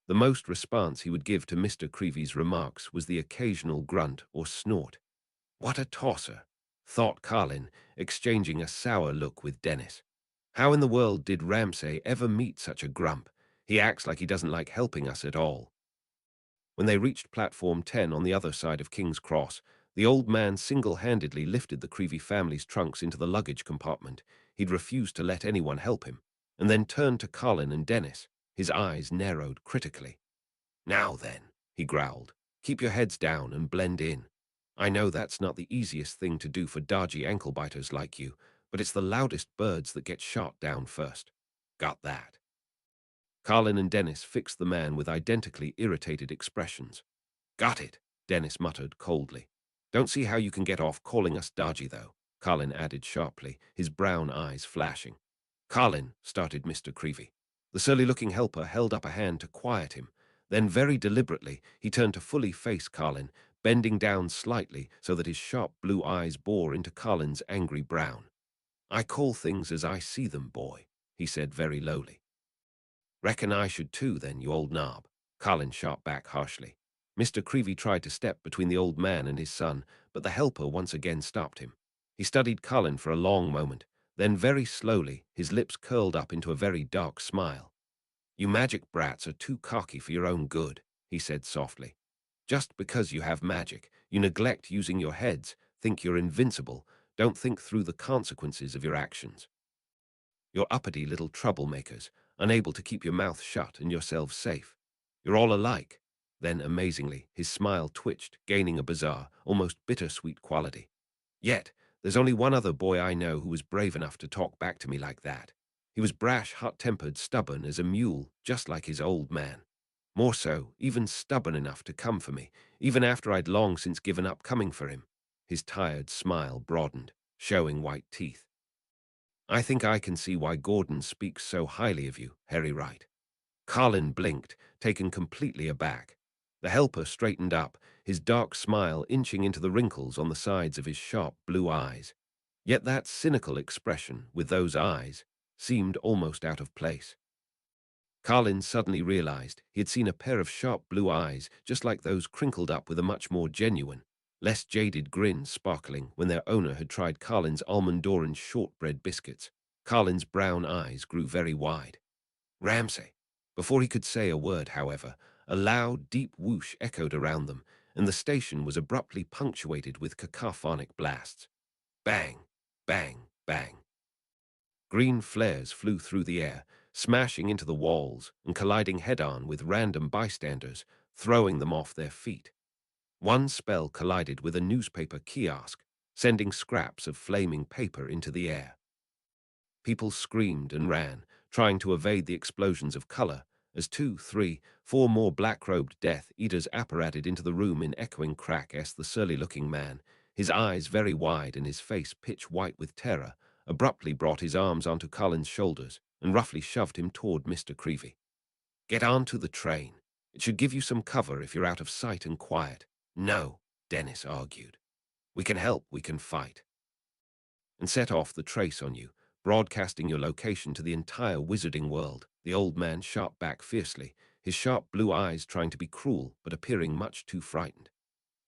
S1: The most response he would give to Mr. Creevy's remarks was the occasional grunt or snort. "What a tosser," thought Colin, exchanging a sour look with Dennis. "How in the world did Ramsay ever meet such a grump? He acts like he doesn't like helping us at all." When they reached platform 10 on the other side of King's Cross, the old man single-handedly lifted the Creevy family's trunks into the luggage compartment. He'd refused to let anyone help him, and then turned to Colin and Dennis. His eyes narrowed critically. "Now then," he growled, "keep your heads down and blend in. I know that's not the easiest thing to do for dodgy ankle-biters like you, but it's the loudest birds that get shot down first. Got that?" Colin and Dennis fixed the man with identically irritated expressions. "Got it," Dennis muttered coldly. "Don't see how you can get off calling us dodgy, though," Colin added sharply, his brown eyes flashing. "Colin," started Mr. Creevy. The surly-looking helper held up a hand to quiet him. Then, very deliberately, he turned to fully face Colin, bending down slightly so that his sharp blue eyes bore into Colin's angry brown. "I call things as I see them, boy," he said very lowly. "Reckon I should too, then, you old knob," Colin shot back harshly. Mr. Creevy tried to step between the old man and his son, but the helper once again stopped him. He studied Colin for a long moment, then very slowly, his lips curled up into a very dark smile. "You magic brats are too cocky for your own good," he said softly. "Just because you have magic, you neglect using your heads, think you're invincible, don't think through the consequences of your actions. You're uppity little troublemakers, unable to keep your mouth shut and yourselves safe. You're all alike." Then, amazingly, his smile twitched, gaining a bizarre, almost bittersweet quality. "Yet, there's only one other boy I know who was brave enough to talk back to me like that. He was brash, hot-tempered, stubborn as a mule, just like his old man. More so, even stubborn enough to come for me, even after I'd long since given up coming for him. His tired smile broadened, showing white teeth. I think I can see why Gordon speaks so highly of you, Harry Wright. Carlin blinked, taken completely aback. The helper straightened up, his dark smile inching into the wrinkles on the sides of his sharp blue eyes. Yet that cynical expression, with those eyes, seemed almost out of place. Carlin suddenly realized he had seen a pair of sharp blue eyes just like those crinkled up with a much more genuine, less jaded grin sparkling when their owner had tried Carlin's almond orange shortbread biscuits. Carlin's brown eyes grew very wide. Ramsay. Before he could say a word, however, a loud, deep whoosh echoed around them, and the station was abruptly punctuated with cacophonic blasts. Bang, bang, bang. Green flares flew through the air, smashing into the walls and colliding head-on with random bystanders, throwing them off their feet. One spell collided with a newspaper kiosk, sending scraps of flaming paper into the air. People screamed and ran, trying to evade the explosions of color, as 2, 3, 4 more black-robed Death Eaters apparated into the room in echoing crack as the surly-looking man, his eyes very wide and his face pitch-white with terror, abruptly brought his arms onto Colin's shoulders and roughly shoved him toward Mr. Creevey. "Get onto the train. It should give you some cover if you're out of sight and quiet." "No," Dennis argued. "We can help, we can fight." "And set off the trace on you, broadcasting your location to the entire wizarding world," the old man shot back fiercely, his sharp blue eyes trying to be cruel but appearing much too frightened.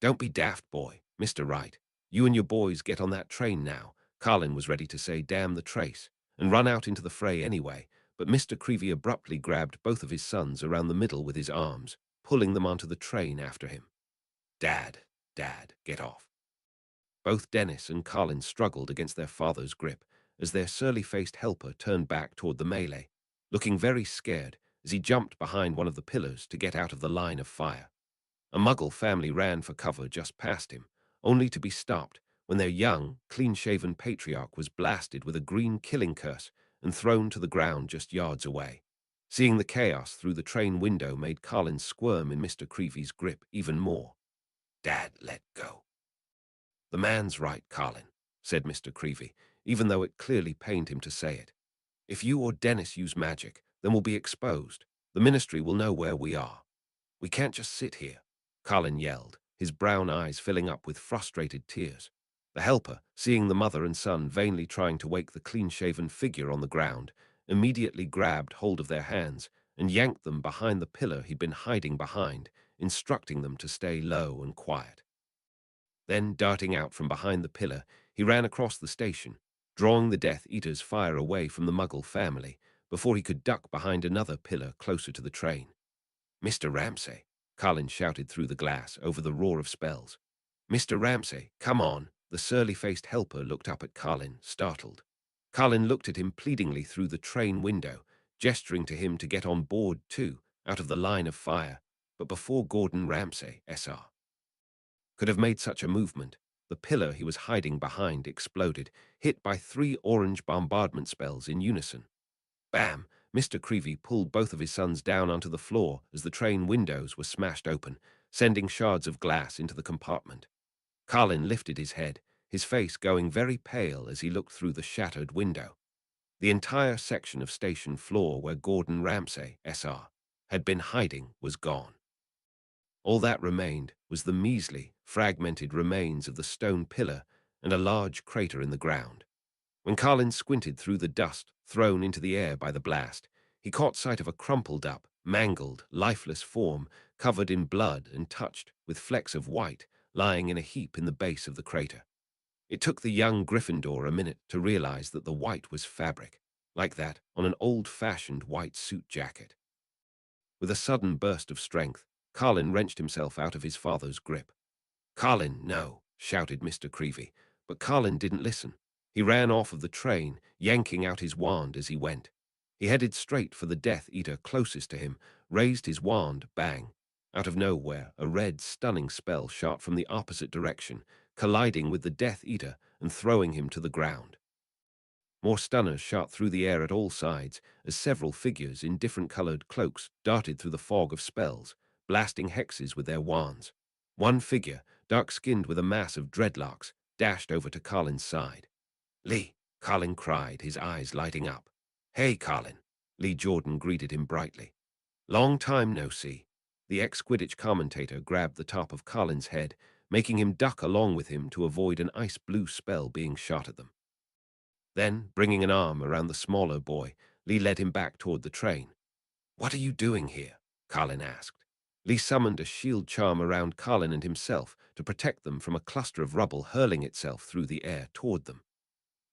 S1: "Don't be daft, boy, Mr. Wright. You and your boys get on that train now." Carlin was ready to say damn the trace and run out into the fray anyway, but Mr. Creevey abruptly grabbed both of his sons around the middle with his arms, pulling them onto the train after him. Dad, get off." Both Dennis and Carlin struggled against their father's grip as their surly-faced helper turned back toward the melee, looking very scared as he jumped behind one of the pillars to get out of the line of fire. A Muggle family ran for cover just past him, only to be stopped when their young, clean-shaven patriarch was blasted with a green killing curse and thrown to the ground just yards away. Seeing the chaos through the train window made Carlin squirm in Mr. Creevey's grip even more. "Dad, let go." "The man's right, Carlin," said Mr. Creevey, even though it clearly pained him to say it. "If you or Dennis use magic, then we'll be exposed. The Ministry will know where we are. We can't just sit here," Carlin yelled, his brown eyes filling up with frustrated tears. The helper, seeing the mother and son vainly trying to wake the clean-shaven figure on the ground, immediately grabbed hold of their hands and yanked them behind the pillar he'd been hiding behind, instructing them to stay low and quiet. Then, darting out from behind the pillar, he ran across the station, drawing the Death Eater's fire away from the Muggle family before he could duck behind another pillar closer to the train. "Mr. Ramsay," Carlin shouted through the glass over the roar of spells. "Mr. Ramsay, come on." The surly-faced helper looked up at Carlin, startled. Carlin looked at him pleadingly through the train window, gesturing to him to get on board too, out of the line of fire, but before Gordon Ramsay, SR, could have made such a movement, the pillar he was hiding behind exploded, hit by 3 orange bombardment spells in unison. Bam! Mr. Creevey pulled both of his sons down onto the floor as the train windows were smashed open, sending shards of glass into the compartment. Carlin lifted his head, his face going very pale as he looked through the shattered window. The entire section of station floor where Gordon Ramsay, SR, had been hiding was gone. All that remained was the measly, fragmented remains of the stone pillar and a large crater in the ground. When Carlin squinted through the dust thrown into the air by the blast, he caught sight of a crumpled-up, mangled, lifeless form covered in blood and touched with flecks of white lying in a heap in the base of the crater. It took the young Gryffindor a minute to realize that the white was fabric, like that on an old-fashioned white suit jacket. With a sudden burst of strength, Carlin wrenched himself out of his father's grip. "Carlin, no," shouted Mr. Creevey, but Carlin didn't listen. He ran off of the train, yanking out his wand as he went. He headed straight for the Death Eater closest to him, raised his wand, bang. Out of nowhere, a red, stunning spell shot from the opposite direction, colliding with the Death Eater and throwing him to the ground. More stunners shot through the air at all sides as several figures in different colored cloaks darted through the fog of spells, blasting hexes with their wands. One figure, dark-skinned with a mass of dreadlocks, dashed over to Colin's side. "Lee!" Colin cried, his eyes lighting up. "Hey, Colin!" Lee Jordan greeted him brightly. "Long time no see." The ex-Quidditch commentator grabbed the top of Colin's head, making him duck along with him to avoid an ice-blue spell being shot at them. Then, bringing an arm around the smaller boy, Lee led him back toward the train. "What are you doing here?" Colin asked. Lee summoned a shield charm around Colin and himself to protect them from a cluster of rubble hurling itself through the air toward them.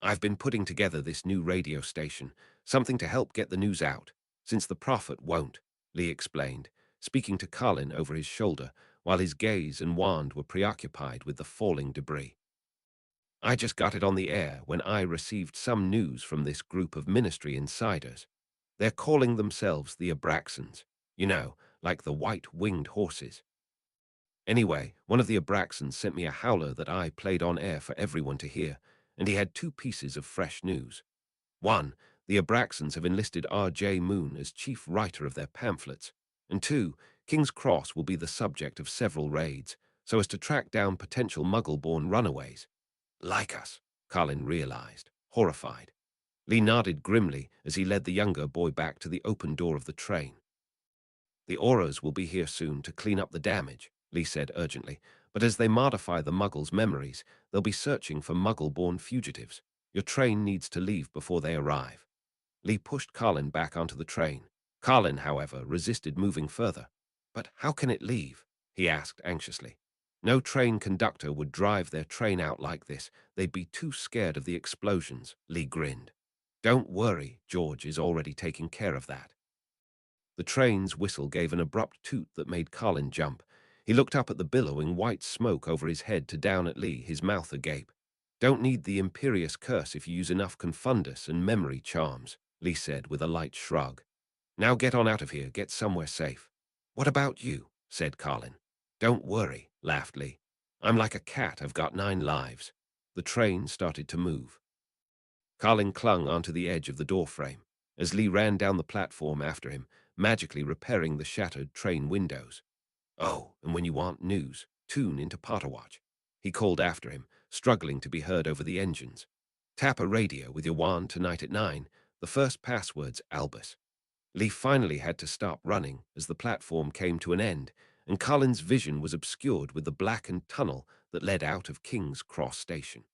S1: "I've been putting together this new radio station, something to help get the news out, since the Prophet won't," Lee explained, speaking to Colin over his shoulder, while his gaze and wand were preoccupied with the falling debris. "I just got it on the air when I received some news from this group of Ministry insiders. They're calling themselves the Abraxans, you know, like the white-winged horses. Anyway, one of the Abraxans sent me a howler that I played on air for everyone to hear, and he had two pieces of fresh news. One, the Abraxans have enlisted R.J. Moon as chief writer of their pamphlets, and two, King's Cross will be the subject of several raids, so as to track down potential Muggle-born runaways. Like us, Colin realized, horrified. Lee nodded grimly as he led the younger boy back to the open door of the train. "The Auras will be here soon to clean up the damage," Lee said urgently, "but as they modify the Muggles' memories, they'll be searching for Muggle-born fugitives. Your train needs to leave before they arrive." Lee pushed Colin back onto the train. Colin, however, resisted moving further. "But how can it leave?" he asked anxiously. "No train conductor would drive their train out like this. They'd be too scared of the explosions," Lee grinned. "Don't worry, George is already taking care of that." The train's whistle gave an abrupt toot that made Colin jump. He looked up at the billowing white smoke over his head to down at Lee, his mouth agape. "Don't need the Imperious Curse if you use enough Confundus and memory charms," Lee said with a light shrug. "Now get on out of here, get somewhere safe." "What about you?" said Colin. "Don't worry," laughed Lee. "I'm like a cat, I've got 9 lives." The train started to move. Colin clung onto the edge of the doorframe as Lee ran down the platform after him, magically repairing the shattered train windows. "Oh, and when you want news, tune into Potterwatch," he called after him, struggling to be heard over the engines. "Tap a radio with your wand tonight at 9. The first password's Albus." Lee finally had to stop running as the platform came to an end, and Colin's vision was obscured with the blackened tunnel that led out of King's Cross Station.